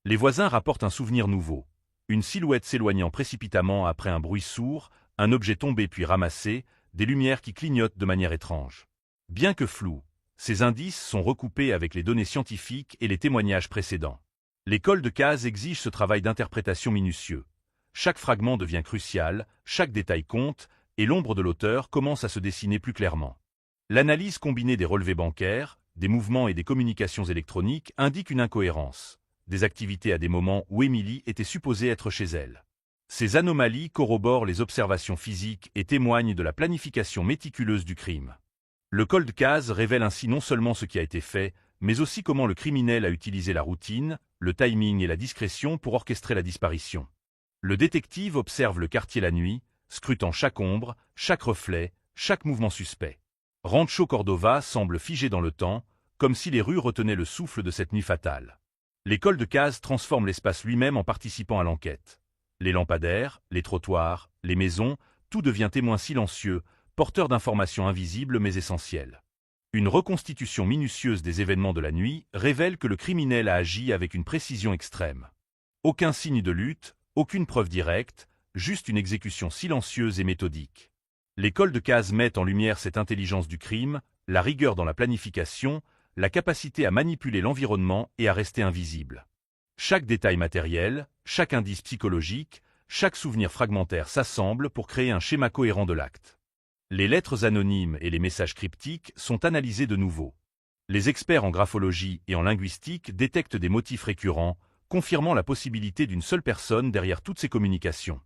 Les voisins rapportent un souvenir nouveau. Une silhouette s'éloignant précipitamment après un bruit sourd, un objet tombé puis ramassé, des lumières qui clignotent de manière étrange. Bien que flous, ces indices sont recoupés avec les données scientifiques et les témoignages précédents. L'école de Case exige ce travail d'interprétation minutieux. Chaque fragment devient crucial, chaque détail compte, et l'ombre de l'auteur commence à se dessiner plus clairement. L'analyse combinée des relevés bancaires, des mouvements et des communications électroniques indique une incohérence. Des activités à des moments où Emily était supposée être chez elle. Ces anomalies corroborent les observations physiques et témoignent de la planification méticuleuse du crime. Le cold case révèle ainsi non seulement ce qui a été fait, mais aussi comment le criminel a utilisé la routine, le timing et la discrétion pour orchestrer la disparition. Le détective observe le quartier la nuit, scrutant chaque ombre, chaque reflet, chaque mouvement suspect. Rancho Cordova semble figé dans le temps, comme si les rues retenaient le souffle de cette nuit fatale. L'école de Case transforme l'espace lui-même en participant à l'enquête. Les lampadaires, les trottoirs, les maisons, tout devient témoin silencieux, porteur d'informations invisibles mais essentielles. Une reconstitution minutieuse des événements de la nuit révèle que le criminel a agi avec une précision extrême. Aucun signe de lutte, aucune preuve directe, juste une exécution silencieuse et méthodique. L'école de Case met en lumière cette intelligence du crime, la rigueur dans la planification, la capacité à manipuler l'environnement et à rester invisible. Chaque détail matériel, chaque indice psychologique, chaque souvenir fragmentaire s'assemble pour créer un schéma cohérent de l'acte. Les lettres anonymes et les messages cryptiques sont analysés de nouveau. Les experts en graphologie et en linguistique détectent des motifs récurrents, confirmant la possibilité d'une seule personne derrière toutes ces communications.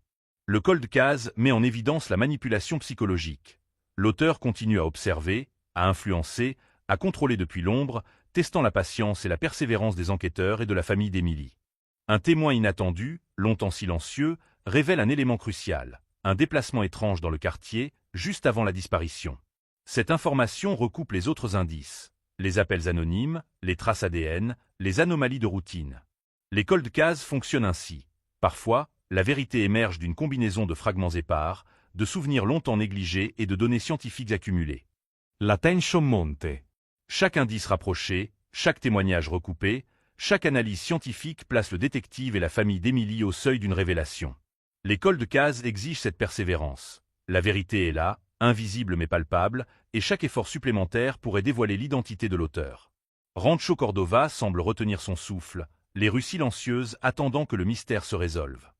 Le cold case met en évidence la manipulation psychologique. L'auteur continue à observer, à influencer, à contrôler depuis l'ombre, testant la patience et la persévérance des enquêteurs et de la famille d'Emily. Un témoin inattendu, longtemps silencieux, révèle un élément crucial, un déplacement étrange dans le quartier, juste avant la disparition. Cette information recoupe les autres indices, les appels anonymes, les traces ADN, les anomalies de routine. Les cold cases fonctionnent ainsi. Parfois, la vérité émerge d'une combinaison de fragments épars, de souvenirs longtemps négligés et de données scientifiques accumulées. La tension monte. Chaque indice rapproché, chaque témoignage recoupé, chaque analyse scientifique place le détective et la famille d'Emily au seuil d'une révélation. Les cold cases exigent cette persévérance. La vérité est là, invisible mais palpable, et chaque effort supplémentaire pourrait dévoiler l'identité de l'auteur. Rancho Cordova semble retenir son souffle, les rues silencieuses attendant que le mystère se résolve.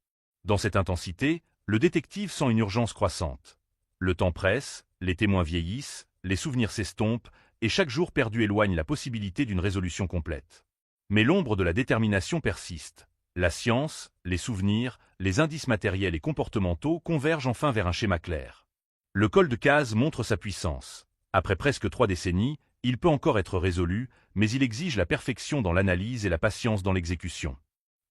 Dans cette intensité, le détective sent une urgence croissante. Le temps presse, les témoins vieillissent, les souvenirs s'estompent, et chaque jour perdu éloigne la possibilité d'une résolution complète. Mais l'ombre de la détermination persiste. La science, les souvenirs, les indices matériels et comportementaux convergent enfin vers un schéma clair. Le cold case montre sa puissance. Après presque 3 décennies, il peut encore être résolu, mais il exige la perfection dans l'analyse et la patience dans l'exécution.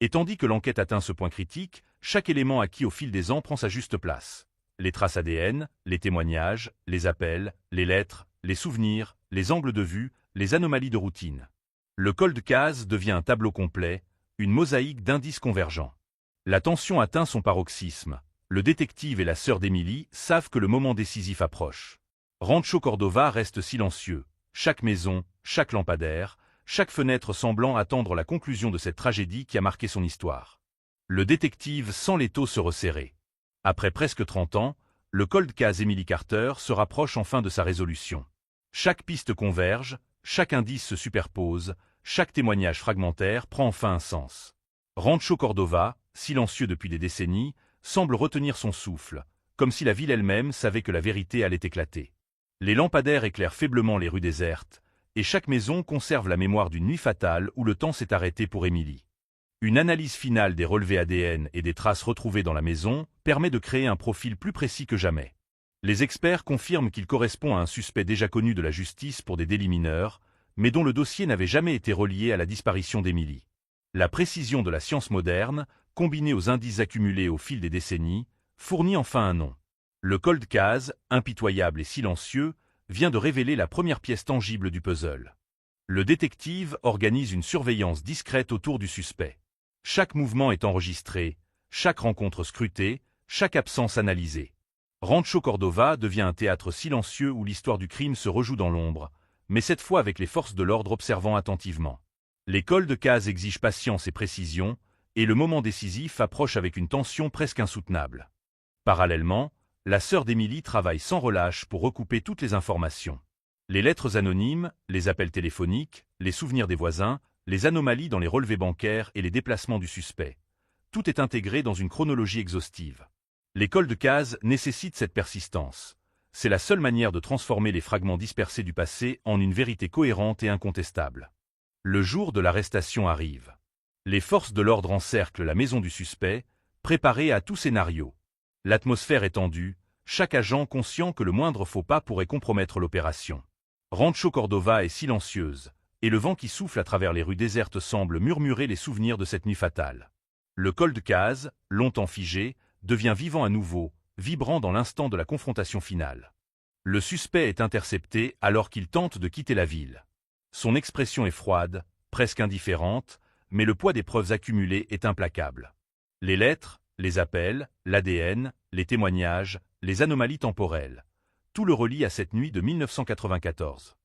Et tandis que l'enquête atteint ce point critique, chaque élément acquis au fil des ans prend sa juste place. Les traces ADN, les témoignages, les appels, les lettres, les souvenirs, les angles de vue, les anomalies de routine. Le cold case devient un tableau complet, une mosaïque d'indices convergents. La tension atteint son paroxysme. Le détective et la sœur d'Emily savent que le moment décisif approche. Rancho Cordova reste silencieux. Chaque maison, chaque lampadaire, chaque fenêtre semblant attendre la conclusion de cette tragédie qui a marqué son histoire. Le détective sent l'étau se resserrer. Après presque 30 ans, le cold case Emily Carter se rapproche enfin de sa résolution. Chaque piste converge, chaque indice se superpose, chaque témoignage fragmentaire prend enfin un sens. Rancho Cordova, silencieux depuis des décennies, semble retenir son souffle, comme si la ville elle-même savait que la vérité allait éclater. Les lampadaires éclairent faiblement les rues désertes, et chaque maison conserve la mémoire d'une nuit fatale où le temps s'est arrêté pour Emily. Une analyse finale des relevés ADN et des traces retrouvées dans la maison permet de créer un profil plus précis que jamais. Les experts confirment qu'il correspond à un suspect déjà connu de la justice pour des délits mineurs, mais dont le dossier n'avait jamais été relié à la disparition d'Emily. La précision de la science moderne, combinée aux indices accumulés au fil des décennies, fournit enfin un nom. Le cold case, impitoyable et silencieux, vient de révéler la première pièce tangible du puzzle. Le détective organise une surveillance discrète autour du suspect. Chaque mouvement est enregistré, chaque rencontre scrutée, chaque absence analysée. Rancho Cordova devient un théâtre silencieux où l'histoire du crime se rejoue dans l'ombre, mais cette fois avec les forces de l'ordre observant attentivement. Les cols de case exigent patience et précision, et le moment décisif approche avec une tension presque insoutenable. Parallèlement, la sœur d'Emily travaille sans relâche pour recouper toutes les informations. Les lettres anonymes, les appels téléphoniques, les souvenirs des voisins, les anomalies dans les relevés bancaires et les déplacements du suspect. Tout est intégré dans une chronologie exhaustive. Les cols de case nécessitent cette persistance. C'est la seule manière de transformer les fragments dispersés du passé en une vérité cohérente et incontestable. Le jour de l'arrestation arrive. Les forces de l'ordre encerclent la maison du suspect, préparées à tout scénario. L'atmosphère est tendue, chaque agent conscient que le moindre faux pas pourrait compromettre l'opération. Rancho Cordova est silencieuse, et le vent qui souffle à travers les rues désertes semble murmurer les souvenirs de cette nuit fatale. Le col de case, longtemps figé, devient vivant à nouveau, vibrant dans l'instant de la confrontation finale. Le suspect est intercepté alors qu'il tente de quitter la ville. Son expression est froide, presque indifférente, mais le poids des preuves accumulées est implacable. Les lettres, les appels, l'ADN, les témoignages, les anomalies temporelles. Tout le relie à cette nuit de 1994.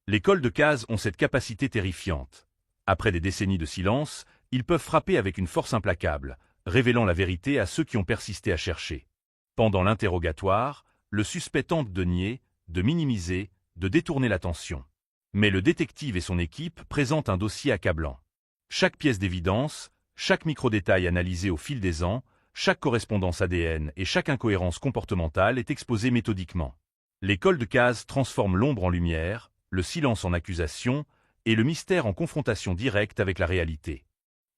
Les cols de case ont cette capacité terrifiante. Après des décennies de silence, ils peuvent frapper avec une force implacable, révélant la vérité à ceux qui ont persisté à chercher. Pendant l'interrogatoire, le suspect tente de nier, de minimiser, de détourner l'attention. Mais le détective et son équipe présentent un dossier accablant. Chaque pièce d'évidence, chaque micro-détail analysé au fil des ans, chaque correspondance ADN et chaque incohérence comportementale est exposée méthodiquement. Les cols de case transforment l'ombre en lumière, le silence en accusation et le mystère en confrontation directe avec la réalité.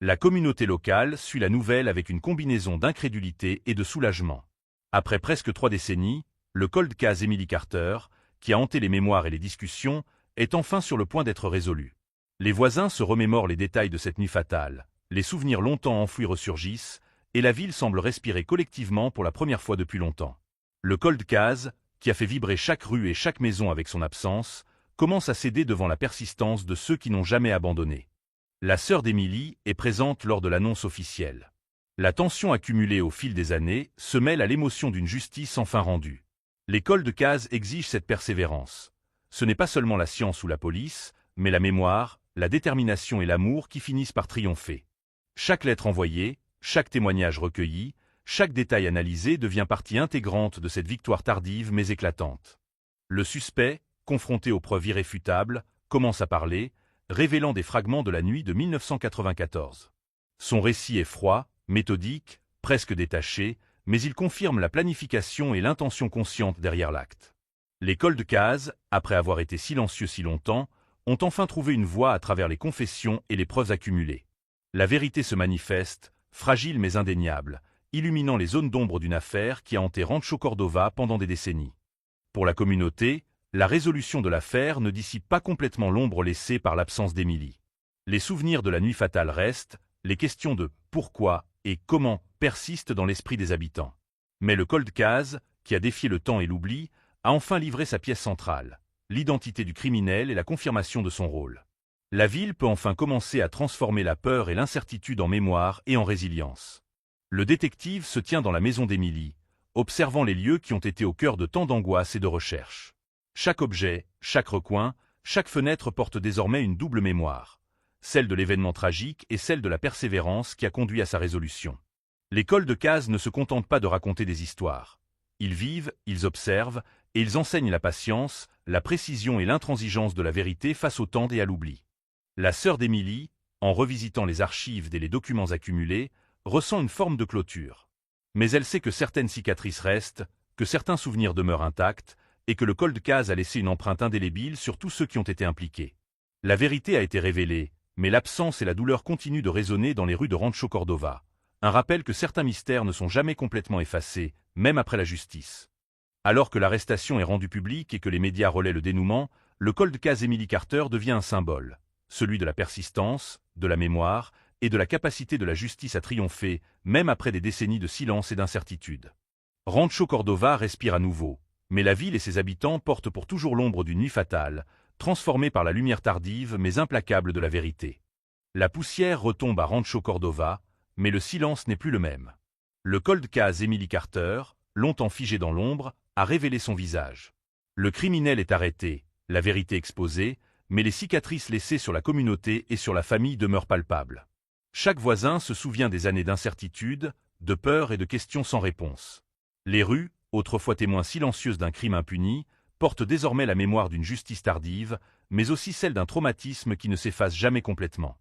La communauté locale suit la nouvelle avec une combinaison d'incrédulité et de soulagement. Après presque 3 décennies, le cold case Emily Carter, qui a hanté les mémoires et les discussions, est enfin sur le point d'être résolu. Les voisins se remémorent les détails de cette nuit fatale, les souvenirs longtemps enfouis ressurgissent, et la ville semble respirer collectivement pour la première fois depuis longtemps. Le cold case, qui a fait vibrer chaque rue et chaque maison avec son absence, commence à céder devant la persistance de ceux qui n'ont jamais abandonné. La sœur d'Emily est présente lors de l'annonce officielle. La tension accumulée au fil des années se mêle à l'émotion d'une justice enfin rendue. Les cols de case exigent cette persévérance. Ce n'est pas seulement la science ou la police, mais la mémoire, la détermination et l'amour qui finissent par triompher. Chaque lettre envoyée, chaque témoignage recueilli, chaque détail analysé devient partie intégrante de cette victoire tardive mais éclatante. Le suspect, confronté aux preuves irréfutables, commence à parler, révélant des fragments de la nuit de 1994. Son récit est froid, méthodique, presque détaché, mais il confirme la planification et l'intention consciente derrière l'acte. Les cols de case, après avoir été silencieux si longtemps, ont enfin trouvé une voie à travers les confessions et les preuves accumulées. La vérité se manifeste, fragile mais indéniable, illuminant les zones d'ombre d'une affaire qui a hanté Rancho Cordova pendant des décennies. Pour la communauté, la résolution de l'affaire ne dissipe pas complètement l'ombre laissée par l'absence d'Emily. Les souvenirs de la nuit fatale restent, les questions de « pourquoi » et « comment » persistent dans l'esprit des habitants. Mais le cold case, qui a défié le temps et l'oubli, a enfin livré sa pièce centrale, l'identité du criminel et la confirmation de son rôle. La ville peut enfin commencer à transformer la peur et l'incertitude en mémoire et en résilience. Le détective se tient dans la maison d'Emily, observant les lieux qui ont été au cœur de tant d'angoisse et de recherche. Chaque objet, chaque recoin, chaque fenêtre porte désormais une double mémoire, celle de l'événement tragique et celle de la persévérance qui a conduit à sa résolution. Les cols de case ne se contentent pas de raconter des histoires. Ils vivent, ils observent, et ils enseignent la patience, la précision et l'intransigeance de la vérité face au temps et à l'oubli. La sœur d'Emily, en revisitant les archives et les documents accumulés, ressent une forme de clôture. Mais elle sait que certaines cicatrices restent, que certains souvenirs demeurent intacts, et que le cold case a laissé une empreinte indélébile sur tous ceux qui ont été impliqués. La vérité a été révélée, mais l'absence et la douleur continuent de résonner dans les rues de Rancho Cordova. Un rappel que certains mystères ne sont jamais complètement effacés, même après la justice. Alors que l'arrestation est rendue publique et que les médias relaient le dénouement, le cold case Emily Carter devient un symbole, celui de la persistance, de la mémoire et de la capacité de la justice à triompher, même après des décennies de silence et d'incertitude. Rancho Cordova respire à nouveau, mais la ville et ses habitants portent pour toujours l'ombre d'une nuit fatale, transformée par la lumière tardive mais implacable de la vérité. La poussière retombe à Rancho Cordova, mais le silence n'est plus le même. Le cold case Emily Carter, longtemps figé dans l'ombre, a révélé son visage. Le criminel est arrêté, la vérité exposée, mais les cicatrices laissées sur la communauté et sur la famille demeurent palpables. Chaque voisin se souvient des années d'incertitude, de peur et de questions sans réponse. Les rues, autrefois témoins silencieuses d'un crime impuni, portent désormais la mémoire d'une justice tardive, mais aussi celle d'un traumatisme qui ne s'efface jamais complètement.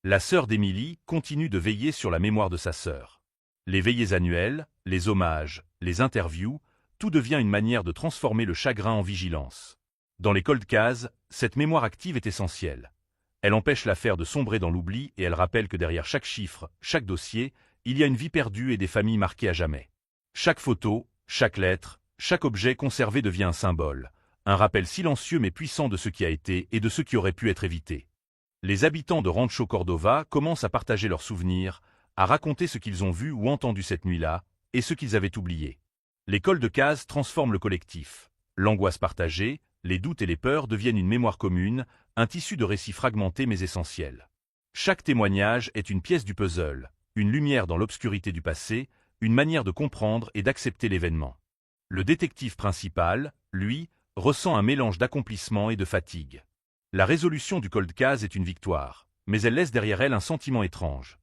La sœur d'Emily continue de veiller sur la mémoire de sa sœur. Les veillées annuelles, les hommages, les interviews, tout devient une manière de transformer le chagrin en vigilance. Dans les cold cases, cette mémoire active est essentielle. Elle empêche l'affaire de sombrer dans l'oubli et elle rappelle que derrière chaque chiffre, chaque dossier, il y a une vie perdue et des familles marquées à jamais. Chaque photo, chaque lettre, chaque objet conservé devient un symbole, un rappel silencieux mais puissant de ce qui a été et de ce qui aurait pu être évité. Les habitants de Rancho Cordova commencent à partager leurs souvenirs, à raconter ce qu'ils ont vu ou entendu cette nuit-là, et ce qu'ils avaient oublié. Les cold cases transforment le collectif. L'angoisse partagée, les doutes et les peurs deviennent une mémoire commune, un tissu de récits fragmentés mais essentiels. Chaque témoignage est une pièce du puzzle, une lumière dans l'obscurité du passé, une manière de comprendre et d'accepter l'événement. Le détective principal, lui, ressent un mélange d'accomplissement et de fatigue. La résolution du cold case est une victoire, mais elle laisse derrière elle un sentiment étrange.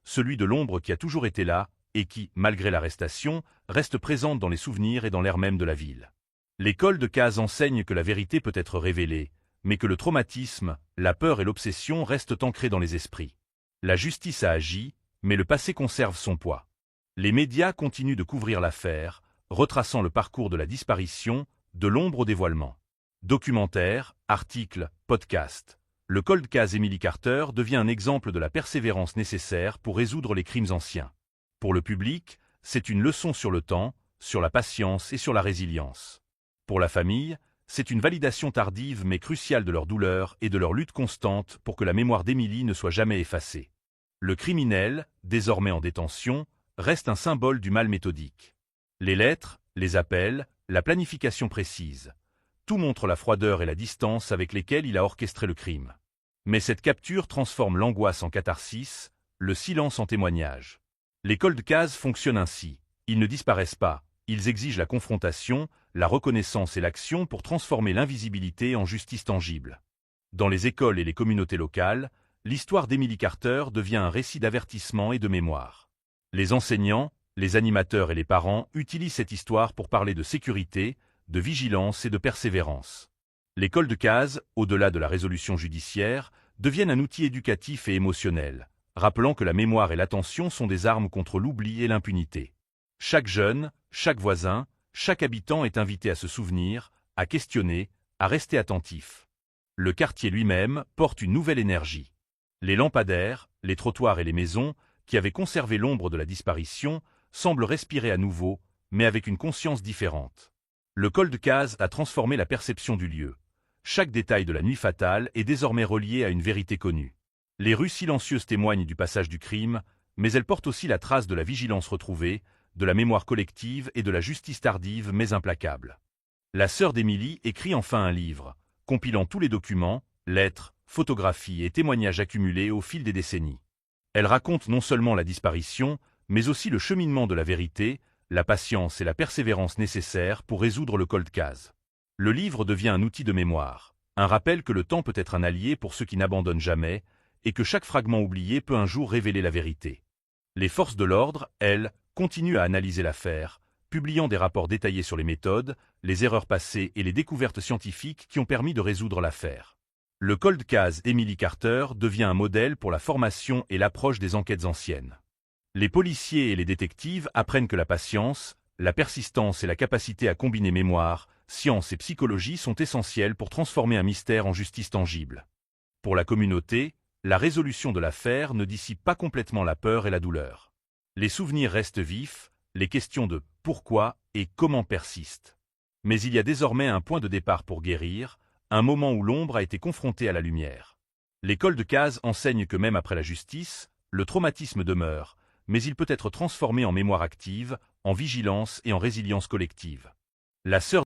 Celui de l'ombre qui a toujours été là, et qui, malgré l'arrestation, reste présente dans les souvenirs et dans l'air même de la ville. Les cold cases enseignent que la vérité peut être révélée, mais que le traumatisme, la peur et l'obsession restent ancrés dans les esprits. La justice a agi, mais le passé conserve son poids. Les médias continuent de couvrir l'affaire, retraçant le parcours de la disparition, de l'ombre au dévoilement. Documentaires, articles, podcasts. Le cold case Emily Carter devient un exemple de la persévérance nécessaire pour résoudre les crimes anciens. Pour le public, c'est une leçon sur le temps, sur la patience et sur la résilience. Pour la famille, c'est une validation tardive mais cruciale de leur douleur et de leur lutte constante pour que la mémoire d'Emily ne soit jamais effacée. Le criminel, désormais en détention, reste un symbole du mal méthodique. Les lettres, les appels, la planification précise. Tout montre la froideur et la distance avec lesquelles il a orchestré le crime. Mais cette capture transforme l'angoisse en catharsis, le silence en témoignage. Les cold cases fonctionnent ainsi. Ils ne disparaissent pas, ils exigent la confrontation, la reconnaissance et l'action pour transformer l'invisibilité en justice tangible. Dans les écoles et les communautés locales, l'histoire d'Emily Carter devient un récit d'avertissement et de mémoire. Les enseignants, les animateurs et les parents utilisent cette histoire pour parler de sécurité, de vigilance et de persévérance. Les cold cases, au-delà de la résolution judiciaire, deviennent un outil éducatif et émotionnel, rappelant que la mémoire et l'attention sont des armes contre l'oubli et l'impunité. Chaque jeune, chaque voisin, chaque habitant est invité à se souvenir, à questionner, à rester attentif. Le quartier lui-même porte une nouvelle énergie. Les lampadaires, les trottoirs et les maisons, qui avaient conservé l'ombre de la disparition, semblent respirer à nouveau, mais avec une conscience différente. Le cold case a transformé la perception du lieu. Chaque détail de la nuit fatale est désormais relié à une vérité connue. Les rues silencieuses témoignent du passage du crime, mais elles portent aussi la trace de la vigilance retrouvée, de la mémoire collective et de la justice tardive mais implacable. La sœur d'Emily écrit enfin un livre, compilant tous les documents, lettres, photographies et témoignages accumulés au fil des décennies. Elle raconte non seulement la disparition, mais aussi le cheminement de la vérité, la patience et la persévérance nécessaires pour résoudre le cold case. Le livre devient un outil de mémoire, un rappel que le temps peut être un allié pour ceux qui n'abandonnent jamais, et que chaque fragment oublié peut un jour révéler la vérité. Les forces de l'ordre, elles, continuent à analyser l'affaire, publiant des rapports détaillés sur les méthodes, les erreurs passées et les découvertes scientifiques qui ont permis de résoudre l'affaire. Le cold case Emily Carter devient un modèle pour la formation et l'approche des enquêtes anciennes. Les policiers et les détectives apprennent que la patience, la persistance et la capacité à combiner mémoire, science et psychologie sont essentielles pour transformer un mystère en justice tangible. Pour la communauté, la résolution de l'affaire ne dissipe pas complètement la peur et la douleur. Les souvenirs restent vifs, les questions de pourquoi et comment persistent. Mais il y a désormais un point de départ pour guérir, un moment où l'ombre a été confrontée à la lumière. Les cold cases enseignent que même après la justice, le traumatisme demeure, mais il peut être transformé en mémoire active, en vigilance et en résilience collective. La sœur